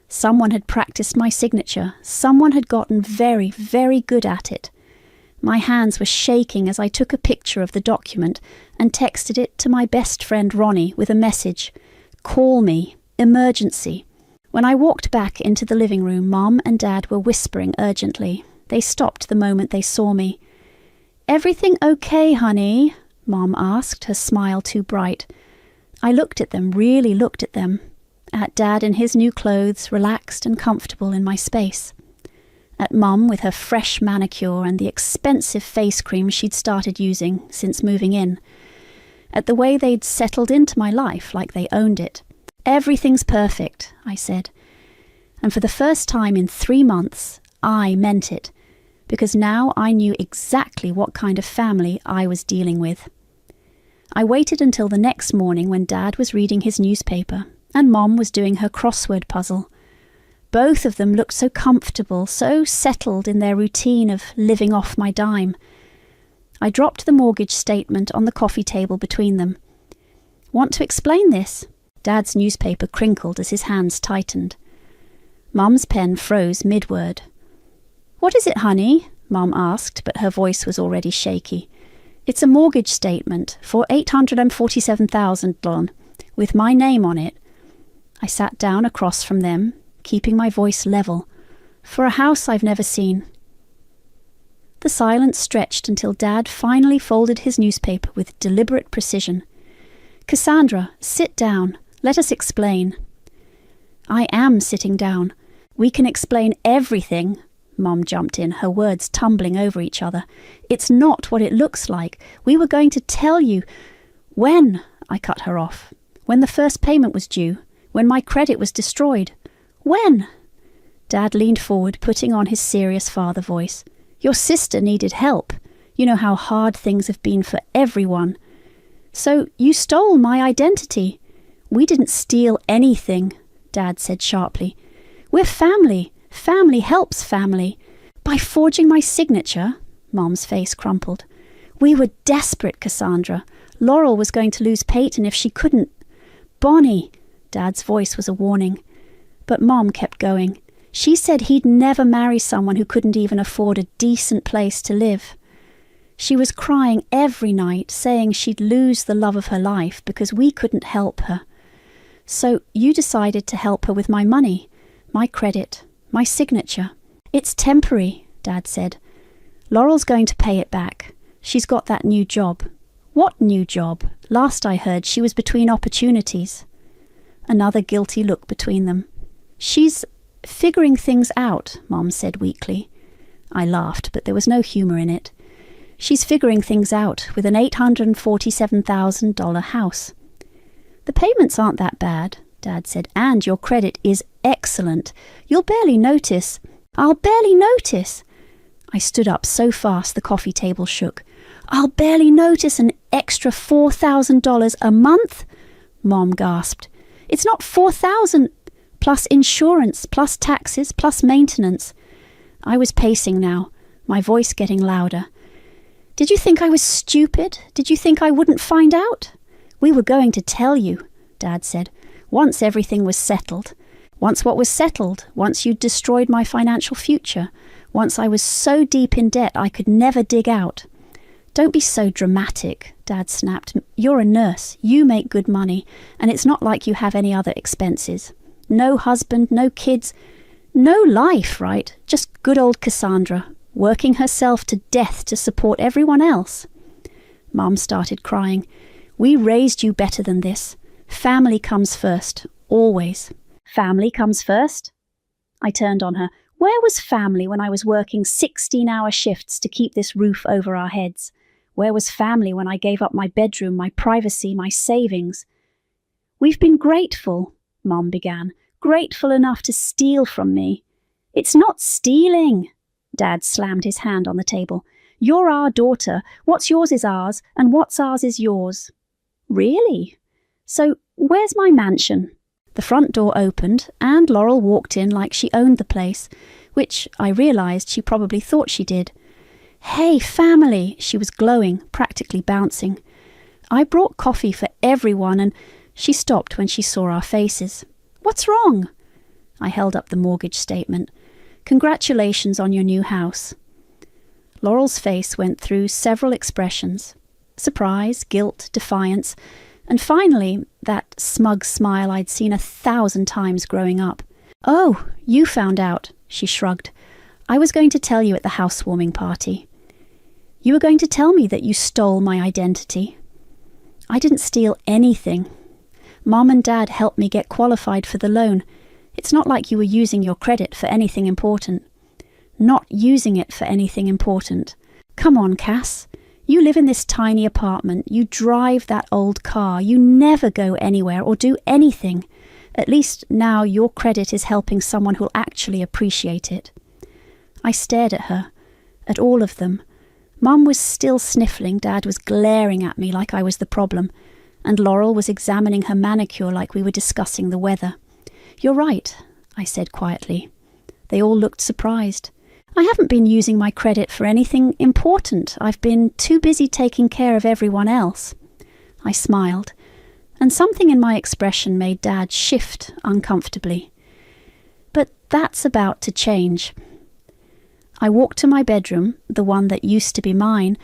Someone had practiced my signature. Someone had gotten very, very good at it. My hands were shaking as I took a picture of the document and texted it to my best friend Ronnie with a message. Call me. Emergency. When I walked back into the living room, Mom and Dad were whispering urgently. They stopped the moment they saw me. Everything okay, honey? Mom asked, her smile too bright. I looked at them, really looked at them. At Dad in his new clothes, relaxed and comfortable in my space. At Mum with her fresh manicure and the expensive face cream she'd started using since moving in. At the way they'd settled into my life like they owned it. Everything's perfect, I said. And for the first time in 3 months, I meant it, because now I knew exactly what kind of family I was dealing with. I waited until the next morning when Dad was reading his newspaper and Mom was doing her crossword puzzle. Both of them looked so comfortable, so settled in their routine of living off my dime. I dropped the mortgage statement on the coffee table between them. Want to explain this? Dad's newspaper crinkled as his hands tightened. Mum's pen froze mid-word. What is it, honey? Mum asked, but her voice was already shaky. It's a mortgage statement for $847,000 with my name on it. I sat down across from them, keeping my voice level, for a house I've never seen. The silence stretched until Dad finally folded his newspaper with deliberate precision. Cassandra, sit down. Let us explain. I am sitting down. We can explain everything. Mum jumped in, her words tumbling over each other. It's not what it looks like. We were going to tell you. When? I cut her off. When the first payment was due. When my credit was destroyed. When? Dad leaned forward, putting on his serious father voice. Your sister needed help. You know how hard things have been for everyone. So you stole my identity. We didn't steal anything, Dad said sharply. We're family. Family helps family. By forging my signature, Mom's face crumpled. We were desperate, Cassandra. Laurel was going to lose Peyton if she couldn't. Bonnie, Dad's voice was a warning. But Mom kept going. She said he'd never marry someone who couldn't even afford a decent place to live. She was crying every night, saying she'd lose the love of her life because we couldn't help her. So you decided to help her with my money, my credit, my signature. It's temporary, Dad said. Laurel's going to pay it back. She's got that new job. What new job? Last I heard, she was between opportunities. Another guilty look between them. She's figuring things out, Mom said weakly. I laughed, but there was no humour in it. She's figuring things out with an $847,000 house. The payments aren't that bad, Dad said, and your credit is excellent. You'll barely notice. I'll barely notice. I stood up so fast the coffee table shook. I'll barely notice an extra $4,000 a month? Mom gasped. It's not $4,000 plus insurance, plus taxes, plus maintenance. I was pacing now, my voice getting louder. Did you think I was stupid? Did you think I wouldn't find out? We were going to tell you, Dad said, once everything was settled. Once what was settled, once you'd destroyed my financial future, once I was so deep in debt I could never dig out. Don't be so dramatic, Dad snapped. You're a nurse, you make good money, and it's not like you have any other expenses. No husband, no kids, no life, right? Just good old Cassandra, working herself to death to support everyone else. Mum started crying. We raised you better than this. Family comes first, always. Family comes first? I turned on her. Where was family when I was working 16-hour shifts to keep this roof over our heads? Where was family when I gave up my bedroom, my privacy, my savings? We've been grateful, Mum began. Grateful enough to steal from me. It's not stealing. Dad slammed his hand on the table. You're our daughter. What's yours is ours, and what's ours is yours. Really? So where's my mansion? The front door opened, and Laurel walked in like she owned the place. which I realised she probably thought she did. "Hey, family!" She was glowing, practically bouncing. "I brought coffee for everyone," and she stopped when she saw our faces. "What's wrong?" I held up the mortgage statement. "Congratulations on your new house." Laurel's face went through several expressions: surprise, guilt, defiance, and finally that smug smile I'd seen 1,000 times growing up. "Oh, you found out," she shrugged. "I was going to tell you at the housewarming party." "You were going to tell me that you stole my identity." "I didn't steal anything. Mom and Dad helped me get qualified for the loan. It's not like you were using your credit for anything important." "Not using it for anything important." Come on, Cass. You live in this tiny apartment. You drive that old car. You never go anywhere or do anything. At least now your credit is helping someone who'll actually appreciate it. I stared at her, at all of them. Mum was still sniffling, Dad was glaring at me like I was the problem, and Laurel was examining her manicure like we were discussing the weather. "You're right," I said quietly. They all looked surprised. "I haven't been using my credit for anything important. I've been too busy taking care of everyone else." I smiled, and something in my expression made Dad shift uncomfortably. But that's about to change. I walked to my bedroom, the one that used to be mine,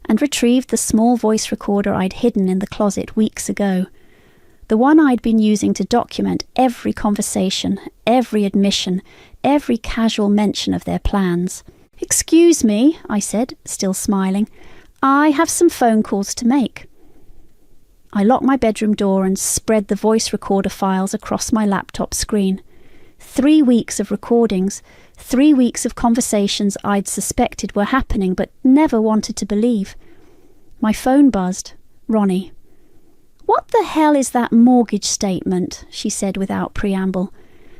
and retrieved the small voice recorder I'd hidden in the closet weeks ago. The one I'd been using to document every conversation, every admission, every casual mention of their plans. "Excuse me," I said, still smiling. "I have some phone calls to make." I locked my bedroom door and spread the voice recorder files across my laptop screen. 3 weeks of recordings, 3 weeks of conversations I'd suspected were happening but never wanted to believe. My phone buzzed. Ronnie. "What the hell is that mortgage statement?" she said without preamble.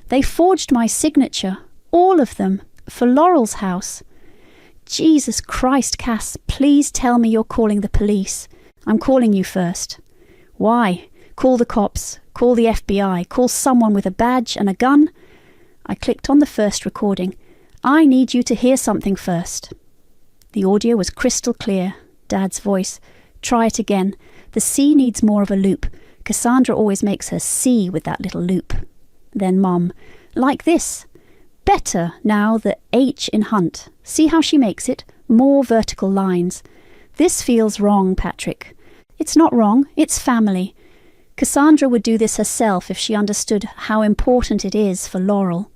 "They forged my signature, all of them, for Laurel's house." "Jesus Christ, Cass, please tell me you're calling the police." "I'm calling you first." "Why? Call the cops, call the FBI, call someone with a badge and a gun?" I clicked on the first recording. "I need you to hear something first." The audio was crystal clear, Dad's voice. "Try it again. The C needs more of a loop. Cassandra always makes her C with that little loop." Then Mom. "Like this. Better now the H in Hunt. See how she makes it? More vertical lines. This feels wrong, Patrick." "It's not wrong. It's family. Cassandra would do this herself if she understood how important it is for Laurel."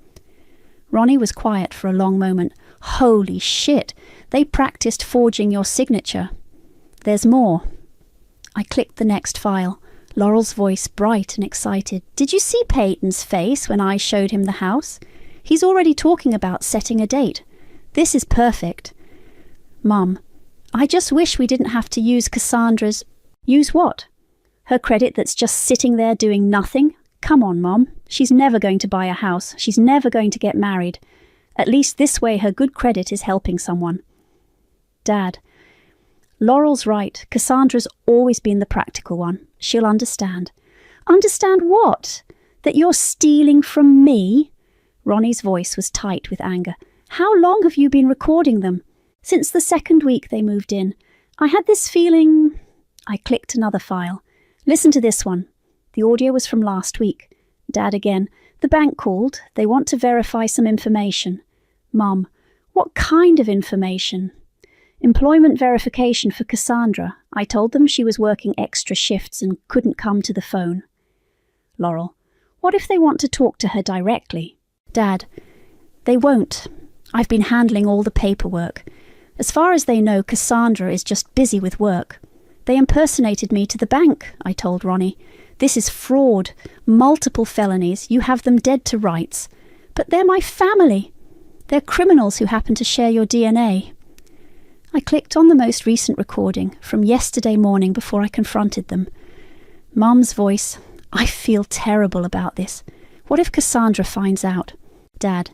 Ronnie was quiet for a long moment. "Holy shit. They practiced forging your signature." "There's more." I clicked the next file. Laurel's voice bright and excited. "Did you see Peyton's face when I showed him the house? He's already talking about setting a date. This is perfect." "Mum, I just wish we didn't have to use Cassandra's..." "Use what? Her credit that's just sitting there doing nothing? Come on, Mom. She's never going to buy a house. She's never going to get married. At least this way her good credit is helping someone." "Dad, Laurel's right. Cassandra's always been the practical one. She'll understand." "Understand what? That you're stealing from me?" Ronnie's voice was tight with anger. "How long have you been recording them?" "Since the second week they moved in. I had this feeling..." I clicked another file. "Listen to this one." The audio was from last week. Dad again. "The bank called. They want to verify some information." Mum. "What kind of information?" "Employment verification for Cassandra. I told them she was working extra shifts and couldn't come to the phone." Laurel. "What if they want to talk to her directly?" Dad. "They won't. I've been handling all the paperwork. As far as they know, Cassandra is just busy with work. They impersonated me to the bank," I told Ronnie. "This is fraud. Multiple felonies. You have them dead to rights. But they're my family. They're criminals who happen to share your DNA." I clicked on the most recent recording from yesterday morning before I confronted them. Mum's voice. "I feel terrible about this. What if Cassandra finds out?" Dad.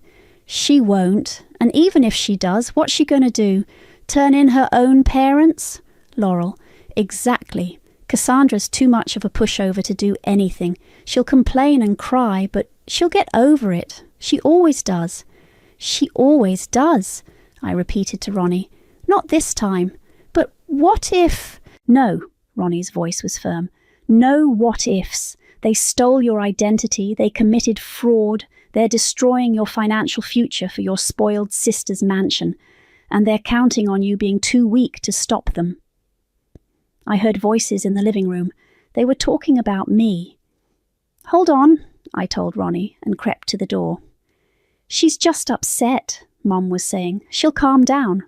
"She won't. And even if she does, what's she going to do? Turn in her own parents?" Laurel. "Exactly. Cassandra's too much of a pushover to do anything. She'll complain and cry, but she'll get over it. She always does. She always does, I repeated to Ronnie. Not this time. But what if... No, Ronnie's voice was firm. No what ifs. They stole your identity, they committed fraud, they're destroying your financial future for your spoiled sister's mansion, and they're counting on you being too weak to stop them. I heard voices in the living room. They were talking about me. Hold on, I told Ronnie and crept to the door. She's just upset, Mum was saying. She'll calm down.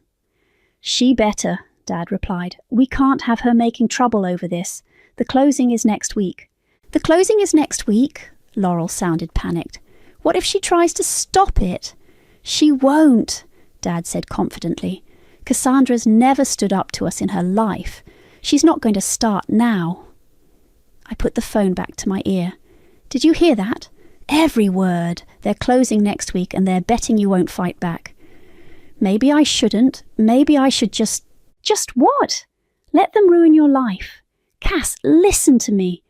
She better, Dad replied. We can't have her making trouble over this. The closing is next week. The closing is next week? Laurel sounded panicked. What if she tries to stop it? She won't, Dad said confidently. Cassandra's never stood up to us in her life. She's not going to start now. I put the phone back to my ear. Did you hear that? Every word. They're closing next week and they're betting you won't fight back. Maybe I shouldn't. Maybe I should just... Just what? Let them ruin your life. Cass, listen to me.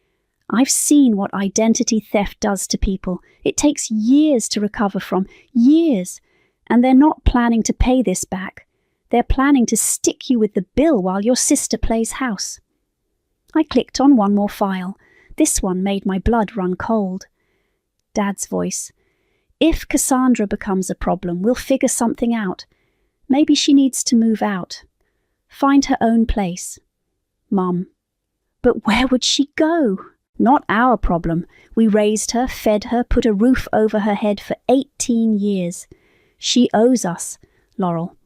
I've seen what identity theft does to people. It takes years to recover from. Years. And they're not planning to pay this back. They're planning to stick you with the bill while your sister plays house. I clicked on one more file. This one made my blood run cold. Dad's voice. If Cassandra becomes a problem, we'll figure something out. Maybe she needs to move out. Find her own place. Mum. But where would she go? Not our problem. We raised her, fed her, put a roof over her head for 18 years. She owes us, Laurel.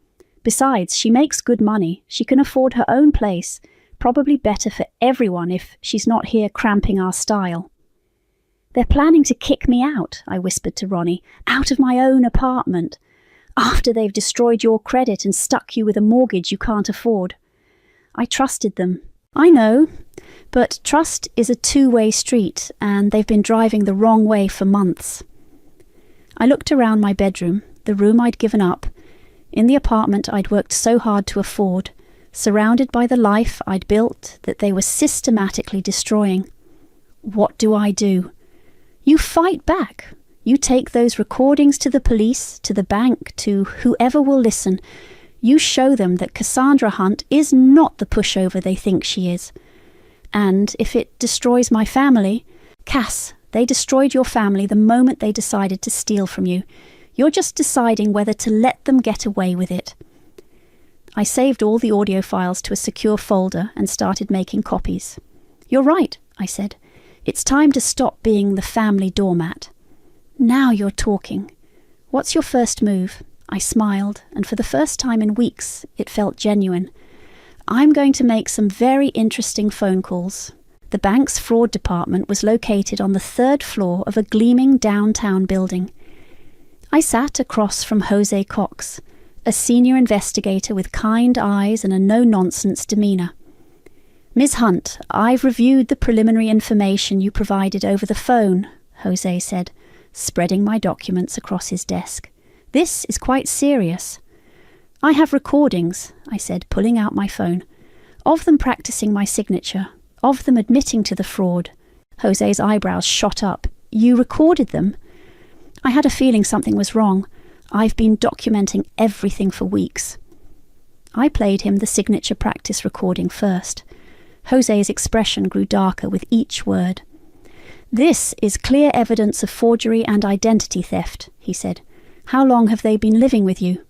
Besides, she makes good money. She can afford her own place. Probably better for everyone if she's not here cramping our style. They're planning to kick me out, I whispered to Ronnie, out of my own apartment, after they've destroyed your credit and stuck you with a mortgage you can't afford. I trusted them. I know, but trust is a two-way street, and they've been driving the wrong way for months. I looked around my bedroom, the room I'd given up, in the apartment I'd worked so hard to afford, surrounded by the life I'd built that they were systematically destroying. What do? You fight back. You take those recordings to the police, to the bank, to whoever will listen. You show them that Cassandra Hunt is not the pushover they think she is. And if it destroys my family, Cass, they destroyed your family the moment they decided to steal from you. You're just deciding whether to let them get away with it. I saved all the audio files to a secure folder and started making copies. You're right, I said. It's time to stop being the family doormat. Now you're talking. What's your first move? I smiled, and for the first time in weeks, it felt genuine. I'm going to make some very interesting phone calls. The bank's fraud department was located on the 3rd floor of a gleaming downtown building. I sat across from Jose Cox, a senior investigator with kind eyes and a no-nonsense demeanour. Ms. Hunt, I've reviewed the preliminary information you provided over the phone, Jose said, spreading my documents across his desk. This is quite serious. I have recordings, I said, pulling out my phone, of them practicing my signature, of them admitting to the fraud. Jose's eyebrows shot up. You recorded them? I had a feeling something was wrong. I've been documenting everything for weeks. I played him the signature practice recording first. Jose's expression grew darker with each word. This is clear evidence of forgery and identity theft, he said. How long have they been living with you?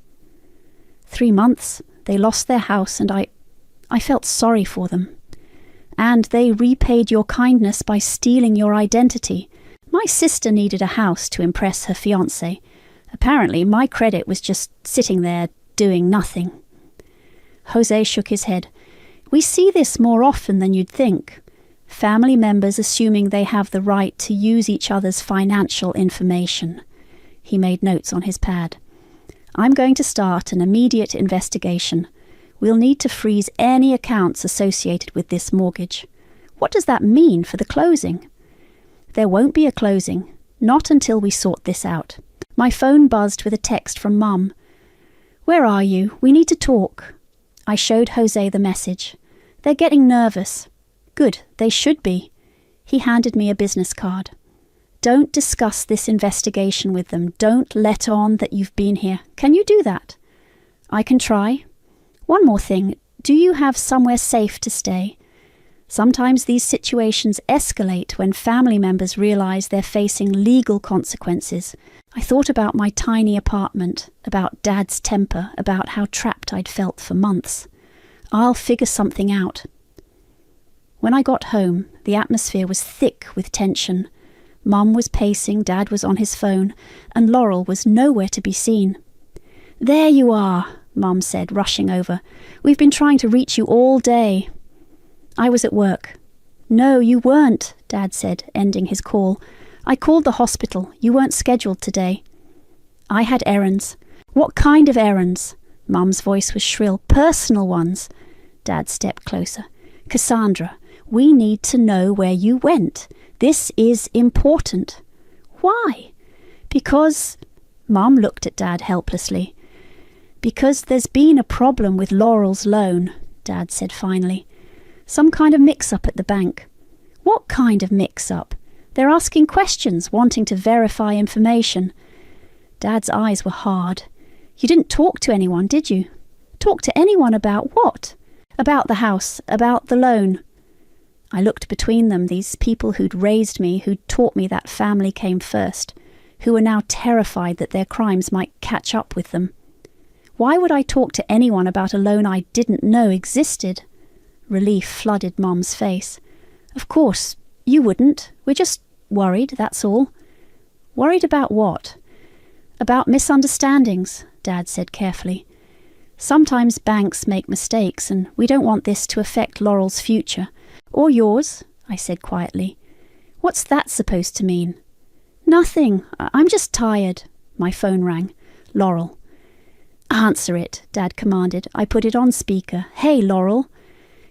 3 months. They lost their house and I felt sorry for them. And they repaid your kindness by stealing your identity. My sister needed a house to impress her fiancé. Apparently, my credit was just sitting there doing nothing. Jose shook his head. We see this more often than you'd think. Family members assuming they have the right to use each other's financial information. He made notes on his pad. I'm going to start an immediate investigation. We'll need to freeze any accounts associated with this mortgage. What does that mean for the closing? There won't be a closing, not until we sort this out. My phone buzzed with a text from Mum. Where are you? We need to talk. I showed Jose the message. They're getting nervous. Good, they should be. He handed me a business card. Don't discuss this investigation with them. Don't let on that you've been here. Can you do that? I can try. One more thing. Do you have somewhere safe to stay? Sometimes these situations escalate when family members realize they're facing legal consequences. I thought about my tiny apartment, about Dad's temper, about how trapped I'd felt for months. I'll figure something out. When I got home, the atmosphere was thick with tension. Mum was pacing, Dad was on his phone, and Laurel was nowhere to be seen. "There you are," Mum said, rushing over. "We've been trying to reach you all day." I was at work. "No, you weren't," Dad said, ending his call. "I called the hospital. You weren't scheduled today." "I had errands." "What kind of errands?" Mum's voice was shrill. "Personal ones." Dad stepped closer. "Cassandra, we need to know where you went. This is important." "Why?" "Because—" Mum looked at Dad helplessly. "Because there's been a problem with Laurel's loan," Dad said finally. "Some kind of mix-up at the bank." "What kind of mix-up?" "They're asking questions, wanting to verify information." Dad's eyes were hard. "You didn't talk to anyone, did you?" "Talk to anyone about what?" "About the house, about the loan." I looked between them, these people who'd raised me, who'd taught me that family came first, who were now terrified that their crimes might catch up with them. Why would I talk to anyone about a loan I didn't know existed? Relief flooded Mum's face. "Of course, you wouldn't. We're just worried, that's all." "Worried about what?" "About misunderstandings," Dad said carefully. "Sometimes banks make mistakes, and we don't want this to affect Laurel's future. Or yours," I said quietly. "What's that supposed to mean?" "Nothing. I'm just tired." My phone rang. Laurel. "Answer it," Dad commanded. I put it on speaker. "Hey, Laurel."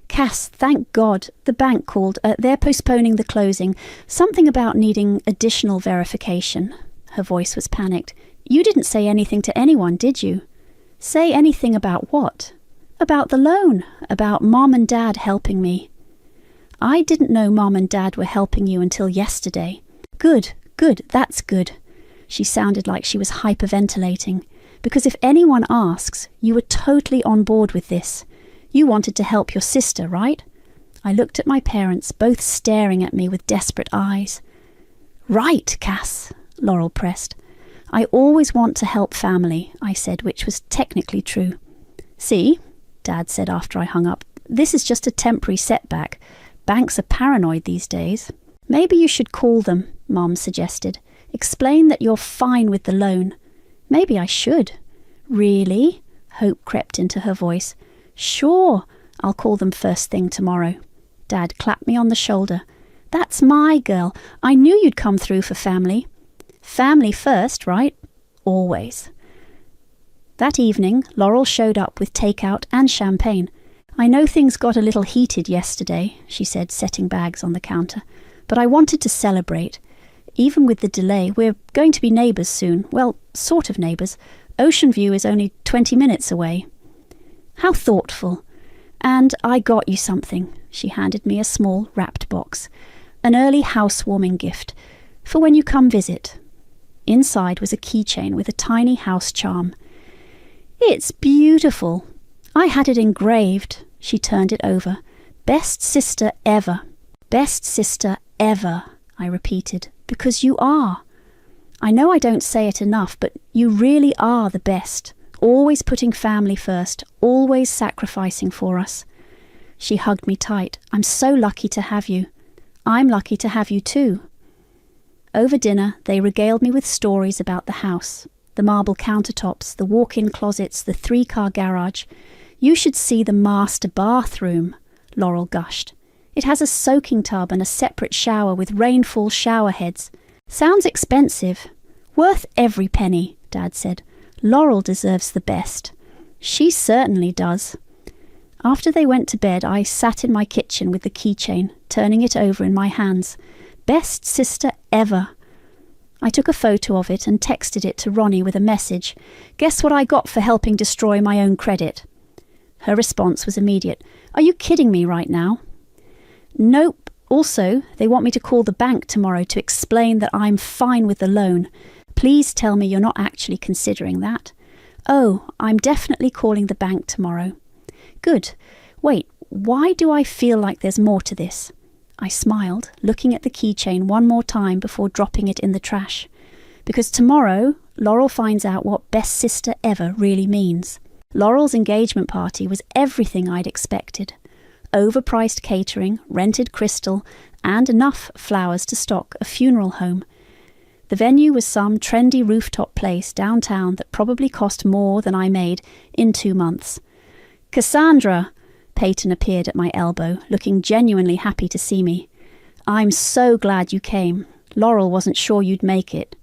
"Cass, thank God. The bank called. They're postponing the closing. Something about needing additional verification." Her voice was panicked. "You didn't say anything to anyone, did you?" "Say anything about what?" "About the loan. About Mom and Dad helping me." "I didn't know Mom and Dad were helping you until yesterday." Good, that's good." She sounded like she was hyperventilating. "Because if anyone asks, you were totally on board with this. You wanted to help your sister, right?" I looked at my parents, both staring at me with desperate eyes. "Right, Cass," Laurel pressed. "I always want to help family," I said, which was technically true. "See," Dad said after I hung up, "this is just a temporary setback. Banks are paranoid these days." "Maybe you should call them," Mom suggested. "Explain that you're fine with the loan." "Maybe I should." "Really?" Hope crept into her voice. "Sure, I'll call them first thing tomorrow." Dad clapped me on the shoulder. "That's my girl. I knew you'd come through for family." "Family first, right?" "Always." That evening, Laurel showed up with takeout and champagne. "I know things got a little heated yesterday," she said, setting bags on the counter, "but I wanted to celebrate. Even with the delay, we're going to be neighbours soon. Well, sort of neighbours. Ocean View is only 20 minutes away." "How thoughtful. And I got you something." She handed me a small wrapped box. "An early housewarming gift, for when you come visit." Inside was a keychain with a tiny house charm. "It's beautiful. I had it engraved." She turned it over. "Best sister ever." "Best sister ever," I repeated, "because you are. I know I don't say it enough, but you really are the best. Always putting family first, always sacrificing for us." She hugged me tight. "I'm so lucky to have you." "I'm lucky to have you too." Over dinner, they regaled me with stories about the house. The marble countertops, the walk-in closets, the 3-car garage. "You should see the master bathroom," Laurel gushed. "It has a soaking tub and a separate shower with rainfall shower heads. Sounds expensive." "Worth every penny," Dad said. "Laurel deserves the best." "She certainly does." After they went to bed, I sat in my kitchen with the keychain, turning it over in my hands. Best sister ever. I took a photo of it and texted it to Ronnie with a message. "Guess what I got for helping destroy my own credit?" Her response was immediate. "Are you kidding me right now?" "Nope. Also, they want me to call the bank tomorrow to explain that I'm fine with the loan. Please tell me you're not actually considering that. Oh, I'm definitely calling the bank tomorrow. Good. Wait, why do I feel like there's more to this? I smiled, looking at the keychain one more time before dropping it in the trash. Because tomorrow, Laurel finds out what best sister ever really means. Laurel's engagement party was everything I'd expected. Overpriced catering, rented crystal, and enough flowers to stock a funeral home. The venue was some trendy rooftop place downtown that probably cost more than I made in 2 months. Cassandra! Peyton appeared at my elbow, looking genuinely happy to see me. I'm so glad you came. Laurel wasn't sure you'd make it.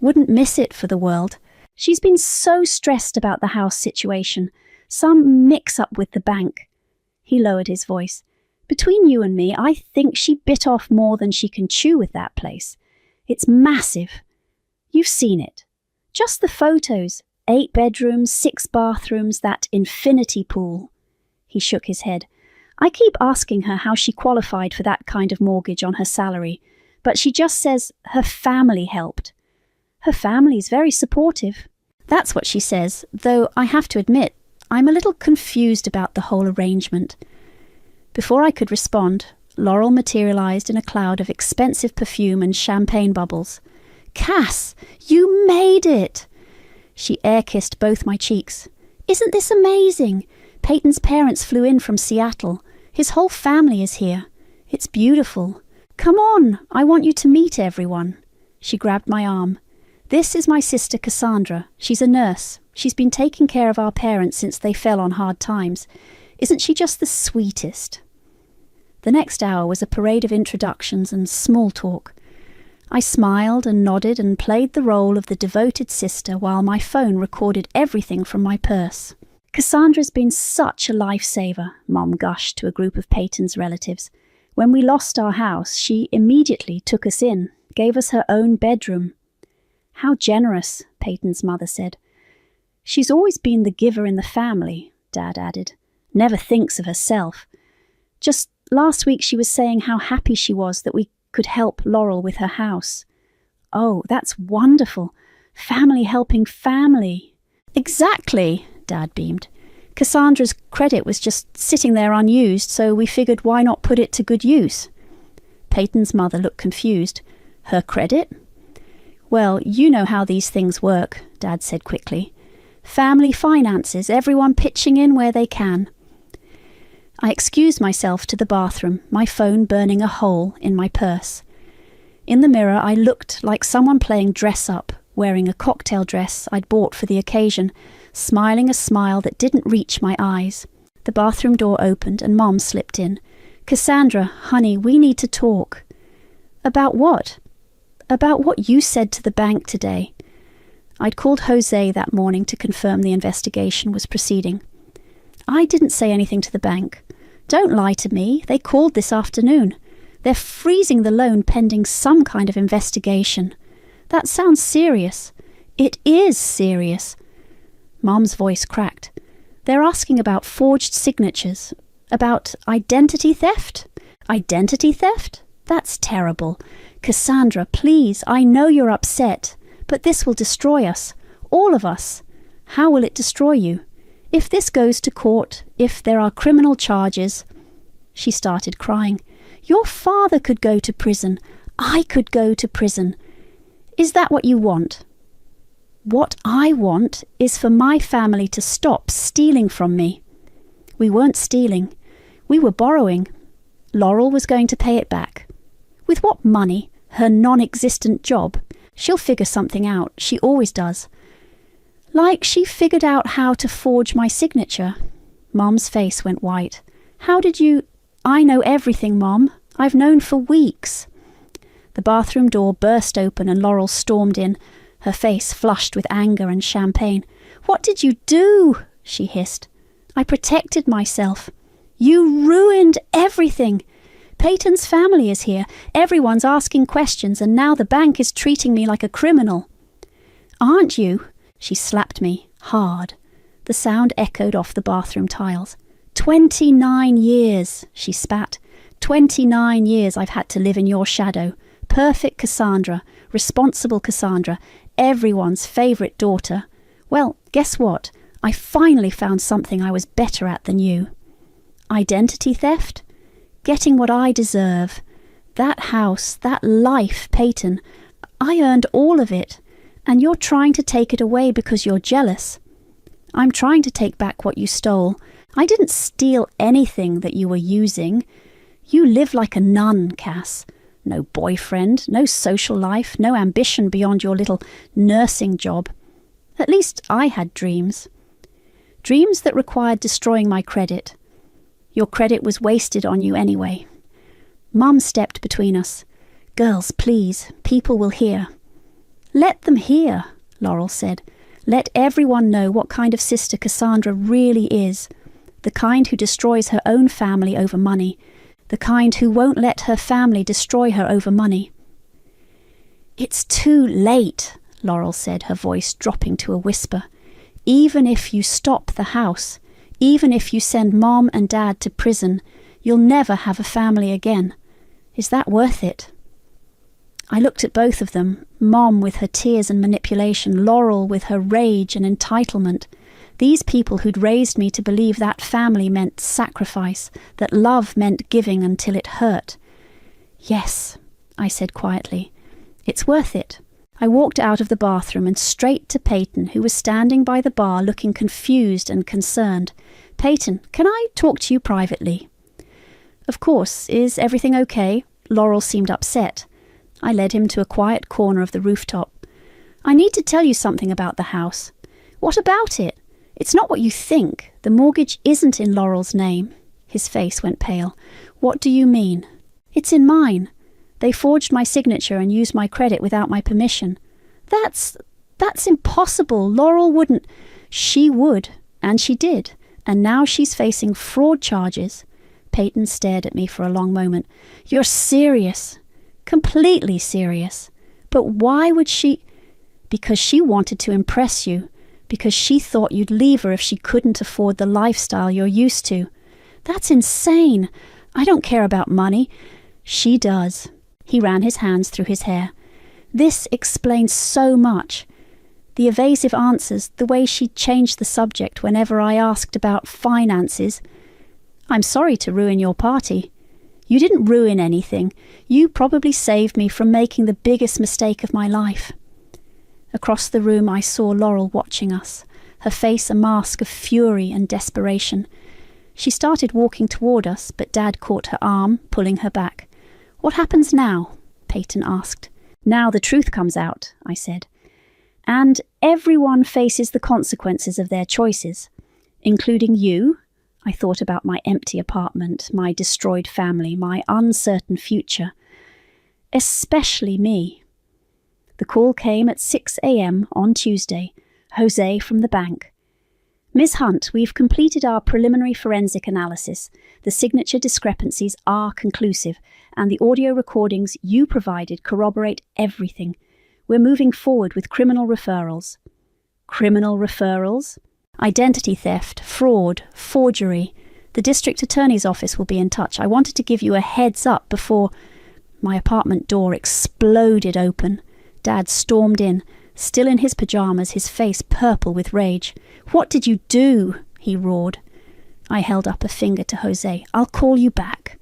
Wouldn't miss it for the world. She's been so stressed about the house situation. Some mix-up with the bank. He lowered his voice. Between you and me, I think she bit off more than she can chew with that place. It's massive. You've seen it. Just the photos. 8 bedrooms, 6 bathrooms, that infinity pool. He shook his head. I keep asking her how she qualified for that kind of mortgage on her salary, but she just says her family helped. Her family's very supportive. That's what she says, though I have to admit, I'm a little confused about the whole arrangement. Before I could respond, Laurel materialized in a cloud of expensive perfume and champagne bubbles. Cass, you made it! She air-kissed both my cheeks. Isn't this amazing? Peyton's parents flew in from Seattle. His whole family is here. It's beautiful. Come on, I want you to meet everyone. She grabbed my arm. This is my sister Cassandra. She's a nurse. She's been taking care of our parents since they fell on hard times. Isn't she just the sweetest? The next hour was a parade of introductions and small talk. I smiled and nodded and played the role of the devoted sister while my phone recorded everything from my purse. Cassandra's been such a lifesaver, Mom gushed to a group of Peyton's relatives. When we lost our house, she immediately took us in, gave us her own bedroom. How generous, Peyton's mother said. She's always been the giver in the family, Dad added. Never thinks of herself. Just last week she was saying how happy she was that we could help Laurel with her house. Oh, that's wonderful. Family helping family. Exactly, Dad beamed. Cassandra's credit was just sitting there unused, so we figured why not put it to good use. Peyton's mother looked confused. Her credit? Well, you know how these things work, Dad said quickly. Family finances, everyone pitching in where they can. I excused myself to the bathroom, my phone burning a hole in my purse. In the mirror, I looked like someone playing dress-up, wearing a cocktail dress I'd bought for the occasion, smiling a smile that didn't reach my eyes. The bathroom door opened and Mom slipped in. Cassandra, honey, we need to talk. About what? About what you said to the bank today. I'd called Jose that morning to confirm the investigation was proceeding. I didn't say anything to the bank. Don't lie to me. They called this afternoon. They're freezing the loan pending some kind of investigation. That sounds serious. It is serious. Mom's voice cracked. They're asking about forged signatures. About identity theft? Identity theft? That's terrible. Cassandra, please, I know you're upset, but this will destroy us. All of us. How will it destroy you? If this goes to court, if there are criminal charges... She started crying. Your father could go to prison. I could go to prison. Is that what you want? What I want is for my family to stop stealing from me. We weren't stealing. We were borrowing. Laurel was going to pay it back. With what money? Her non-existent job. She'll figure something out. She always does. Like she figured out how to forge my signature. Mom's face went white. How did you... I know everything, Mom. I've known for weeks. The bathroom door burst open and Laurel stormed in, her face flushed with anger and champagne. What did you do? She hissed. I protected myself. You ruined everything. Peyton's family is here. Everyone's asking questions, and now the bank is treating me like a criminal. Aren't you? She slapped me, hard. The sound echoed off the bathroom tiles. 29 years, she spat. 29 years I've had to live in your shadow. Perfect Cassandra, responsible Cassandra, everyone's favourite daughter. Well, guess what? I finally found something I was better at than you. Identity theft? Getting what I deserve. That house, that life, Peyton. I earned all of it, and you're trying to take it away because you're jealous. I'm trying to take back what you stole. I didn't steal anything that you were using. You live like a nun, Cass. No boyfriend, no social life, no ambition beyond your little nursing job. At least I had dreams. Dreams that required destroying my credit. Your credit was wasted on you anyway. Mum stepped between us. Girls, please, people will hear. Let them hear, Laurel said. Let everyone know what kind of sister Cassandra really is. The kind who destroys her own family over money. The kind who won't let her family destroy her over money. It's too late, Laurel said, her voice dropping to a whisper. Even if you stop the house, even if you send Mom and Dad to prison, you'll never have a family again. Is that worth it? I looked at both of them, Mom with her tears and manipulation, Laurel with her rage and entitlement. These people who'd raised me to believe that family meant sacrifice, that love meant giving until it hurt. Yes, I said quietly. It's worth it. I walked out of the bathroom and straight to Peyton, who was standing by the bar looking confused and concerned. Peyton, can I talk to you privately? Of course. Is everything okay? Laurel seemed upset. I led him to a quiet corner of the rooftop. I need to tell you something about the house. What about it? It's not what you think. The mortgage isn't in Laurel's name. His face went pale. What do you mean? It's in mine. They forged my signature and used my credit without my permission. That's impossible. Laurel wouldn't. She would, and she did, and now she's facing fraud charges. Peyton stared at me for a long moment. You're serious. Completely serious. But why would she? Because she wanted to impress you. Because she thought you'd leave her if she couldn't afford the lifestyle you're used to. That's insane. I don't care about money. She does. He ran his hands through his hair. This explains so much. The evasive answers, the way she changed the subject whenever I asked about finances. I'm sorry to ruin your party. You didn't ruin anything. You probably saved me from making the biggest mistake of my life. Across the room I saw Laurel watching us, her face a mask of fury and desperation. She started walking toward us, but Dad caught her arm, pulling her back. What happens now? Peyton asked. Now the truth comes out, I said. And everyone faces the consequences of their choices, including you. I thought about my empty apartment, my destroyed family, my uncertain future. Especially me. The call came at 6 a.m. on Tuesday. Jose from the bank. Ms. Hunt, we've completed our preliminary forensic analysis. The signature discrepancies are conclusive, and the audio recordings you provided corroborate everything. We're moving forward with criminal referrals. Criminal referrals? Identity theft, fraud, forgery. The district attorney's office will be in touch. I wanted to give you a heads up before... My apartment door exploded open. Dad stormed in, still in his pajamas, his face purple with rage. What did you do? He roared. I held up a finger to Jose. I'll call you back.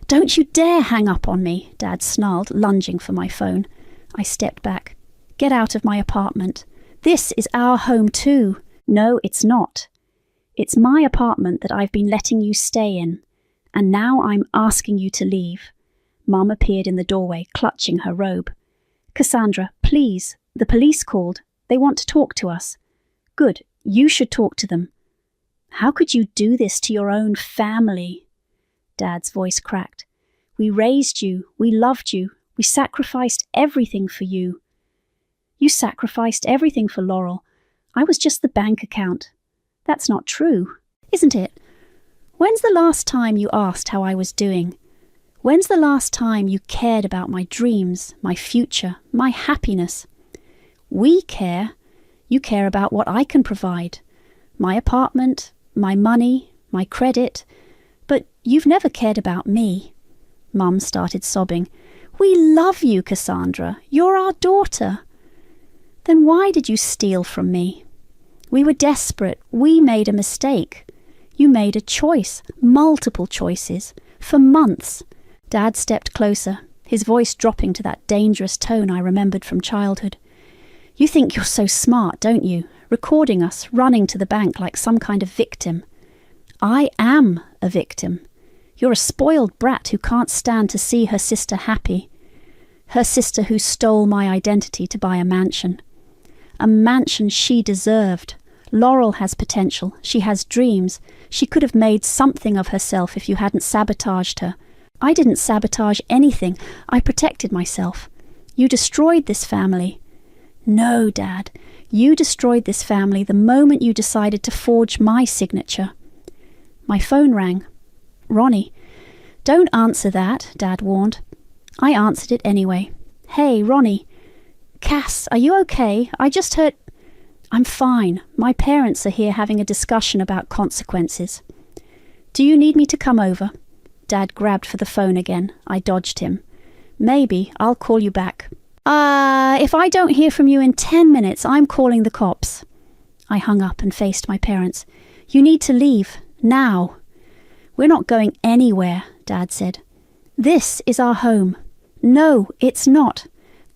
Don't you dare hang up on me, Dad snarled, lunging for my phone. I stepped back. Get out of my apartment. This is our home too. No, it's not. It's my apartment that I've been letting you stay in, and now I'm asking you to leave. Mum appeared in the doorway, clutching her robe. Cassandra, please. The police called. They want to talk to us. Good. You should talk to them. How could you do this to your own family? Dad's voice cracked. We raised you. We loved you. We sacrificed everything for you. You sacrificed everything for Laurel. I was just the bank account. That's not true, isn't it? When's the last time you asked how I was doing? When's the last time you cared about my dreams, my future, my happiness? We care. You care about what I can provide. My apartment, my money, my credit. But you've never cared about me. Mum started sobbing. "We love you, Cassandra. You're our daughter." "Then why did you steal from me?" "We were desperate. We made a mistake." "You made a choice, multiple choices, for months." Dad stepped closer, his voice dropping to that dangerous tone I remembered from childhood. "You think you're so smart, don't you? Recording us, running to the bank like some kind of victim." "I am a victim. You're a spoiled brat who can't stand to see her sister happy. Her sister who stole my identity to buy a mansion. A mansion she deserved. Laurel has potential. She has dreams. She could have made something of herself if you hadn't sabotaged her. I didn't sabotage anything. I protected myself. You destroyed this family." "No, Dad. You destroyed this family the moment you decided to forge my signature." My phone rang. "Ronnie." "Don't answer that," Dad warned. I answered it anyway. "Hey, Ronnie." "Cass, are you okay? I just heard—" "I'm fine. My parents are here having a discussion about consequences." "Do you need me to come over?" Dad grabbed for the phone again. I dodged him. "Maybe. I'll call you back." If I don't hear from you in 10 minutes, I'm calling the cops." I hung up and faced my parents. "You need to leave. Now." "We're not going anywhere," Dad said. "This is our home." "No, it's not.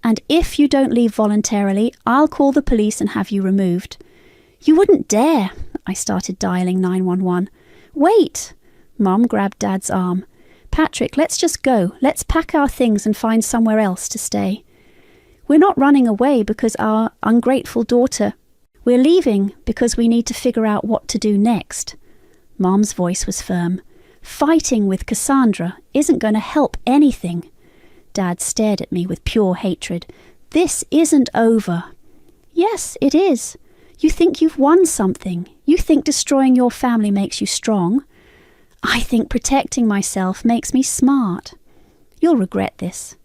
And if you don't leave voluntarily, I'll call the police and have you removed." "You wouldn't dare." I started dialing 911. "Wait." Mum grabbed Dad's arm. "Patrick, let's just go. Let's pack our things and find somewhere else to stay. We're not running away because our ungrateful daughter. We're leaving because we need to figure out what to do next." Mom's voice was firm. "Fighting with Cassandra isn't going to help anything." Dad stared at me with pure hatred. "This isn't over." "Yes, it is. You think you've won something. You think destroying your family makes you strong. I think protecting myself makes me smart. You'll regret this.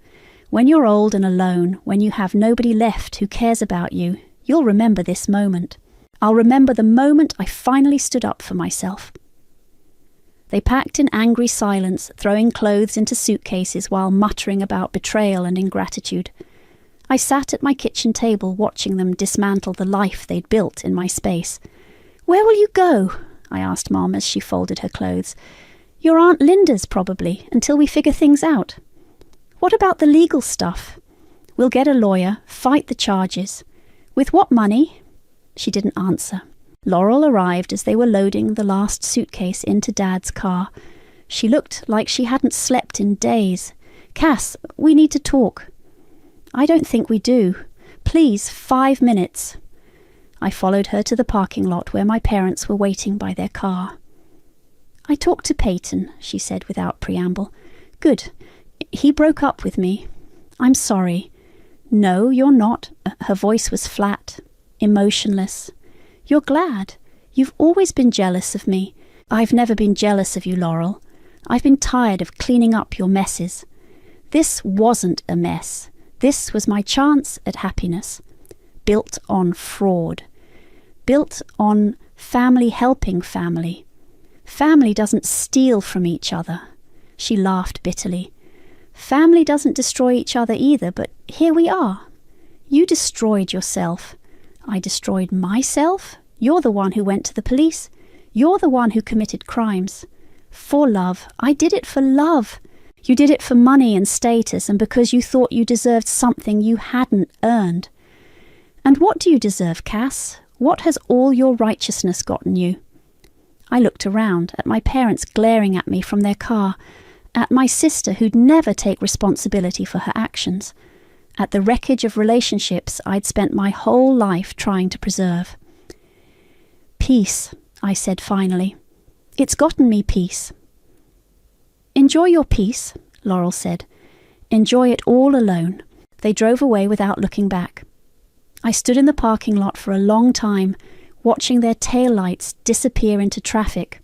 When you're old and alone, when you have nobody left who cares about you, you'll remember this moment. I'll remember the moment I finally stood up for myself." They packed in angry silence, throwing clothes into suitcases while muttering about betrayal and ingratitude. I sat at my kitchen table watching them dismantle the life they'd built in my space. "Where will you go?" I asked Mom as she folded her clothes. "Your Aunt Linda's, probably, until we figure things out." "What about the legal stuff?" "We'll get a lawyer, fight the charges." "With what money?" She didn't answer. Laurel arrived as they were loading the last suitcase into Dad's car. She looked like she hadn't slept in days. "Cass, we need to talk." "I don't think we do. Please, 5 minutes." I followed her to the parking lot where my parents were waiting by their car. "I talked to Peyton," she said without preamble. "Good. He broke up with me." "I'm sorry." "No, you're not." Her voice was flat, emotionless. "You're glad. You've always been jealous of me." "I've never been jealous of you, Laurel. I've been tired of cleaning up your messes." "This wasn't a mess. This was my chance at happiness. Built on fraud. Built on family helping family. Family doesn't steal from each other." She laughed bitterly. "Family doesn't destroy each other either, but here we are. You destroyed yourself. I destroyed myself. You're the one who went to the police. You're the one who committed crimes. For love. I did it for love. You did it for money and status and because you thought you deserved something you hadn't earned. And what do you deserve, Cass? What has all your righteousness gotten you?" I looked around at my parents glaring at me from their car, at my sister who'd never take responsibility for her actions, at the wreckage of relationships I'd spent my whole life trying to preserve. "Peace," I said finally. "It's gotten me peace." "Enjoy your peace," Laurel said. "Enjoy it all alone." They drove away without looking back. I stood in the parking lot for a long time, watching their taillights disappear into traffic.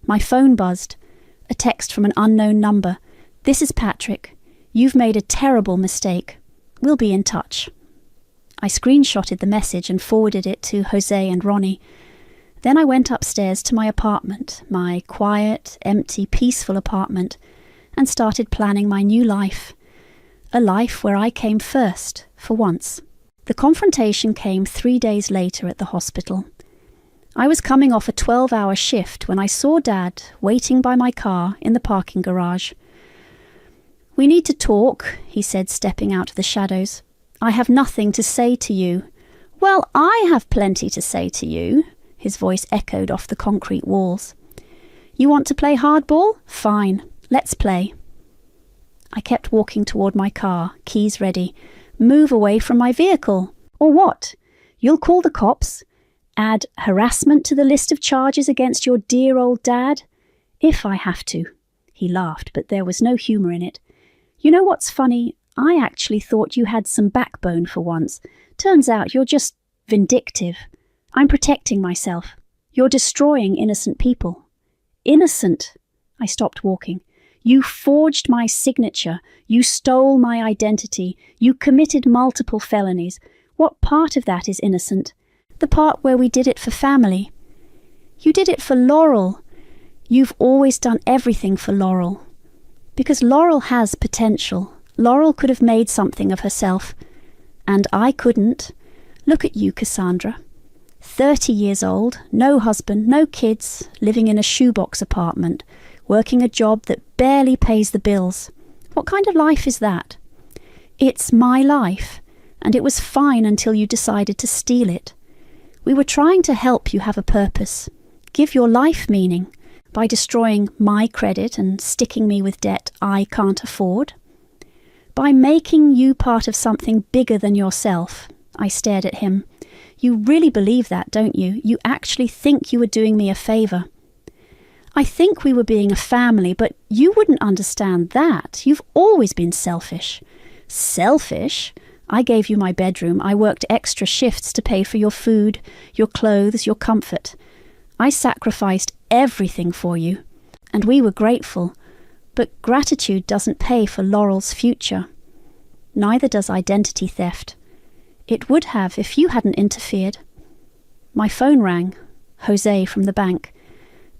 My phone buzzed. A text from an unknown number. "This is Patrick. You've made a terrible mistake. We'll be in touch." I screenshotted the message and forwarded it to Jose and Ronnie. Then I went upstairs to my apartment, my quiet, empty, peaceful apartment, and started planning my new life. A life where I came first, for once. The confrontation came 3 days later at the hospital. I was coming off a 12-hour shift when I saw Dad waiting by my car in the parking garage. "We need to talk," he said, stepping out of the shadows. "I have nothing to say to you." "Well, I have plenty to say to you," his voice echoed off the concrete walls. "You want to play hardball? Fine, let's play." I kept walking toward my car, keys ready. "Move away from my vehicle." "Or what? You'll call the cops? Add harassment to the list of charges against your dear old dad?" "If I have to." He laughed, but there was no humour in it. "You know what's funny? I actually thought you had some backbone for once. Turns out you're just vindictive. I'm protecting myself. You're destroying innocent people." "Innocent?" I stopped walking. "You forged my signature. You stole my identity. You committed multiple felonies. What part of that is innocent? The part where we did it for family. You did it for Laurel. You've always done everything for Laurel. Because Laurel has potential. Laurel could have made something of herself. And I couldn't. Look at you, Cassandra. 30 years old, no husband, no kids, living in a shoebox apartment, working a job that barely pays the bills. What kind of life is that? It's my life, and it was fine until you decided to steal it. We were trying to help you have a purpose, give your life meaning, by destroying my credit and sticking me with debt I can't afford. By making you part of something bigger than yourself. I stared at him. You really believe that, don't you? You actually think you were doing me a favour. I think we were being a family, but you wouldn't understand that. You've always been selfish. Selfish? I gave you my bedroom. I worked extra shifts to pay for your food, your clothes, your comfort. I sacrificed everything for you, and we were grateful. But gratitude doesn't pay for Laurel's future. Neither does identity theft. It would have if you hadn't interfered. My phone rang. Jose from the bank.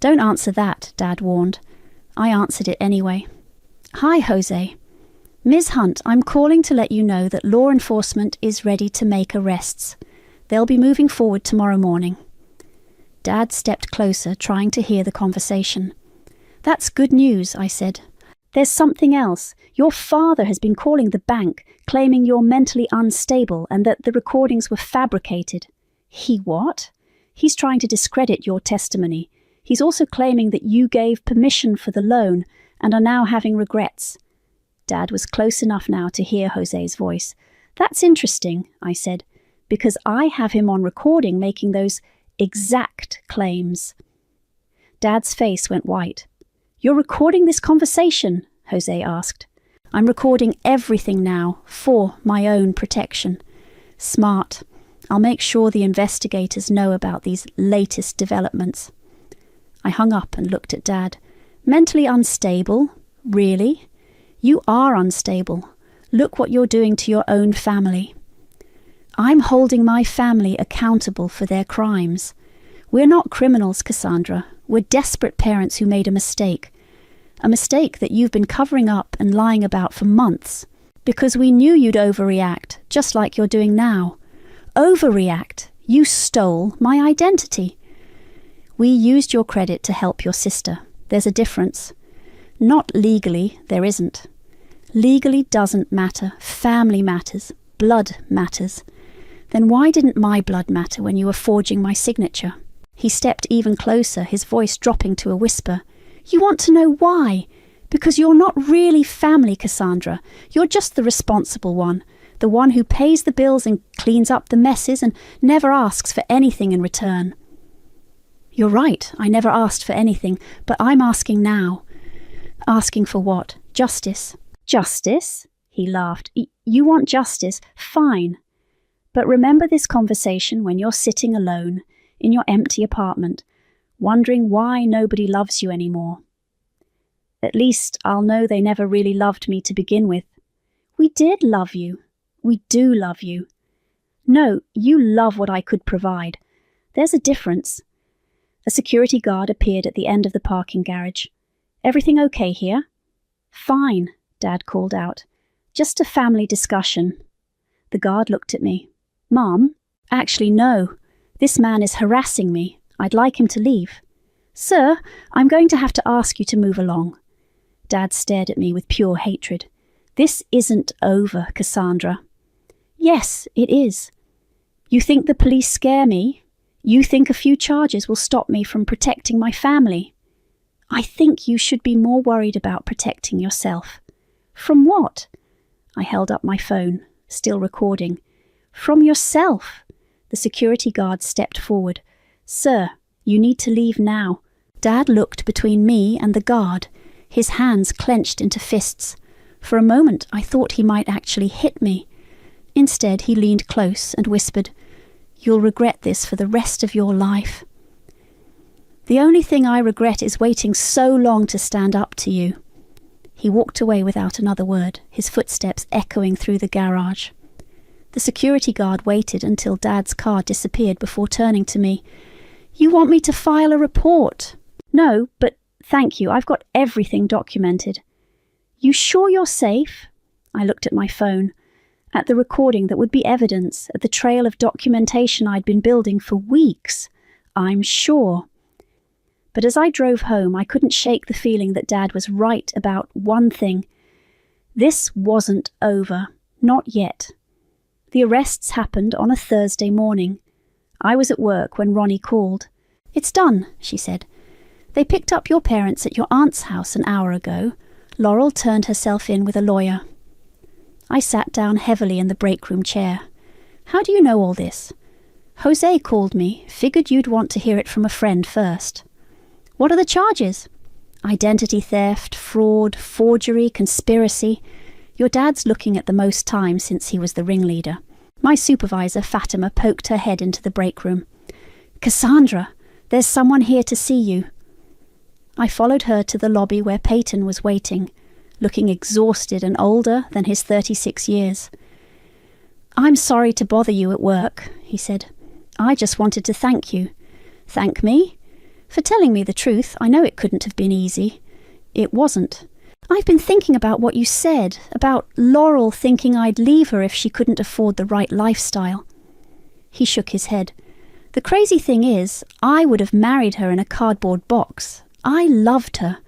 "Don't answer that," Dad warned. I answered it anyway. "Hi, Jose. Ms. Hunt, I'm calling to let you know that law enforcement is ready to make arrests. They'll be moving forward tomorrow morning." Dad stepped closer, trying to hear the conversation. "That's good news," I said. "There's something else. Your father has been calling the bank, claiming you're mentally unstable and that the recordings were fabricated." "He what?" "He's trying to discredit your testimony. He's also claiming that you gave permission for the loan and are now having regrets." Dad was close enough now to hear Jose's voice. "That's interesting," I said, "because I have him on recording making those exact claims." Dad's face went white. "You're recording this conversation?" Jose asked. "I'm recording everything now, for my own protection." "Smart. I'll make sure the investigators know about these latest developments." I hung up and looked at Dad. "Mentally unstable? Really? You are unstable. Look what you're doing to your own family." "I'm holding my family accountable for their crimes. We're not criminals, Cassandra. We're desperate parents who made a mistake. A mistake that you've been covering up and lying about for months, because we knew you'd overreact, just like you're doing now. Overreact. You stole my identity. We used your credit to help your sister. There's a difference. Not legally, there isn't. Legally doesn't matter. Family matters. Blood matters. Then why didn't my blood matter when you were forging my signature?" He stepped even closer, his voice dropping to a whisper. "You want to know why? Because you're not really family, Cassandra. You're just the responsible one. The one who pays the bills and cleans up the messes and never asks for anything in return." "You're right, I never asked for anything, but I'm asking now." "Asking for what? Justice?" "Justice?" He laughed. You want justice? Fine. But remember this conversation when you're sitting alone in your empty apartment, wondering why nobody loves you anymore. At least I'll know they never really loved me to begin with. We did love you. We do love you. No, you love what I could provide. There's a difference. A security guard appeared at the end of the parking garage. "Everything okay here?" Fine, Dad called out. Just a family discussion. The guard looked at me. Mom, actually no. This man is harassing me. I'd like him to leave. Sir, I'm going to have to ask you to move along. Dad stared at me with pure hatred. This isn't over, Cassandra. Yes, it is. You think the police scare me? You think a few charges will stop me from protecting my family? I think you should be more worried about protecting yourself. From what? I held up my phone, still recording. From yourself. The security guard stepped forward. Sir, you need to leave now. Dad looked between me and the guard, his hands clenched into fists. For a moment I thought he might actually hit me. Instead he leaned close and whispered, You'll regret this for the rest of your life. The only thing I regret is waiting so long to stand up to you. He walked away without another word, his footsteps echoing through the garage. The security guard waited until Dad's car disappeared before turning to me. You want me to file a report? No, but thank you, I've got everything documented. You sure you're safe? I looked at my phone, at the recording that would be evidence, at the trail of documentation I'd been building for weeks. I'm sure. But as I drove home, I couldn't shake the feeling that Dad was right about one thing. This wasn't over. Not yet. The arrests happened on a Thursday morning. I was at work when Ronnie called. It's done, she said. They picked up your parents at your aunt's house an hour ago. Laurel turned herself in with a lawyer. I sat down heavily in the break room chair. How do you know all this? Jose called me, figured you'd want to hear it from a friend first. What are the charges? Identity theft, fraud, forgery, conspiracy. Your dad's looking at the most time since he was the ringleader. My supervisor, Fatima, poked her head into the break room. Cassandra, there's someone here to see you. I followed her to the lobby where Peyton was waiting, looking exhausted and older than his 36 years. I'm sorry to bother you at work, he said. I just wanted to thank you. Thank me? For telling me the truth. I know it couldn't have been easy. It wasn't. I've been thinking about what you said, about Laurel thinking I'd leave her if she couldn't afford the right lifestyle. He shook his head. The crazy thing is, I would have married her in a cardboard box. I loved her.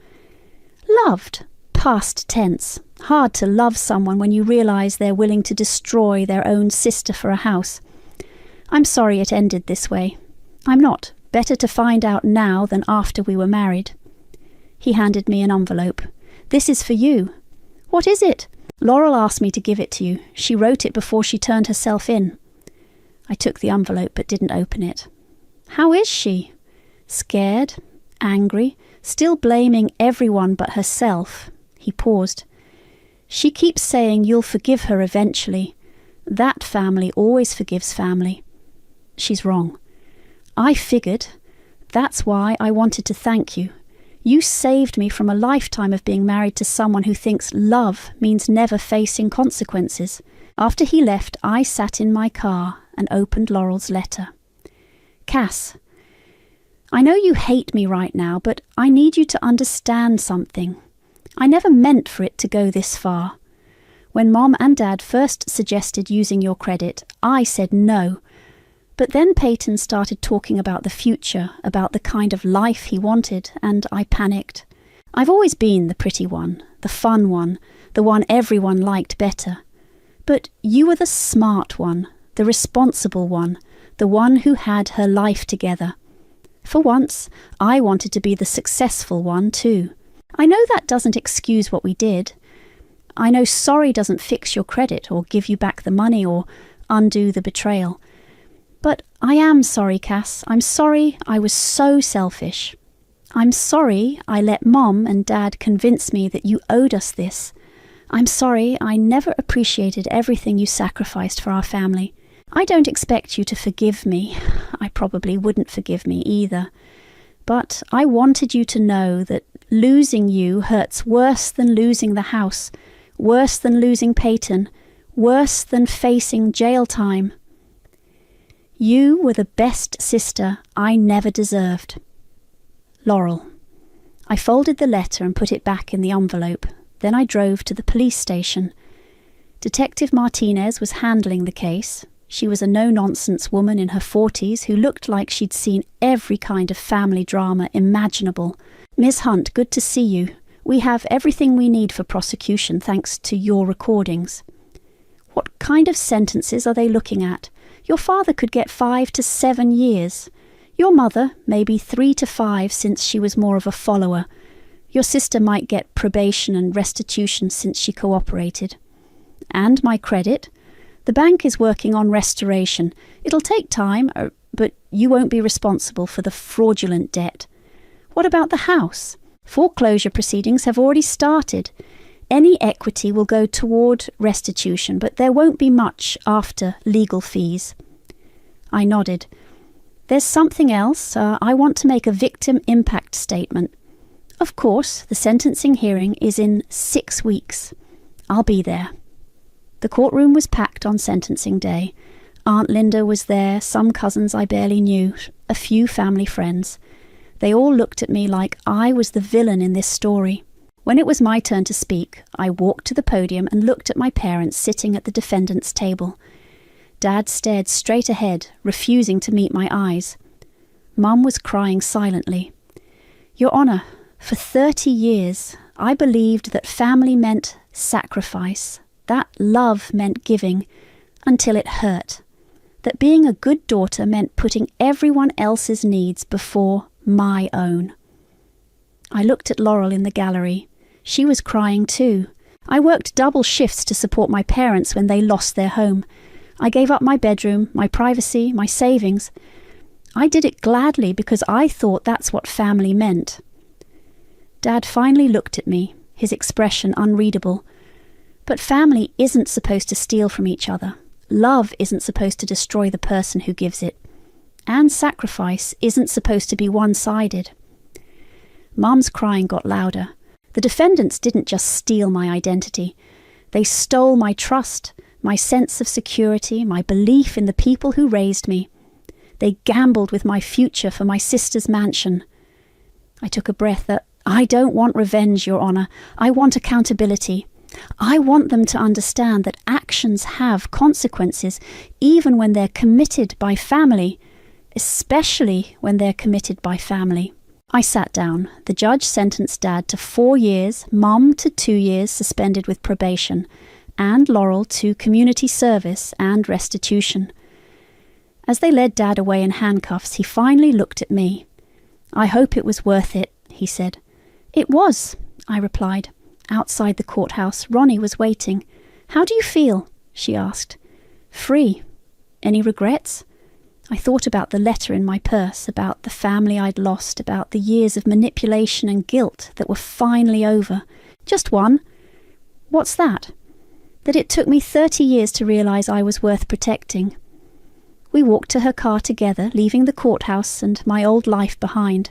Loved. Past tense. Hard to love someone when you realise they're willing to destroy their own sister for a house. I'm sorry it ended this way. I'm not. Better to find out now than after we were married. He handed me an envelope. This is for you. What is it? Laurel asked me to give it to you. She wrote it before she turned herself in. I took the envelope but didn't open it. How is she? Scared? Angry? Still blaming everyone but herself? He paused. She keeps saying you'll forgive her eventually. That family always forgives family. She's wrong. I figured. That's why I wanted to thank you. You saved me from a lifetime of being married to someone who thinks love means never facing consequences. After he left, I sat in my car and opened Laurel's letter. Cass, I know you hate me right now, but I need you to understand something. I never meant for it to go this far. When Mom and Dad first suggested using your credit, I said no. But then Peyton started talking about the future, about the kind of life he wanted, and I panicked. I've always been the pretty one, the fun one, the one everyone liked better. But you were the smart one, the responsible one, the one who had her life together. For once, I wanted to be the successful one too. I know that doesn't excuse what we did. I know sorry doesn't fix your credit or give you back the money or undo the betrayal. But I am sorry, Cass. I'm sorry I was so selfish. I'm sorry I let Mom and Dad convince me that you owed us this. I'm sorry I never appreciated everything you sacrificed for our family. I don't expect you to forgive me. I probably wouldn't forgive me either. But I wanted you to know that losing you hurts worse than losing the house, worse than losing Peyton, worse than facing jail time. You were the best sister I never deserved. Laurel. I folded the letter and put it back in the envelope. Then I drove to the police station. Detective Martinez was handling the case. She was a no-nonsense woman in her 40s who looked like she'd seen every kind of family drama imaginable. "Ms. Hunt, good to see you. We have everything we need for prosecution thanks to your recordings." "What kind of sentences are they looking at? Your father could get 5 to 7 years. Your mother, maybe 3 to 5 since she was more of a follower. Your sister might get probation and restitution since she cooperated. And my credit? The bank is working on restoration. It'll take time, but you won't be responsible for the fraudulent debt. What about the house? Foreclosure proceedings have already started. Any equity will go toward restitution, but there won't be much after legal fees." I nodded. "There's something else. I want to make a victim impact statement. Of course, the sentencing hearing is in 6 weeks. I'll be there." The courtroom was packed on sentencing day. Aunt Linda was there, some cousins I barely knew, a few family friends. They all looked at me like I was the villain in this story. When it was my turn to speak, I walked to the podium and looked at my parents sitting at the defendant's table. Dad stared straight ahead, refusing to meet my eyes. Mum was crying silently. "Your Honor, for 30 years, I believed that family meant sacrifice, that love meant giving, until it hurt. That being a good daughter meant putting everyone else's needs before my own." I looked at Laurel in the gallery. She was crying too. I worked double shifts to support my parents when they lost their home. I gave up my bedroom, my privacy, my savings. I did it gladly because I thought that's what family meant. Dad finally looked at me, his expression unreadable. "But family isn't supposed to steal from each other. Love isn't supposed to destroy the person who gives it. And sacrifice isn't supposed to be one-sided." Mum's crying got louder. The defendants didn't just steal my identity. They stole my trust, my sense of security, my belief in the people who raised me. They gambled with my future for my sister's mansion. I took a breath. "I don't want revenge, Your Honor. I want accountability. I want them to understand that actions have consequences, even when they're committed by family, especially when they're committed by family." I sat down. The judge sentenced Dad to 4 years, Mum to 2 years suspended with probation, and Laurel to community service and restitution. As they led Dad away in handcuffs, he finally looked at me. "I hope it was worth it," he said. "It was," I replied. Outside the courthouse, Ronnie was waiting. "How do you feel?" she asked. "Free. Any regrets?" I thought about the letter in my purse, about the family I'd lost, about the years of manipulation and guilt that were finally over. "Just one." "What's that?" "That it took me 30 years to realize I was worth protecting." We walked to her car together, leaving the courthouse and my old life behind.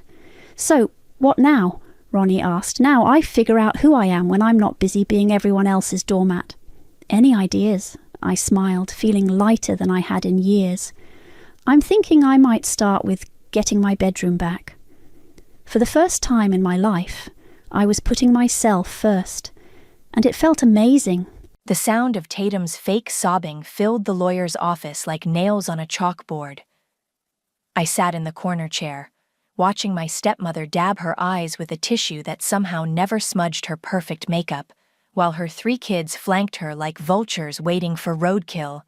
"So, what now?" Ronnie asked. "Now I figure out who I am when I'm not busy being everyone else's doormat." "Any ideas?" I smiled, feeling lighter than I had in years. "I'm thinking I might start with getting my bedroom back." For the first time in my life, I was putting myself first, and it felt amazing. The sound of Tatum's fake sobbing filled the lawyer's office like nails on a chalkboard. I sat in the corner chair, watching my stepmother dab her eyes with a tissue that somehow never smudged her perfect makeup, while her 3 kids flanked her like vultures waiting for roadkill.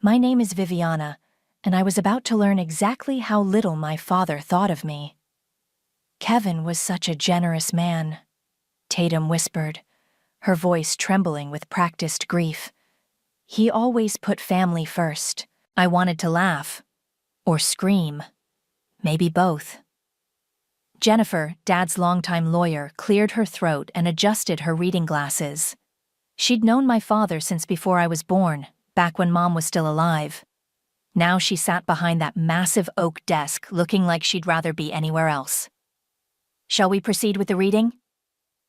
My name is Viviana, and I was about to learn exactly how little my father thought of me. "Kevin was such a generous man," Tatum whispered, her voice trembling with practiced grief. "He always put family first." I wanted to laugh. Or scream. Maybe both. Jennifer, Dad's longtime lawyer, cleared her throat and adjusted her reading glasses. She'd known my father since before I was born, back when Mom was still alive. Now she sat behind that massive oak desk, looking like she'd rather be anywhere else. "Shall we proceed with the reading?"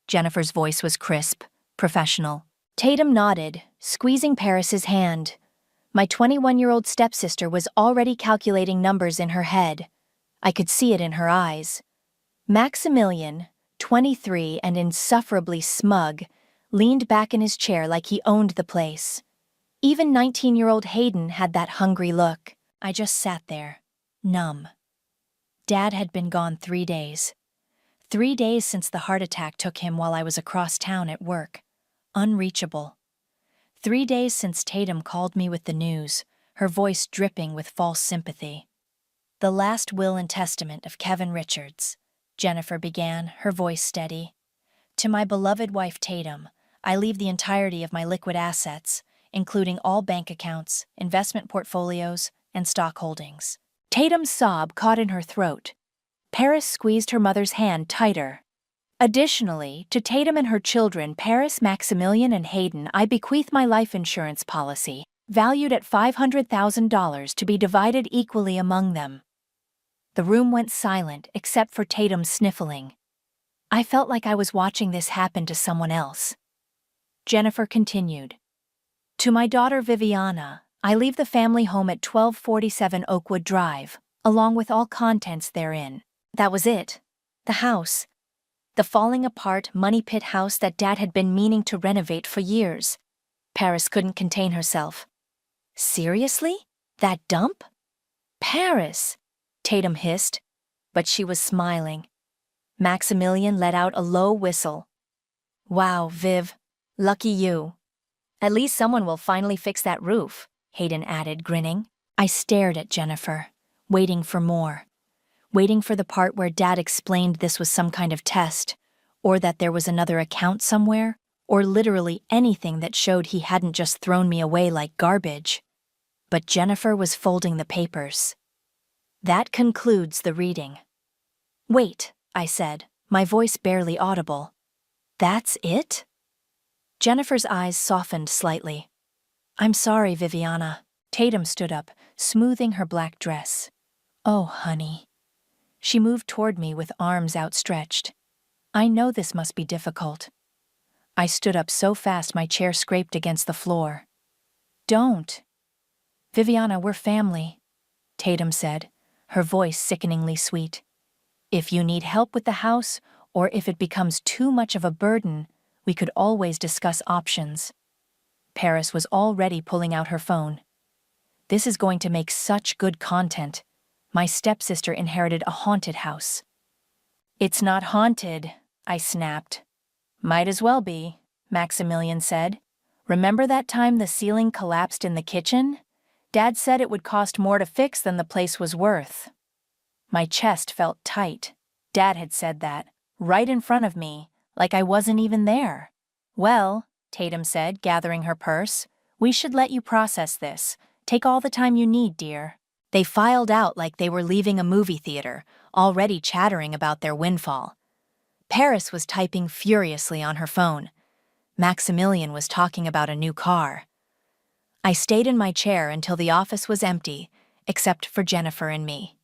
Jennifer's voice was crisp, professional. Tatum nodded, squeezing Paris's hand. My 21-year-old stepsister was already calculating numbers in her head. I could see it in her eyes. Maximilian, 23 and insufferably smug, leaned back in his chair like he owned the place. Even 19-year-old Hayden had that hungry look. I just sat there, numb. Dad had been gone 3 days. 3 days since the heart attack took him while I was across town at work. Unreachable. 3 days since Tatum called me with the news, her voice dripping with false sympathy. "The last will and testament of Kevin Richards," Jennifer began, her voice steady. "To my beloved wife Tatum, I leave the entirety of my liquid assets, including all bank accounts, investment portfolios, and stock holdings." Tatum's sob caught in her throat. Paris squeezed her mother's hand tighter. "Additionally, to Tatum and her children, Paris, Maximilian, and Hayden, I bequeath my life insurance policy, valued at $500,000 to be divided equally among them." The room went silent except for Tatum's sniffling. I felt like I was watching this happen to someone else. Jennifer continued. "To my daughter Viviana, I leave the family home at 1247 Oakwood Drive, along with all contents therein." That was it. The house. The falling apart, money pit house that Dad had been meaning to renovate for years. Paris couldn't contain herself. "Seriously? That dump?" "Paris!" Tatum hissed, but she was smiling. Maximilian let out a low whistle. "Wow, Viv. Lucky you. At least someone will finally fix that roof," Hayden added, grinning. I stared at Jennifer, waiting for more. Waiting for the part where Dad explained this was some kind of test, or that there was another account somewhere, or literally anything that showed he hadn't just thrown me away like garbage. But Jennifer was folding the papers. "That concludes the reading." "Wait," I said, my voice barely audible. "That's it?" Jennifer's eyes softened slightly. "I'm sorry, Viviana." Tatum stood up, smoothing her black dress. "Oh, honey." She moved toward me with arms outstretched. "I know this must be difficult." I stood up so fast my chair scraped against the floor. "Don't." "Viviana, we're family," Tatum said, her voice sickeningly sweet. "If you need help with the house, or if it becomes too much of a burden, we could always discuss options." Paris was already pulling out her phone. "This is going to make such good content. My stepsister inherited a haunted house." "It's not haunted," I snapped. "Might as well be," Maximilian said. "Remember that time the ceiling collapsed in the kitchen? Dad said it would cost more to fix than the place was worth." My chest felt tight. Dad had said that, right in front of me, like I wasn't even there. "Well," Tatum said, gathering her purse, "we should let you process this. Take all the time you need, dear." They filed out like they were leaving a movie theater, already chattering about their windfall. Paris was typing furiously on her phone. Maximilian was talking about a new car. I stayed in my chair until the office was empty, except for Jennifer and me.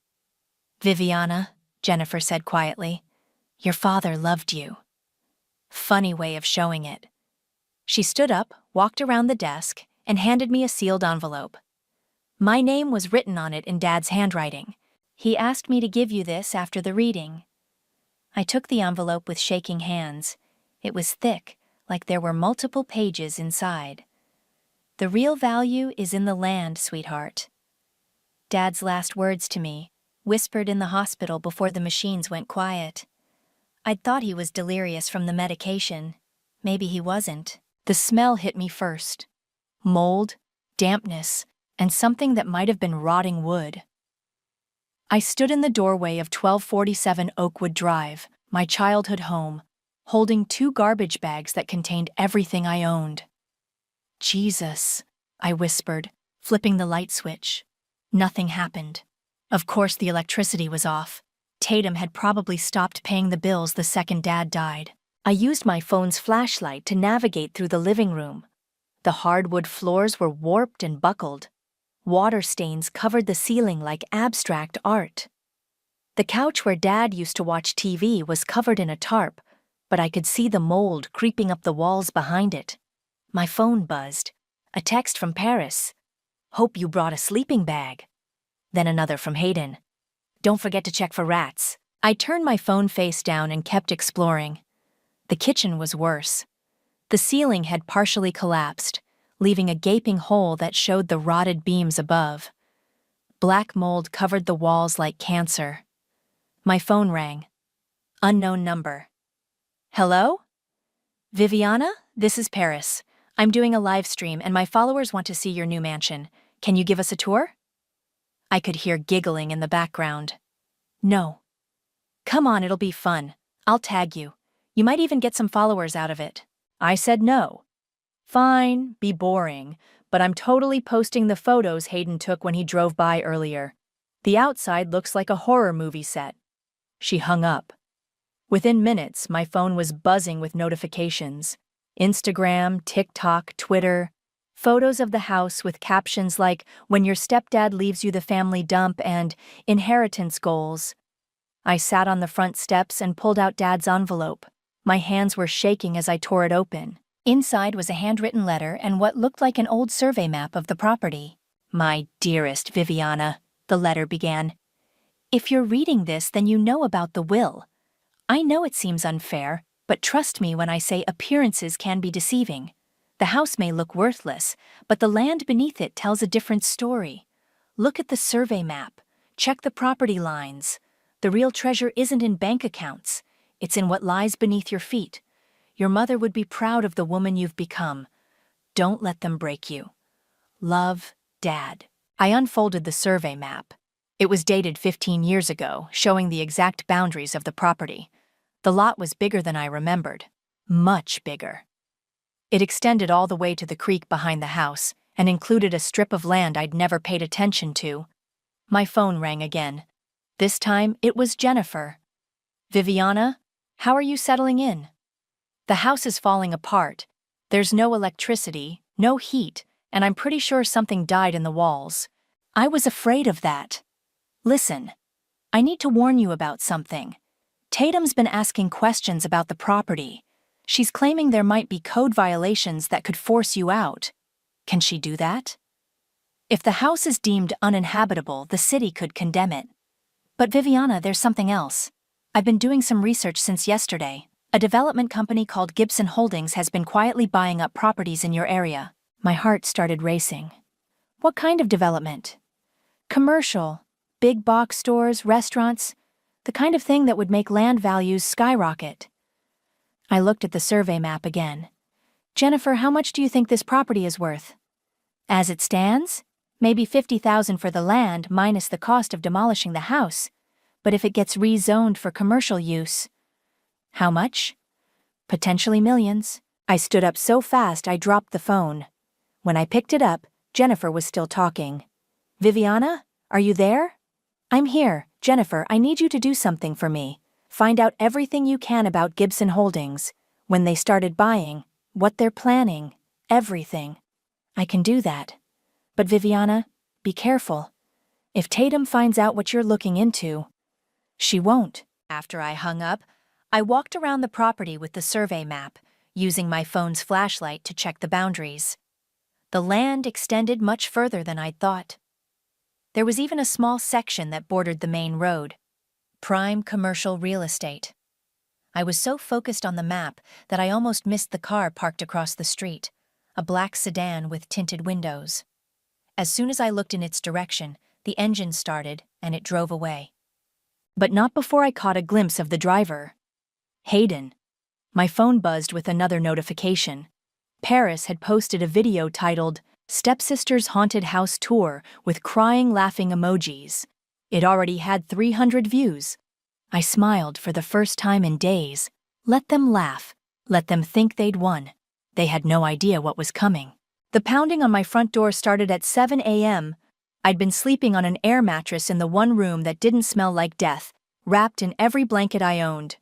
"Viviana," Jennifer said quietly, "your father loved you." Funny way of showing it. She stood up, walked around the desk, and handed me a sealed envelope. My name was written on it in Dad's handwriting. "He asked me to give you this after the reading." I took the envelope with shaking hands. It was thick, like there were multiple pages inside. "The real value is in the land, sweetheart." Dad's last words to me, whispered in the hospital before the machines went quiet. I'd thought he was delirious from the medication. Maybe he wasn't. The smell hit me first. Mold, dampness, and something that might have been rotting wood. I stood in the doorway of 1247 Oakwood Drive, my childhood home, holding 2 garbage bags that contained everything I owned. "Jesus," I whispered, flipping the light switch. Nothing happened. Of course the electricity was off. Tatum had probably stopped paying the bills the second Dad died. I used my phone's flashlight to navigate through the living room. The hardwood floors were warped and buckled. Water stains covered the ceiling like abstract art. The couch where Dad used to watch TV was covered in a tarp, but I could see the mold creeping up the walls behind it. My phone buzzed. A text from Paris. "Hope you brought a sleeping bag." Then another from Hayden. "Don't forget to check for rats." I turned my phone face down and kept exploring. The kitchen was worse. The ceiling had partially collapsed, leaving a gaping hole that showed the rotted beams above. Black mold covered the walls like cancer. My phone rang. Unknown number. Hello? Viviana, this is Paris. I'm doing a live stream and my followers want to see your new mansion. Can you give us a tour? I could hear giggling in the background. No. Come on, it'll be fun. I'll tag you. You might even get some followers out of it. I said no. Fine, be boring, but I'm totally posting the photos Hayden took when he drove by earlier. The outside looks like a horror movie set. She hung up. Within minutes, my phone was buzzing with notifications. Instagram, TikTok, Twitter. Photos of the house with captions like, "When your stepdad leaves you the family dump," and "Inheritance goals." I sat on the front steps and pulled out Dad's envelope. My hands were shaking as I tore it open. Inside was a handwritten letter and what looked like an old survey map of the property. "My dearest Viviana," the letter began. "If you're reading this, then you know about the will. I know it seems unfair, but trust me when I say appearances can be deceiving. The house may look worthless, but the land beneath it tells a different story. Look at the survey map. Check the property lines. The real treasure isn't in bank accounts. It's in what lies beneath your feet. Your mother would be proud of the woman you've become. Don't let them break you. Love, Dad." I unfolded the survey map. It was dated 15 years ago, showing the exact boundaries of the property. The lot was bigger than I remembered. Much bigger. It extended all the way to the creek behind the house and included a strip of land I'd never paid attention to. My phone rang again. This time, it was Jennifer. "Viviana, how are you settling in? The house is falling apart. There's no electricity, no heat, and I'm pretty sure something died in the walls. I was afraid of that. Listen, I need to warn you about something. Tatum's been asking questions about the property. She's claiming there might be code violations that could force you out. Can she do that? If the house is deemed uninhabitable, the city could condemn it. But Viviana, there's something else. I've been doing some research since yesterday. A development company called Gibson Holdings has been quietly buying up properties in your area." My heart started racing. "What kind of development?" "Commercial. Big box stores, restaurants. The kind of thing that would make land values skyrocket." I looked at the survey map again. "Jennifer, how much do you think this property is worth?" "As it stands? Maybe $50,000 for the land minus the cost of demolishing the house. But if it gets rezoned for commercial use..." "How much?" "Potentially millions." I stood up so fast I dropped the phone. When I picked it up, Jennifer was still talking. "Viviana, are you there?" "I'm here. Jennifer, I need you to do something for me. Find out everything you can about Gibson Holdings, when they started buying, what they're planning, everything." "I can do that. But Viviana, be careful. If Tatum finds out what you're looking into..." "She won't." After I hung up, I walked around the property with the survey map, using my phone's flashlight to check the boundaries. The land extended much further than I'd thought. There was even a small section that bordered the main road. Prime commercial real estate. I was so focused on the map that I almost missed the car parked across the street, a black sedan with tinted windows. As soon as I looked in its direction, the engine started and it drove away. But not before I caught a glimpse of the driver. Hayden. My phone buzzed with another notification. Paris had posted a video titled, "Stepsister's Haunted House Tour" with crying, laughing emojis. It already had 300 views. I smiled for the first time in days. Let them laugh. Let them think they'd won. They had no idea what was coming. The pounding on my front door started at 7 a.m. I'd been sleeping on an air mattress in the one room that didn't smell like death, wrapped in every blanket I owned.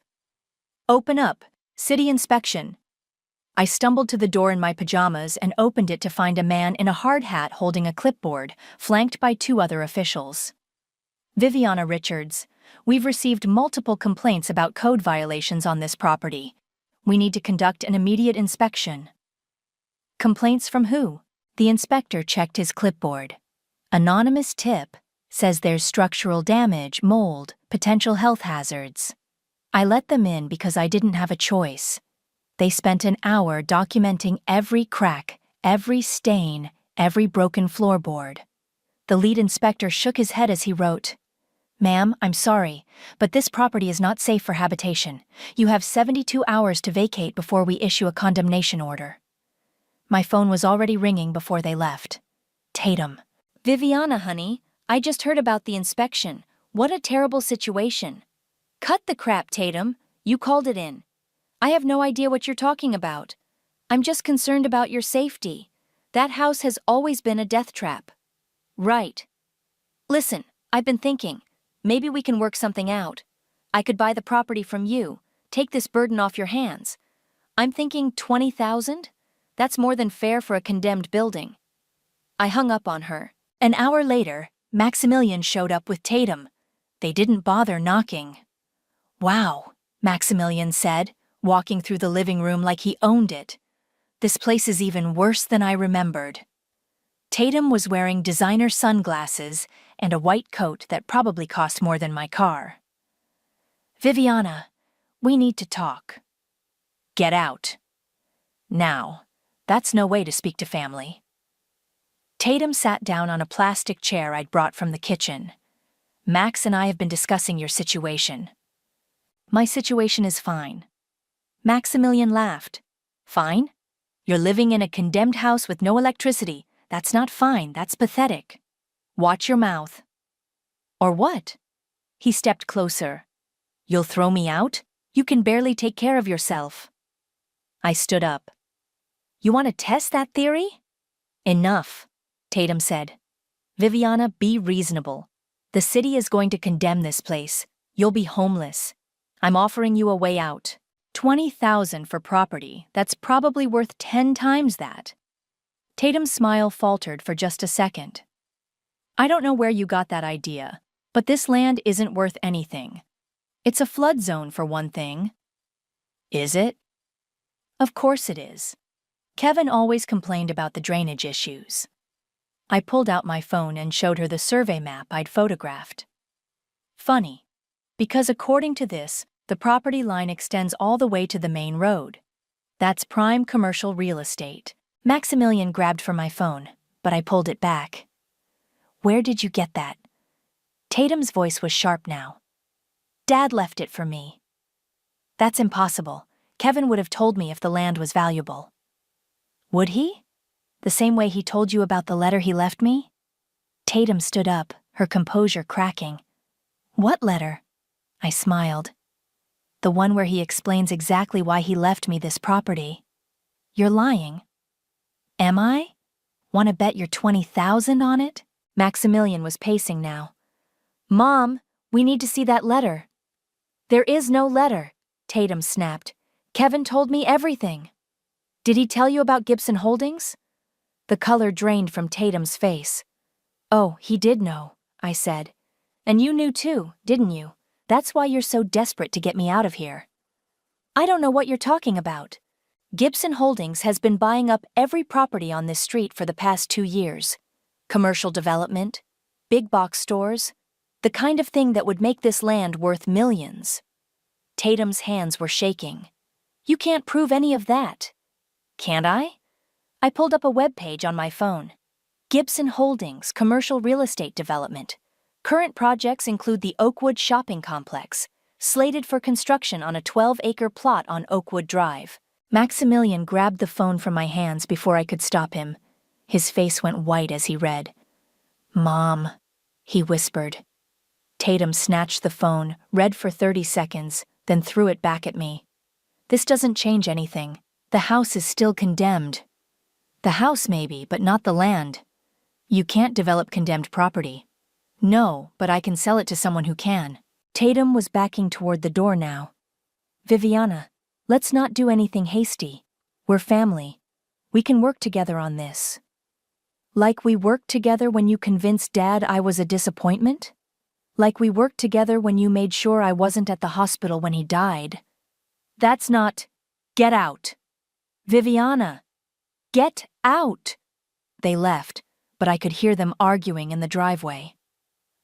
"Open up. City inspection." I stumbled to the door in my pajamas and opened it to find a man in a hard hat holding a clipboard, flanked by 2 other officials. "Viviana Richards, we've received multiple complaints about code violations on this property. We need to conduct an immediate inspection." "Complaints from who?" The inspector checked his clipboard. "Anonymous tip. Says there's structural damage, mold, potential health hazards." I let them in because I didn't have a choice. They spent an hour documenting every crack, every stain, every broken floorboard. The lead inspector shook his head as he wrote, "Ma'am, I'm sorry, but this property is not safe for habitation. You have 72 hours to vacate before we issue a condemnation order." My phone was already ringing before they left. Tatum. "Viviana, honey, I just heard about the inspection. What a terrible situation." "Cut the crap, Tatum. You called it in. I have no idea what you're talking about. I'm just concerned about your safety. That house has always been a death trap." "Right. Listen, I've been thinking. Maybe we can work something out. I could buy the property from you, take this burden off your hands. I'm thinking 20,000? That's more than fair for a condemned building." I hung up on her. An hour later, Maximilian showed up with Tatum. They didn't bother knocking. "Wow," Maximilian said, walking through the living room like he owned it. "This place is even worse than I remembered." Tatum was wearing designer sunglasses and a white coat that probably cost more than my car. "Viviana, we need to talk." "Get out." "Now, that's no way to speak to family." Tatum sat down on a plastic chair I'd brought from the kitchen. "Max and I have been discussing your situation." "My situation is fine." Maximilian laughed. "Fine? You're living in a condemned house with no electricity. That's not fine, that's pathetic. Watch your mouth." "Or what?" He stepped closer. "You'll throw me out? You can barely take care of yourself." I stood up. "You want to test that theory?" "Enough," Tatum said. "Viviana, be reasonable. The city is going to condemn this place. You'll be homeless. I'm offering you a way out. 20,000 for property that's probably worth 10 times that." Tatum's smile faltered for just a second. "I don't know where you got that idea, but this land isn't worth anything. It's a flood zone for one thing." "Is it?" "Of course it is. Kevin always complained about the drainage issues." I pulled out my phone and showed her the survey map I'd photographed. "Funny, because according to this, the property line extends all the way to the main road. That's prime commercial real estate." Maximilian grabbed for my phone, but I pulled it back. "Where did you get that?" Tatum's voice was sharp now. "Dad left it for me." "That's impossible. Kevin would have told me if the land was valuable." "Would he? The same way he told you about the letter he left me?" Tatum stood up, her composure cracking. "What letter?" I smiled. "The one where he explains exactly why he left me this property." "You're lying." "Am I? Want to bet your 20,000 on it?" Maximilian was pacing now. "Mom, we need to see that letter." "There is no letter," Tatum snapped. "Kevin told me everything." "Did he tell you about Gibson Holdings?" The color drained from Tatum's face. "Oh, he did know," I said. "And you knew too, didn't you? That's why you're so desperate to get me out of here." "I don't know what you're talking about. Gibson Holdings has been buying up every property on this street for the past 2 years. Commercial development, big box stores, the kind of thing that would make this land worth millions." Tatum's hands were shaking. "You can't prove any of that." "Can't I?" I pulled up a web page on my phone. Gibson Holdings, commercial real estate development. Current projects include the Oakwood Shopping Complex, slated for construction on a 12-acre plot on Oakwood Drive. Maximilian grabbed the phone from my hands before I could stop him. His face went white as he read. "Mom," he whispered. Tatum snatched the phone, read for 30 seconds, then threw it back at me. "This doesn't change anything. The house is still condemned." "The house maybe, but not the land." "You can't develop condemned property." "No, but I can sell it to someone who can." Tatum was backing toward the door now. "Viviana, let's not do anything hasty. We're family. We can work together on this." "Like we worked together when you convinced Dad I was a disappointment? Like we worked together when you made sure I wasn't at the hospital when he died?" "That's not—" "Get out." "Viviana, get out." They left, but I could hear them arguing in the driveway.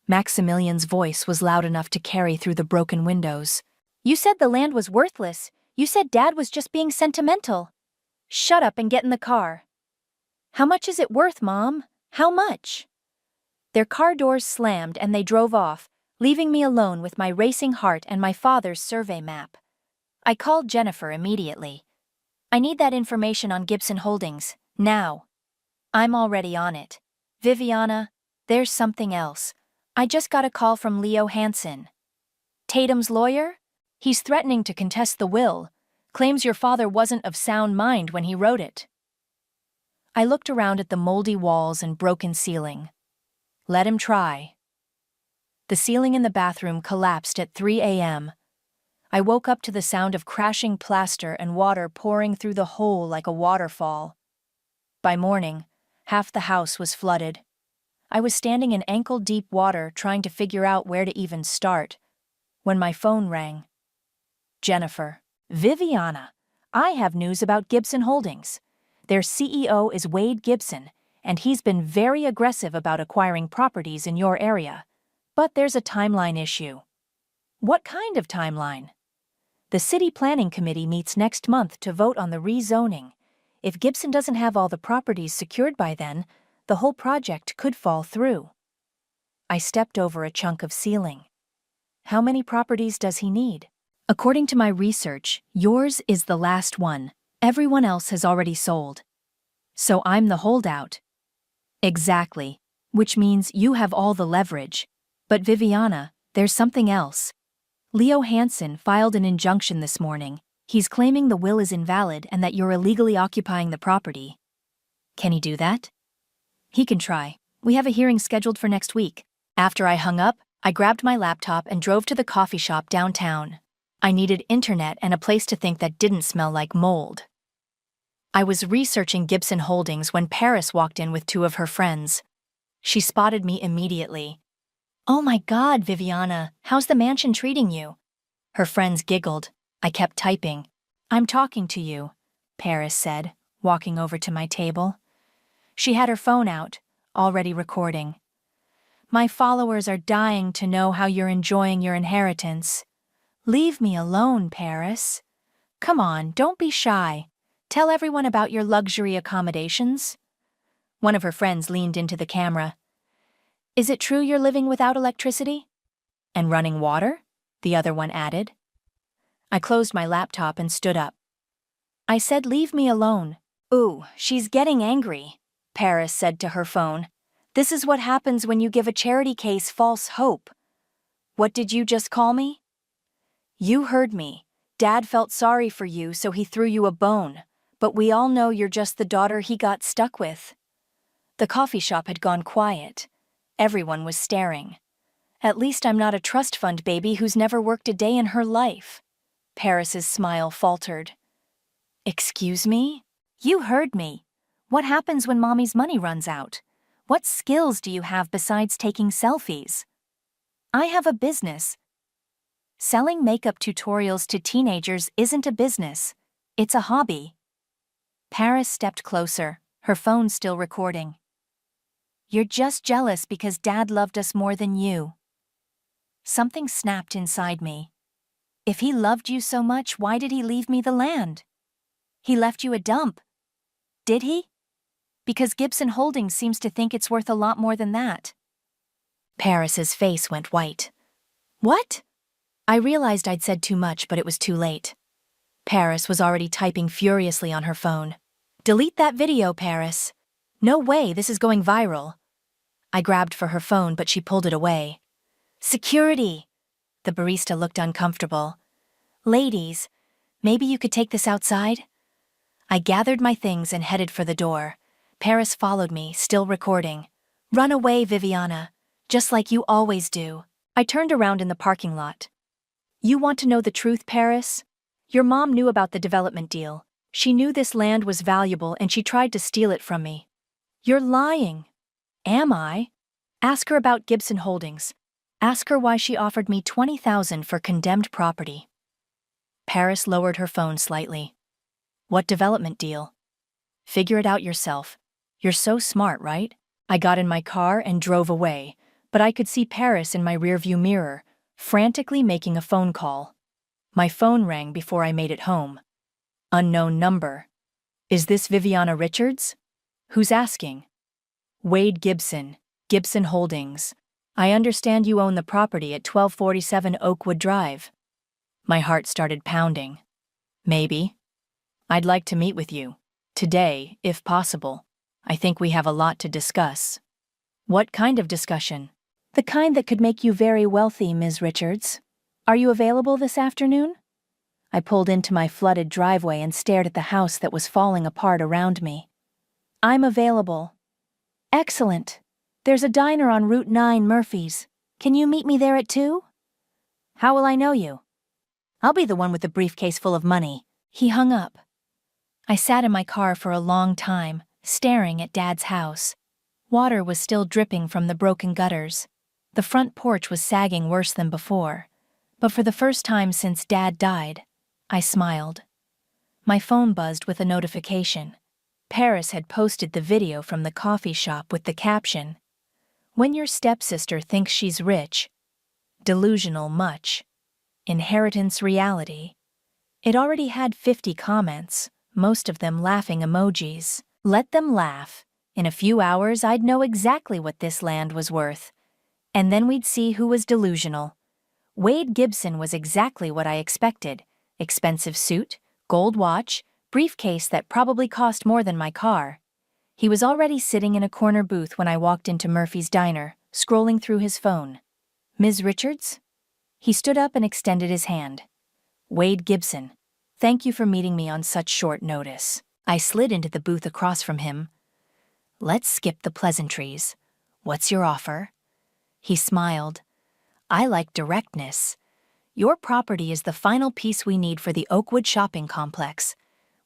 Maximilian's voice was loud enough to carry through the broken windows. "You said the land was worthless. You said Dad was just being sentimental. Shut up and get in the car. How much is it worth, Mom? How much? Their car doors slammed and they drove off, leaving me alone with my racing heart and my father's survey map. I called Jennifer immediately. I need that information on Gibson Holdings, now. I'm already on it. Viviana, there's something else. I just got a call from Leo Hansen. Tatum's lawyer? He's threatening to contest the will, claims your father wasn't of sound mind when he wrote it. I looked around at the moldy walls and broken ceiling. Let him try. The ceiling in the bathroom collapsed at 3 a.m. I woke up to the sound of crashing plaster and water pouring through the hole like a waterfall. By morning, half the house was flooded. I was standing in ankle-deep water trying to figure out where to even start, when my phone rang. Jennifer. Viviana, I have news about Gibson Holdings. Their CEO is Wade Gibson, and he's been very aggressive about acquiring properties in your area. But there's a timeline issue. What kind of timeline? The City Planning Committee meets next month to vote on the rezoning. If Gibson doesn't have all the properties secured by then, the whole project could fall through. I stepped over a chunk of ceiling. How many properties does he need? According to my research, yours is the last one. Everyone else has already sold. So I'm the holdout. Exactly, which means you have all the leverage. But Viviana, there's something else. Leo Hansen filed an injunction this morning. He's claiming the will is invalid and that you're illegally occupying the property. Can he do that? He can try. We have a hearing scheduled for next week. After I hung up, I grabbed my laptop and drove to the coffee shop downtown. I needed internet and a place to think that didn't smell like mold. I was researching Gibson Holdings when Paris walked in with 2 of her friends. She spotted me immediately. Oh my God, Viviana, how's the mansion treating you? Her friends giggled. I kept typing. I'm talking to you, Paris said, walking over to my table. She had her phone out, already recording. My followers are dying to know how you're enjoying your inheritance. Leave me alone, Paris. Come on, don't be shy. Tell everyone about your luxury accommodations. One of her friends leaned into the camera. Is it true you're living without electricity? And running water? The other one added. I closed my laptop and stood up. I said, leave me alone. Ooh, she's getting angry, Paris said to her phone. This is what happens when you give a charity case false hope. What did you just call me? You heard me. Dad felt sorry for you, so he threw you a bone. But we all know you're just the daughter he got stuck with. The coffee shop had gone quiet. Everyone was staring. At least I'm not a trust fund baby who's never worked a day in her life. Paris's smile faltered. Excuse me? You heard me. What happens when Mommy's money runs out? What skills do you have besides taking selfies? I have a business. Selling makeup tutorials to teenagers isn't a business. It's a hobby. Paris stepped closer, her phone still recording. You're just jealous because Dad loved us more than you. Something snapped inside me. If he loved you so much, why did he leave me the land? He left you a dump. Did he? Because Gibson Holdings seems to think it's worth a lot more than that. Paris's face went white. What? I realized I'd said too much, but it was too late. Paris was already typing furiously on her phone. Delete that video, Paris. No way, this is going viral. I grabbed for her phone, but she pulled it away. Security! The barista looked uncomfortable. Ladies, maybe you could take this outside? I gathered my things and headed for the door. Paris followed me, still recording. Run away, Viviana. Just like you always do. I turned around in the parking lot. You want to know the truth, Paris? Your mom knew about the development deal. She knew this land was valuable and she tried to steal it from me. You're lying. Am I? Ask her about Gibson Holdings. Ask her why she offered me $20,000 for condemned property. Paris lowered her phone slightly. What development deal? Figure it out yourself. You're so smart, right? I got in my car and drove away, but I could see Paris in my rearview mirror, frantically making a phone call. My phone rang before I made it home. Unknown number. Is this Viviana Richards? Who's asking? Wade Gibson, Gibson Holdings. I understand you own the property at 1247 Oakwood Drive. My heart started pounding. Maybe. I'd like to meet with you. Today, if possible. I think we have a lot to discuss. What kind of discussion? The kind that could make you very wealthy, Ms. Richards. Are you available this afternoon? I pulled into my flooded driveway and stared at the house that was falling apart around me. I'm available. Excellent. There's a diner on Route 9, Murphy's. Can you meet me there at 2? How will I know you? I'll be the one with the briefcase full of money. He hung up. I sat in my car for a long time, staring at Dad's house. Water was still dripping from the broken gutters. The front porch was sagging worse than before. But for the first time since Dad died, I smiled. My phone buzzed with a notification. Paris had posted the video from the coffee shop with the caption, "When your stepsister thinks she's rich, delusional much. Inheritance reality." It already had 50 comments, most of them laughing emojis. Let them laugh. In a few hours, I'd know exactly what this land was worth. And then we'd see who was delusional. Wade Gibson was exactly what I expected. Expensive suit, gold watch, briefcase that probably cost more than my car. He was already sitting in a corner booth when I walked into Murphy's diner, scrolling through his phone. Ms. Richards? He stood up and extended his hand. Wade Gibson, thank you for meeting me on such short notice. I slid into the booth across from him. Let's skip the pleasantries. What's your offer? He smiled. I like directness. Your property is the final piece we need for the Oakwood shopping complex.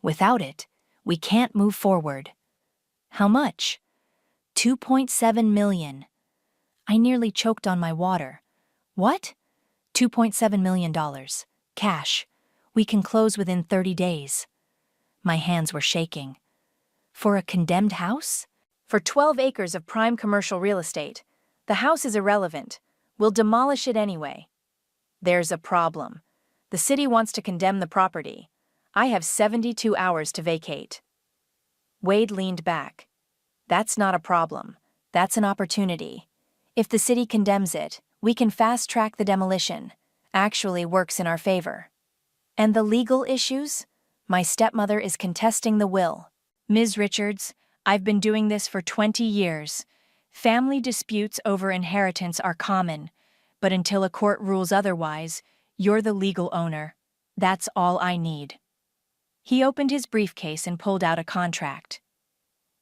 Without it, we can't move forward. How much? $2.7 million. I nearly choked on my water. What? $2.7 million. Cash. We can close within 30 days. My hands were shaking. For a condemned house? For 12 acres of prime commercial real estate. The house is irrelevant. We'll demolish it anyway. There's a problem. The city wants to condemn the property. I have 72 hours to vacate. Wade leaned back. That's not a problem. That's an opportunity. If the city condemns it, we can fast-track the demolition. Actually works in our favor. And the legal issues? My stepmother is contesting the will. Ms. Richards, I've been doing this for 20 years. Family disputes over inheritance are common, but until a court rules otherwise, you're the legal owner. That's all I need. He opened his briefcase and pulled out a contract.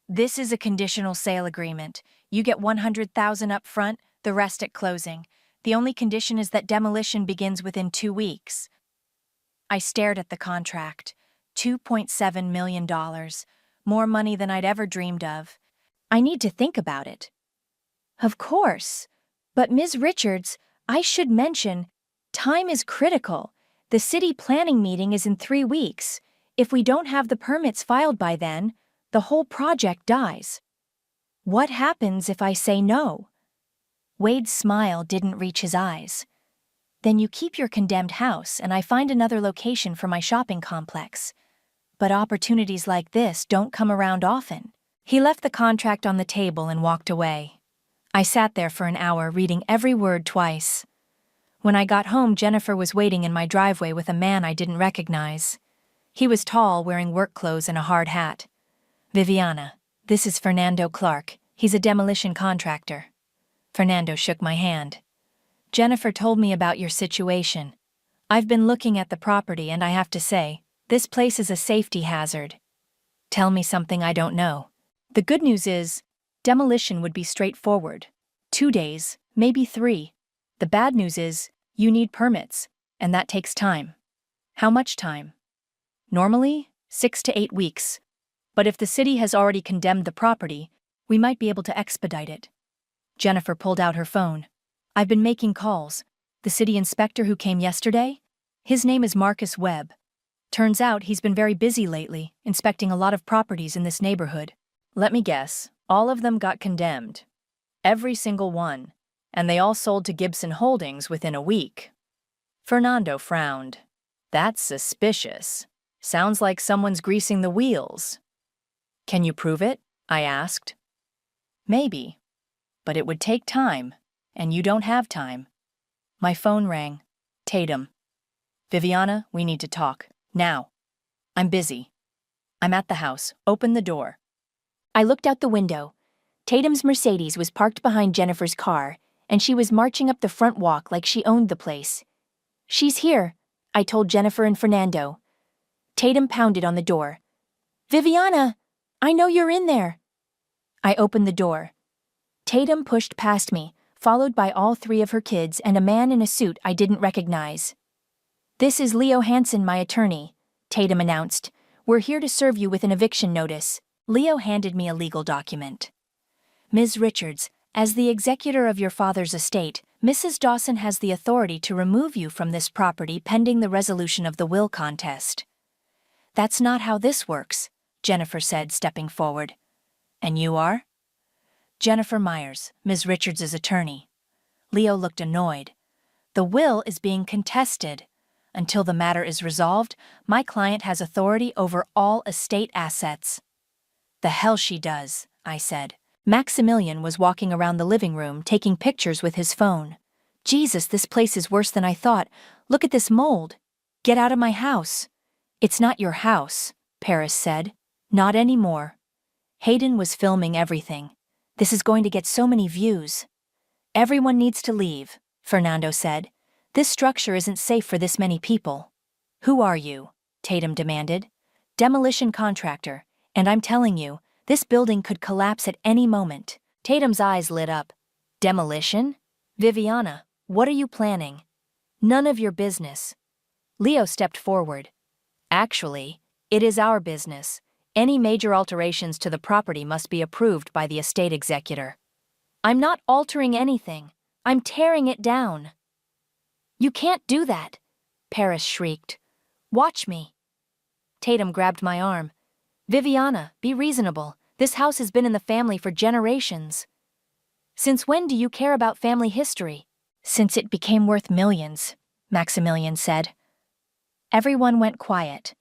This is a conditional sale agreement. You get $100,000 up front, the rest at closing. The only condition is that demolition begins within 2 weeks. I stared at the contract. $2.7 million. More money than I'd ever dreamed of. I need to think about it. Of course. But Ms. Richards, I should mention, time is critical. The city planning meeting is in 3 weeks. If we don't have the permits filed by then, the whole project dies. What happens if I say no? Wade's smile didn't reach his eyes. Then you keep your condemned house and I find another location for my shopping complex. But opportunities like this don't come around often. He left the contract on the table and walked away. I sat there for an hour reading every word twice. When I got home, Jennifer was waiting in my driveway with a man I didn't recognize. He was tall, wearing work clothes and a hard hat. Viviana, this is Fernando Clark. He's a demolition contractor. Fernando shook my hand. Jennifer told me about your situation. I've been looking at the property and I have to say, this place is a safety hazard. Tell me something I don't know. The good news is, demolition would be straightforward. 2 days, maybe 3. The bad news is, you need permits, and that takes time. How much time? Normally, 6 to 8 weeks. But if the city has already condemned the property, we might be able to expedite it. Jennifer pulled out her phone. I've been making calls. The city inspector who came yesterday? His name is Marcus Webb. Turns out he's been very busy lately, inspecting a lot of properties in this neighborhood. Let me guess, all of them got condemned. Every single one. And they all sold to Gibson Holdings within a week. Fernando frowned. That's suspicious. Sounds like someone's greasing the wheels. Can you prove it? I asked. Maybe, but it would take time, and you don't have time. My phone rang. Tatum. Viviana, we need to talk. Now. I'm busy. I'm at the house. Open the door. I looked out the window. Tatum's Mercedes was parked behind Jennifer's car, and she was marching up the front walk like she owned the place. She's here, I told Jennifer and Fernando. Tatum pounded on the door. Viviana, I know you're in there. I opened the door. Tatum pushed past me, followed by all three of her kids and a man in a suit I didn't recognize. This is Leo Hansen, my attorney, Tatum announced. We're here to serve you with an eviction notice. Leo handed me a legal document. Ms. Richards, as the executor of your father's estate, Mrs. Dawson has the authority to remove you from this property pending the resolution of the will contest. That's not how this works, Jennifer said, stepping forward. And you are? Jennifer Myers, Ms. Richards' attorney. Leo looked annoyed. The will is being contested. Until the matter is resolved, my client has authority over all estate assets. The hell she does, I said. Maximilian was walking around the living room, taking pictures with his phone. Jesus, this place is worse than I thought. Look at this mold. Get out of my house. It's not your house, Paris said. Not anymore. Hayden was filming everything. This is going to get so many views. Everyone needs to leave, Fernando said. This structure isn't safe for this many people. Who are you? Tatum demanded. Demolition contractor, and I'm telling you, this building could collapse at any moment. Tatum's eyes lit up. Demolition? Viviana, what are you planning? None of your business. Leo stepped forward. Actually, it is our business. Any major alterations to the property must be approved by the estate executor. I'm not altering anything. I'm tearing it down. You can't do that, Paris shrieked. Watch me. Tatum grabbed my arm. Viviana, be reasonable. This house has been in the family for generations. Since when do you care about family history? Since it became worth millions, Maximilian said. Everyone went quiet.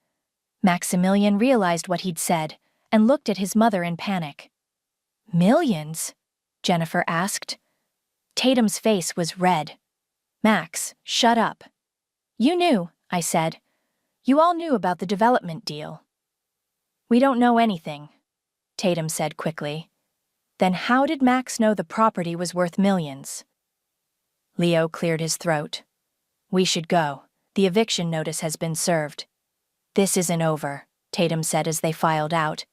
Maximilian realized what he'd said and looked at his mother in panic. Millions? Jennifer asked. Tatum's face was red. Max, shut up. You knew, I said. You all knew about the development deal. We don't know anything, Tatum said quickly. Then how did Max know the property was worth millions? Leo cleared his throat. We should go. The eviction notice has been served. This isn't over, Tatum said as they filed out.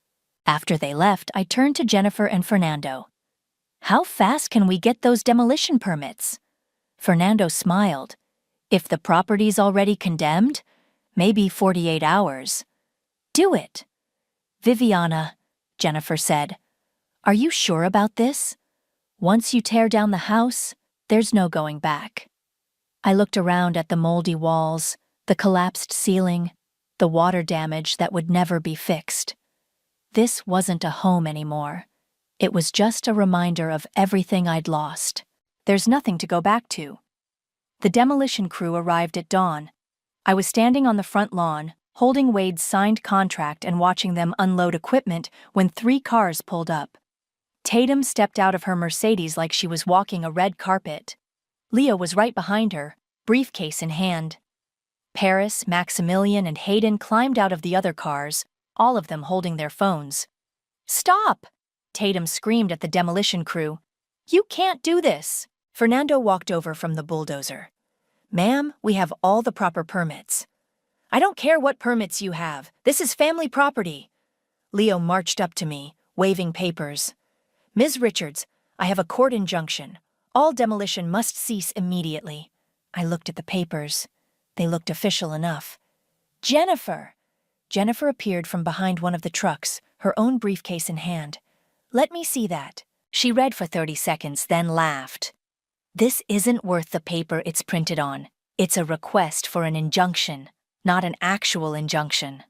After they left, I turned to Jennifer and Fernando. How fast can we get those demolition permits? Fernando smiled. If the property's already condemned, maybe 48 hours. Do it. Viviana, Jennifer said. Are you sure about this? Once you tear down the house, there's no going back. I looked around at the moldy walls, the collapsed ceiling, the water damage that would never be fixed. This wasn't a home anymore. It was just a reminder of everything I'd lost. There's nothing to go back to. The demolition crew arrived at dawn. I was standing on the front lawn, holding Wade's signed contract and watching them unload equipment when 3 cars pulled up. Tatum stepped out of her Mercedes like she was walking a red carpet. Leo was right behind her, briefcase in hand. Paris, Maximilian, and Hayden climbed out of the other cars, all of them holding their phones. Stop! Tatum screamed at the demolition crew. You can't do this! Fernando walked over from the bulldozer. Ma'am, we have all the proper permits. I don't care what permits you have. This is family property. Leo marched up to me, waving papers. Ms. Richards, I have a court injunction. All demolition must cease immediately. I looked at the papers. They looked official enough. Jennifer! Jennifer appeared from behind one of the trucks, her own briefcase in hand. Let me see that. She read for 30 seconds, then laughed. This isn't worth the paper it's printed on. It's a request for an injunction, not an actual injunction.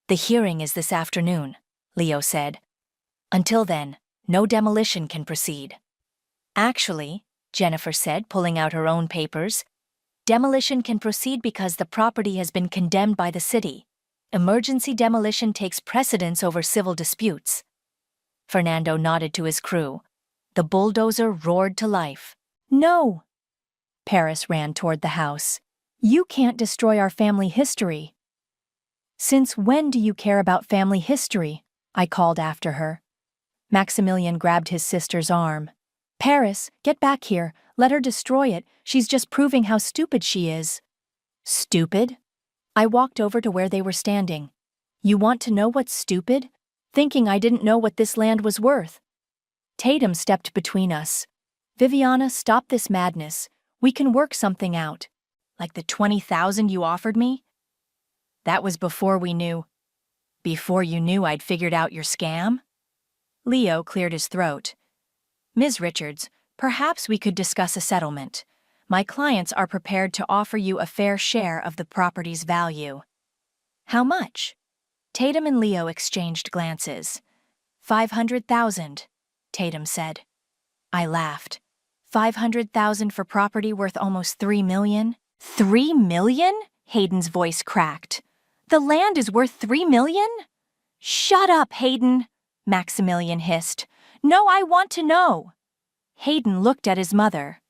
The hearing is this afternoon, Leo said. Until then, no demolition can proceed. Actually, Jennifer said, pulling out her own papers, Demolition can proceed because the property has been condemned by the city. Emergency demolition takes precedence over civil disputes. Fernando nodded to his crew. The bulldozer roared to life. No! Paris ran toward the house. You can't destroy our family history. Since when do you care about family history? I called after her. Maximilian grabbed his sister's arm. Paris, get back here. Let her destroy it. She's just proving how stupid she is. Stupid? I walked over to where they were standing. You want to know what's stupid? Thinking I didn't know what this land was worth. Tatum stepped between us. Viviana, stop this madness. We can work something out. Like the 20,000 you offered me? That was before we knew. Before you knew I'd figured out your scam? Leo cleared his throat. Ms. Richards, perhaps we could discuss a settlement. My clients are prepared to offer you a fair share of the property's value. How much? Tatum and Leo exchanged glances. 500,000, Tatum said. I laughed. 500,000 for property worth almost 3 million? 3 million? Hayden's voice cracked. The land is worth 3 million? Shut up, Hayden, Maximilian hissed. No, I want to know. Hayden looked at his mother.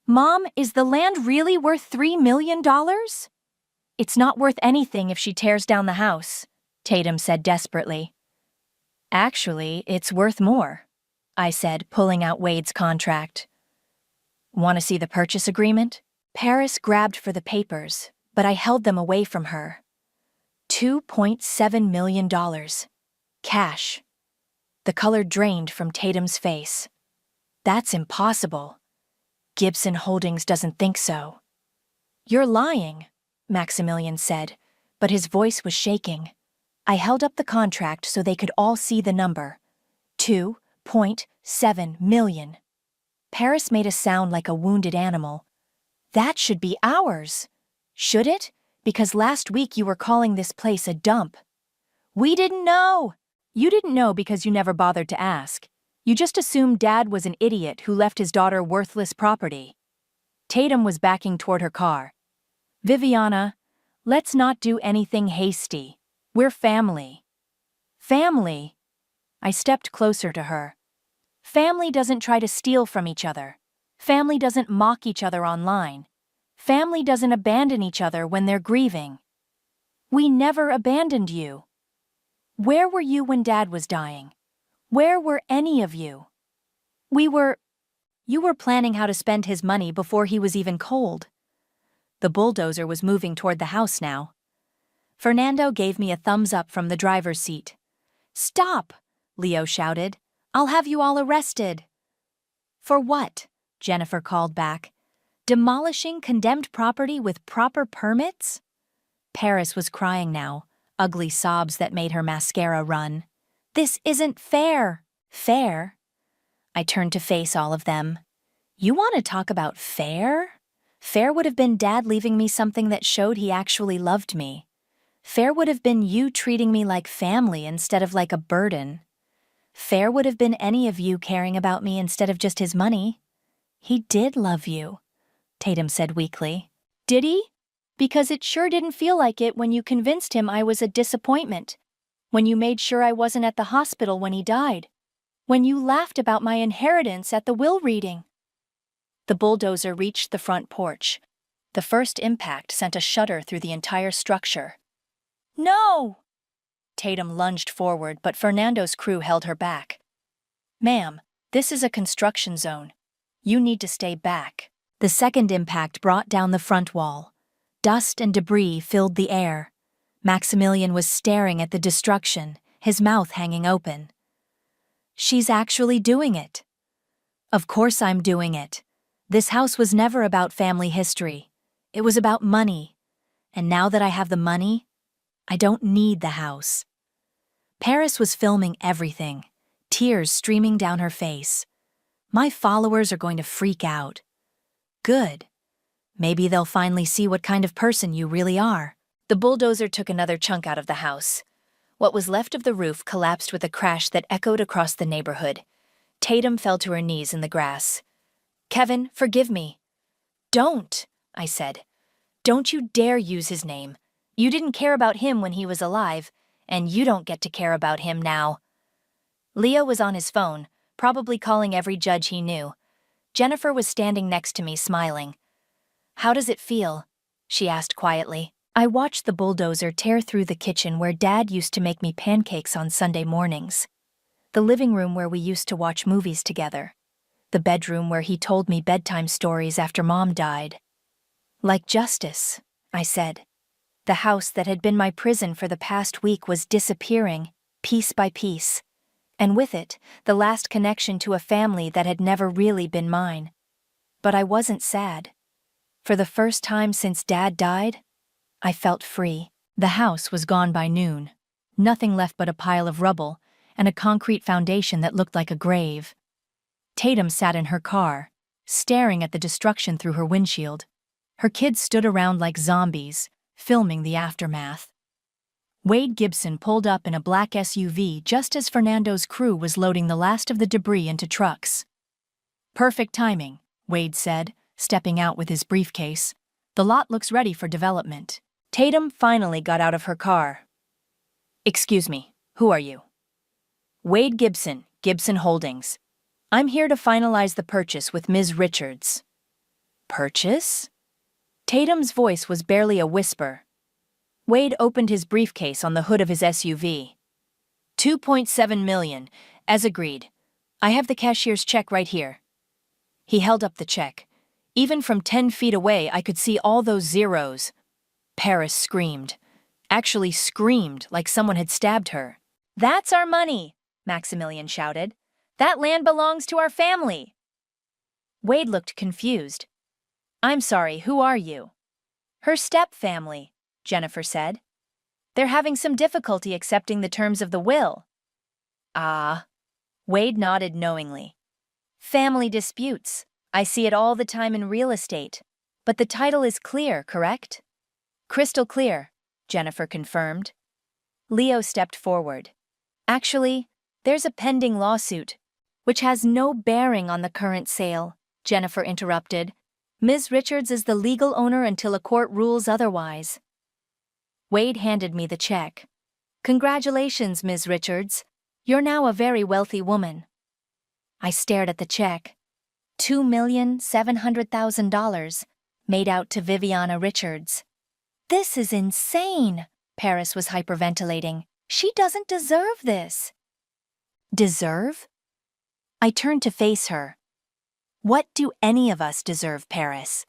Mom, is the land really worth $3 million? It's not worth anything if she tears down the house, Tatum said desperately. Actually, it's worth more, I said, pulling out Wade's contract. Want to see the purchase agreement? Paris grabbed for the papers, but I held them away from her. $2.7 million. Cash. The color drained from Tatum's face. That's impossible. Gibson Holdings doesn't think so. You're lying, Maximilian said, but his voice was shaking. I held up the contract so they could all see the number. 2.7 million. Paris made a sound like a wounded animal. That should be ours. Should it? Because last week you were calling this place a dump. We didn't know. You didn't know because you never bothered to ask. You just assumed Dad was an idiot who left his daughter worthless property. Tatum was backing toward her car. Viviana, let's not do anything hasty. We're family. Family? I stepped closer to her. Family doesn't try to steal from each other. Family doesn't mock each other online. Family doesn't abandon each other when they're grieving. We never abandoned you. Where were you when Dad was dying? Where were any of you? You were planning how to spend his money before he was even cold. The bulldozer was moving toward the house now. Fernando gave me a thumbs up from the driver's seat. Stop, Leo shouted. I'll have you all arrested. For what? Jennifer called back. Demolishing condemned property with proper permits? Paris was crying now, ugly sobs that made her mascara run. This isn't fair. Fair? I turned to face all of them. You want to talk about fair? Fair would have been Dad leaving me something that showed he actually loved me. Fair would have been you treating me like family instead of like a burden. Fair would have been any of you caring about me instead of just his money. He did love you, Tatum said weakly. Did he? Because it sure didn't feel like it when you convinced him I was a disappointment. When you made sure I wasn't at the hospital when he died. When you laughed about my inheritance at the will reading. The bulldozer reached the front porch. The first impact sent a shudder through the entire structure. No! Tatum lunged forward, but Fernando's crew held her back. Ma'am, this is a construction zone. You need to stay back. The second impact brought down the front wall. Dust and debris filled the air. Maximilian was staring at the destruction, his mouth hanging open. She's actually doing it. Of course I'm doing it. This house was never about family history. It was about money. And now that I have the money, I don't need the house. Paris was filming everything, tears streaming down her face. My followers are going to freak out. Good. Maybe they'll finally see what kind of person you really are. The bulldozer took another chunk out of the house. What was left of the roof collapsed with a crash that echoed across the neighborhood. Tatum fell to her knees in the grass. Kevin, forgive me. Don't, I said. Don't you dare use his name. You didn't care about him when he was alive, and you don't get to care about him now. Leo was on his phone, probably calling every judge he knew. Jennifer was standing next to me, smiling. "How does it feel?" she asked quietly. I watched the bulldozer tear through the kitchen where Dad used to make me pancakes on Sunday mornings. The living room where we used to watch movies together. The bedroom where he told me bedtime stories after Mom died. "Like justice," I said. The house that had been my prison for the past week was disappearing, piece by piece. And with it, the last connection to a family that had never really been mine. But I wasn't sad. For the first time since Dad died, I felt free. The house was gone by noon. Nothing left but a pile of rubble and a concrete foundation that looked like a grave. Tatum sat in her car, staring at the destruction through her windshield. Her kids stood around like zombies, filming the aftermath. Wade Gibson pulled up in a black SUV just as Fernando's crew was loading the last of the debris into trucks. "Perfect timing," Wade said, stepping out with his briefcase. "The lot looks ready for development." Tatum finally got out of her car. "Excuse me, who are you?" "Wade Gibson, Gibson Holdings. I'm here to finalize the purchase with Ms. Richards." "Purchase?" Tatum's voice was barely a whisper. Wade opened his briefcase on the hood of his SUV. $2.7 million, as agreed. I have the cashier's check right here." He held up the check. Even from 10 feet away, I could see all those zeros. Paris screamed. Actually screamed like someone had stabbed her. "That's our money," Maximilian shouted. "That land belongs to our family." Wade looked confused. "I'm sorry, who are you?" "Her step-family," Jennifer said. "They're having some difficulty accepting the terms of the will." "Ah." Wade nodded knowingly. "Family disputes. I see it all the time in real estate. But the title is clear, correct?" "Crystal clear," Jennifer confirmed. Leo stepped forward. "Actually, there's a pending lawsuit, which has no bearing on the current sale," Jennifer interrupted. "Ms. Richards is the legal owner until a court rules otherwise." Wade handed me the check. "Congratulations, Ms. Richards. You're now a very wealthy woman." I stared at the check. $2,700,000, made out to Viviana Richards. "This is insane," Paris was hyperventilating. "She doesn't deserve this." "Deserve?" I turned to face her. "What do any of us deserve, Paris?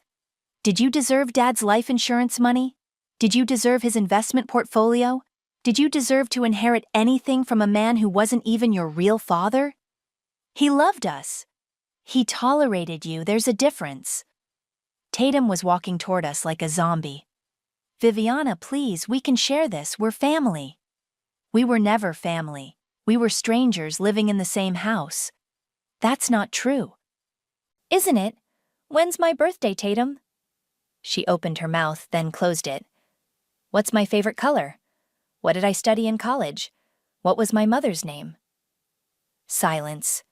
Did you deserve Dad's life insurance money? Did you deserve his investment portfolio? Did you deserve to inherit anything from a man who wasn't even your real father? He loved us. He tolerated you, there's a difference." Tatum was walking toward us like a zombie. "Viviana, please, we can share this, we're family." We were never family. We were strangers living in the same house. That's not true. "Isn't it? When's my birthday, Tatum?" She opened her mouth, then closed it. "What's my favorite color? What did I study in college? What was my mother's name?" Silence.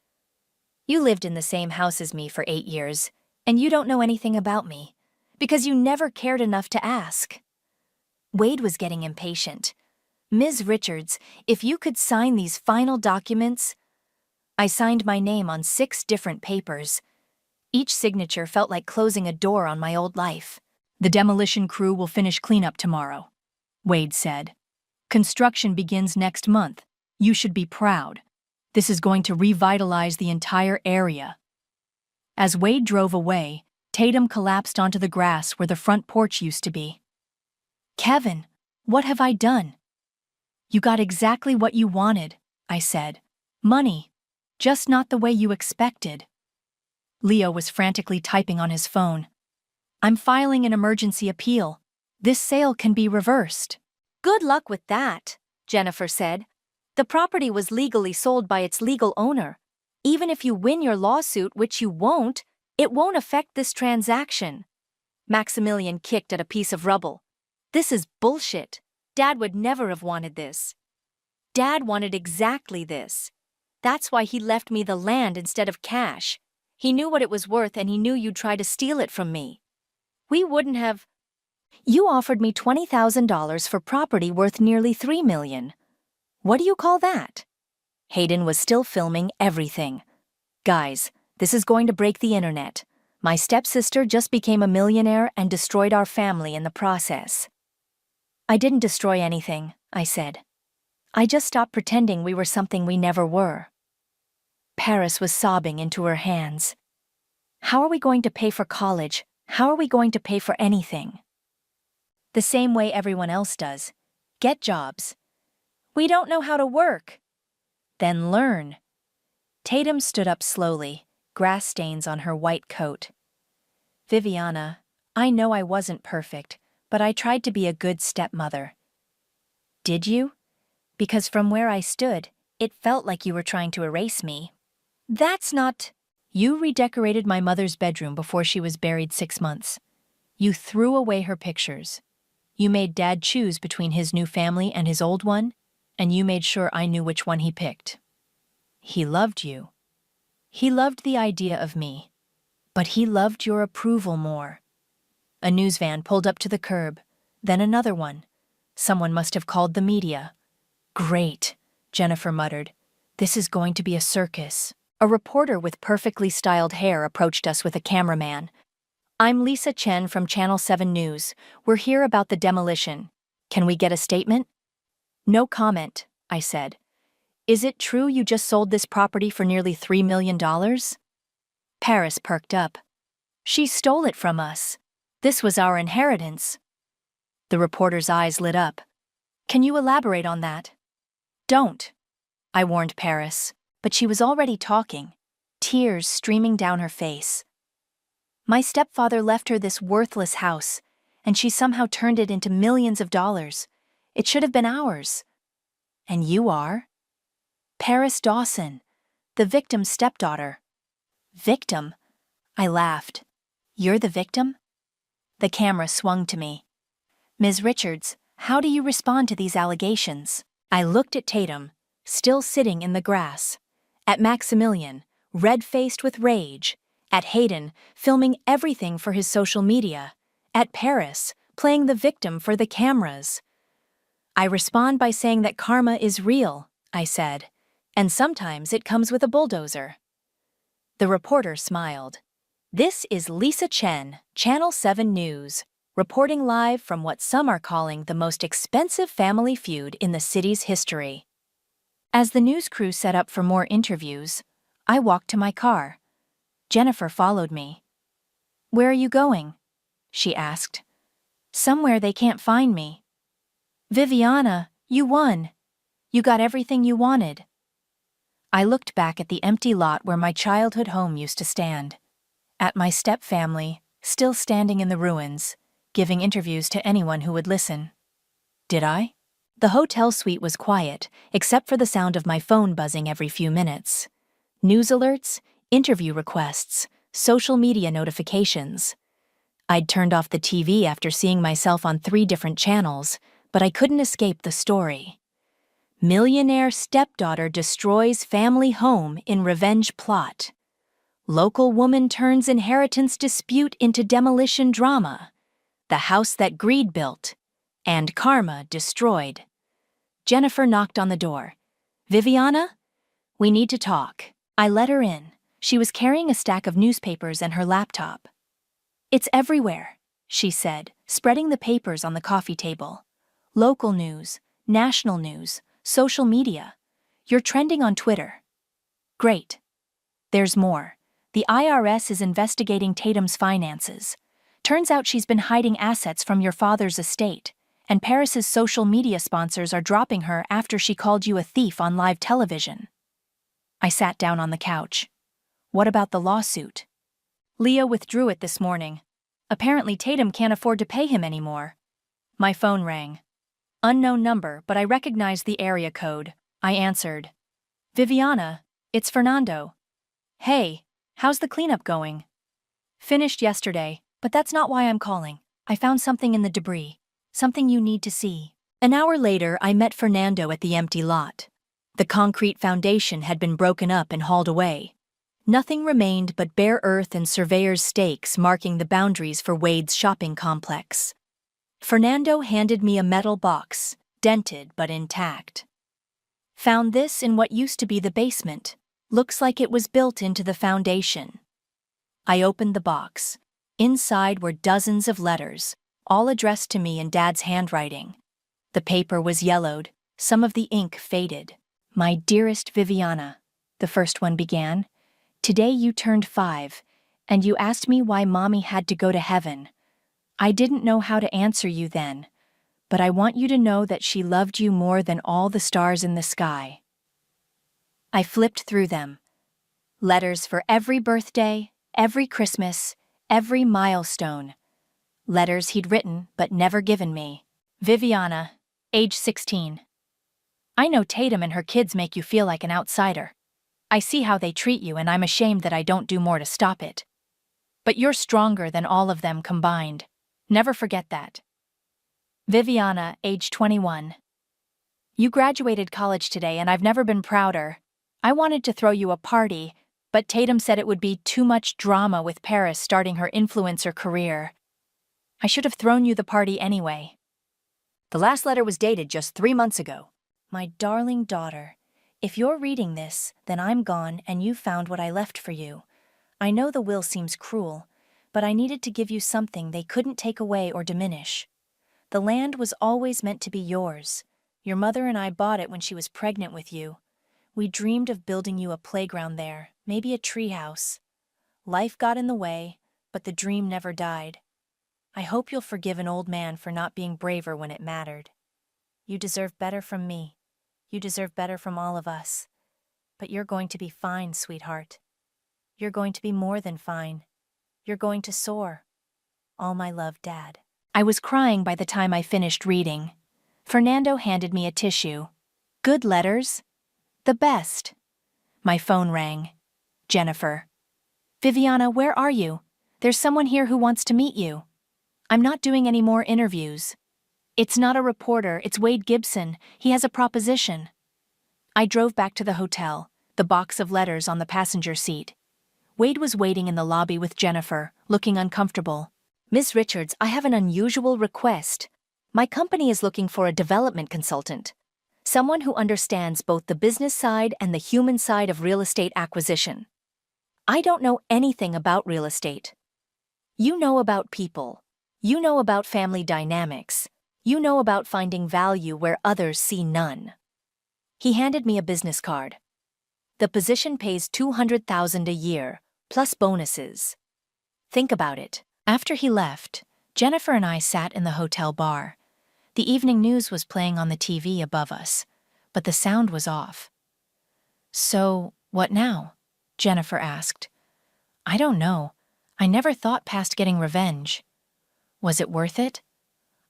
"You lived in the same house as me for 8 years, and you don't know anything about me, because you never cared enough to ask." Wade was getting impatient. "Ms. Richards, if you could sign these final documents—" I signed my name on 6 different papers. Each signature felt like closing a door on my old life. "The demolition crew will finish cleanup tomorrow," Wade said. "Construction begins next month. You should be proud. This is going to revitalize the entire area." As Wade drove away, Tatum collapsed onto the grass where the front porch used to be. "Kevin, what have I done?" "You got exactly what you wanted," I said. "Money, just not the way you expected." Leo was frantically typing on his phone. "I'm filing an emergency appeal. This sale can be reversed." "Good luck with that," Jennifer said. "The property was legally sold by its legal owner. Even if you win your lawsuit, which you won't, it won't affect this transaction." Maximilian kicked at a piece of rubble. "This is bullshit. Dad would never have wanted this. Dad wanted exactly this. That's why he left me the land instead of cash. He knew what it was worth and he knew you'd try to steal it from me. We wouldn't have—" You offered me $20,000 for property worth nearly $3 million. What do you call that? Hayden was still filming everything. Guys, this is going to break the internet. My stepsister just became a millionaire and destroyed our family in the process. I didn't destroy anything, I said. I just stopped pretending we were something we never were. Paris was sobbing into her hands. How are we going to pay for college? How are we going to pay for anything? The same way everyone else does. Get jobs. We don't know how to work. Then learn. Tatum stood up slowly, grass stains on her white coat. Viviana, I know I wasn't perfect, but I tried to be a good stepmother. Did you? Because from where I stood, it felt like you were trying to erase me. That's not... You redecorated my mother's bedroom before she was buried 6 months. You threw away her pictures. You made Dad choose between his new family and his old one, and you made sure I knew which one he picked. He loved you. He loved the idea of me. But he loved your approval more. A news van pulled up to the curb, then another one. Someone must have called the media. Great, Jennifer muttered. This is going to be a circus. A reporter with perfectly styled hair approached us with a cameraman. I'm Lisa Chen from Channel 7 News. We're here about the demolition. Can we get a statement? No comment, I said. Is it true you just sold this property for nearly $3 million? Paris perked up. She stole it from us. This was our inheritance. The reporter's eyes lit up. Can you elaborate on that? Don't, I warned Paris, but she was already talking, tears streaming down her face. My stepfather left her this worthless house, and she somehow turned it into millions of dollars. It should have been ours. And you are? Paris Dawson, the victim's stepdaughter. Victim? I laughed. You're the victim? The camera swung to me. Ms. Richards, how do you respond to these allegations? I looked at Tatum, still sitting in the grass, at Maximilian, red-faced with rage, at Hayden, filming everything for his social media, at Paris, playing the victim for the cameras. I respond by saying that karma is real, I said, and sometimes it comes with a bulldozer. The reporter smiled. This is Lisa Chen, Channel 7 News, reporting live from what some are calling the most expensive family feud in the city's history. As the news crew set up for more interviews, I walked to my car. Jennifer followed me. Where are you going? She asked. Somewhere they can't find me. Viviana, you won. You got everything you wanted. I looked back at the empty lot where my childhood home used to stand. At my step-family, still standing in the ruins, giving interviews to anyone who would listen. Did I? The hotel suite was quiet, except for the sound of my phone buzzing every few minutes. News alerts, interview requests, social media notifications. I'd turned off the TV after seeing myself on 3 different channels, but I couldn't escape the story. Millionaire stepdaughter destroys family home in revenge plot. Local woman turns inheritance dispute into demolition drama. The house that greed built. And karma destroyed. Jennifer knocked on the door. Viviana? We need to talk. I let her in. She was carrying a stack of newspapers and her laptop. It's everywhere, she said, spreading the papers on the coffee table. Local news, national news, social media. You're trending on Twitter. Great. There's more. The IRS is investigating Tatum's finances. Turns out she's been hiding assets from your father's estate, and Paris's social media sponsors are dropping her after she called you a thief on live television. I sat down on the couch. What about the lawsuit? Leah withdrew it this morning. Apparently Tatum can't afford to pay him anymore. My phone rang. Unknown number, but I recognized the area code. I answered. Viviana, it's Fernando. Hey, how's the cleanup going? Finished yesterday, but that's not why I'm calling. I found something in the debris. Something you need to see. An hour later, I met Fernando at the empty lot. The concrete foundation had been broken up and hauled away. Nothing remained but bare earth and surveyor's stakes marking the boundaries for Wade's shopping complex. Fernando handed me a metal box, dented but intact. Found this in what used to be the basement. Looks like it was built into the foundation. I opened the box. Inside were dozens of letters, all addressed to me in Dad's handwriting. The paper was yellowed, some of the ink faded. "My dearest Viviana," the first one began, "today you turned 5, and you asked me why Mommy had to go to heaven. I didn't know how to answer you then, but I want you to know that she loved you more than all the stars in the sky." I flipped through them. Letters for every birthday, every Christmas, every milestone. Letters he'd written but never given me. Viviana, age 16. I know Tatum and her kids make you feel like an outsider. I see how they treat you and I'm ashamed that I don't do more to stop it. But you're stronger than all of them combined. Never forget that. Viviana, age 21. You graduated college today and I've never been prouder. I wanted to throw you a party, but Tatum said it would be too much drama with Paris starting her influencer career. I should have thrown you the party anyway. The last letter was dated just 3 months ago. My darling daughter, if you're reading this, then I'm gone and you found what I left for you. I know the will seems cruel, but I needed to give you something they couldn't take away or diminish. The land was always meant to be yours. Your mother and I bought it when she was pregnant with you. We dreamed of building you a playground there, maybe a treehouse. Life got in the way, but the dream never died. I hope you'll forgive an old man for not being braver when it mattered. You deserve better from me. You deserve better from all of us. But you're going to be fine, sweetheart. You're going to be more than fine. You're going to soar. All my love, Dad. I was crying by the time I finished reading. Fernando handed me a tissue. Good letters? The best. My phone rang. Jennifer. Viviana, where are you? There's someone here who wants to meet you. I'm not doing any more interviews. It's not a reporter, it's Wade Gibson. He has a proposition. I drove back to the hotel, the box of letters on the passenger seat. Wade was waiting in the lobby with Jennifer, looking uncomfortable. "Miss Richards, I have an unusual request. My company is looking for a development consultant. Someone who understands both the business side and the human side of real estate acquisition. I don't know anything about real estate. You know about people. You know about family dynamics. You know about finding value where others see none." He handed me a business card. The position pays $200,000 a year, plus bonuses. Think about it. After he left, Jennifer and I sat in the hotel bar. The evening news was playing on the TV above us, but the sound was off. "So, what now?" Jennifer asked. "I don't know. I never thought past getting revenge. Was it worth it?"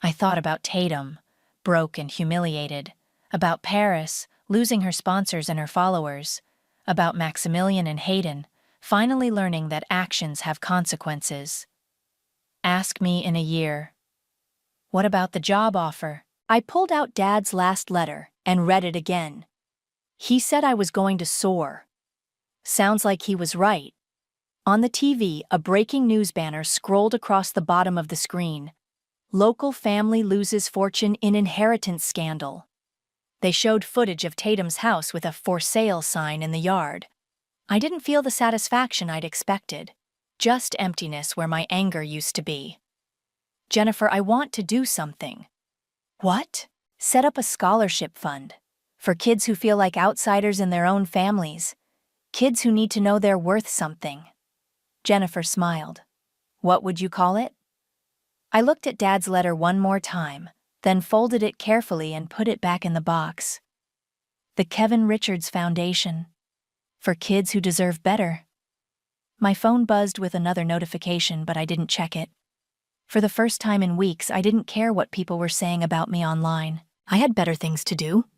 I thought about Tatum, broke and humiliated, about Paris, losing her sponsors and her followers, about Maximilian and Hayden, finally learning that actions have consequences. Ask me in a year. What about the job offer? I pulled out Dad's last letter and read it again. He said I was going to soar. Sounds like he was right. On the TV, a breaking news banner scrolled across the bottom of the screen. Local family loses fortune in inheritance scandal. They showed footage of Tatum's house with a "for sale" sign in the yard. I didn't feel the satisfaction I'd expected, just emptiness where my anger used to be. "Jennifer, I want to do something." "What?" "Set up a scholarship fund for kids who feel like outsiders in their own families, kids who need to know they're worth something." Jennifer smiled. "What would you call it?" I looked at Dad's letter one more time, then folded it carefully and put it back in the box. The Kevin Richards Foundation. For kids who deserve better. My phone buzzed with another notification, but I didn't check it. For the first time in weeks, I didn't care what people were saying about me online. I had better things to do.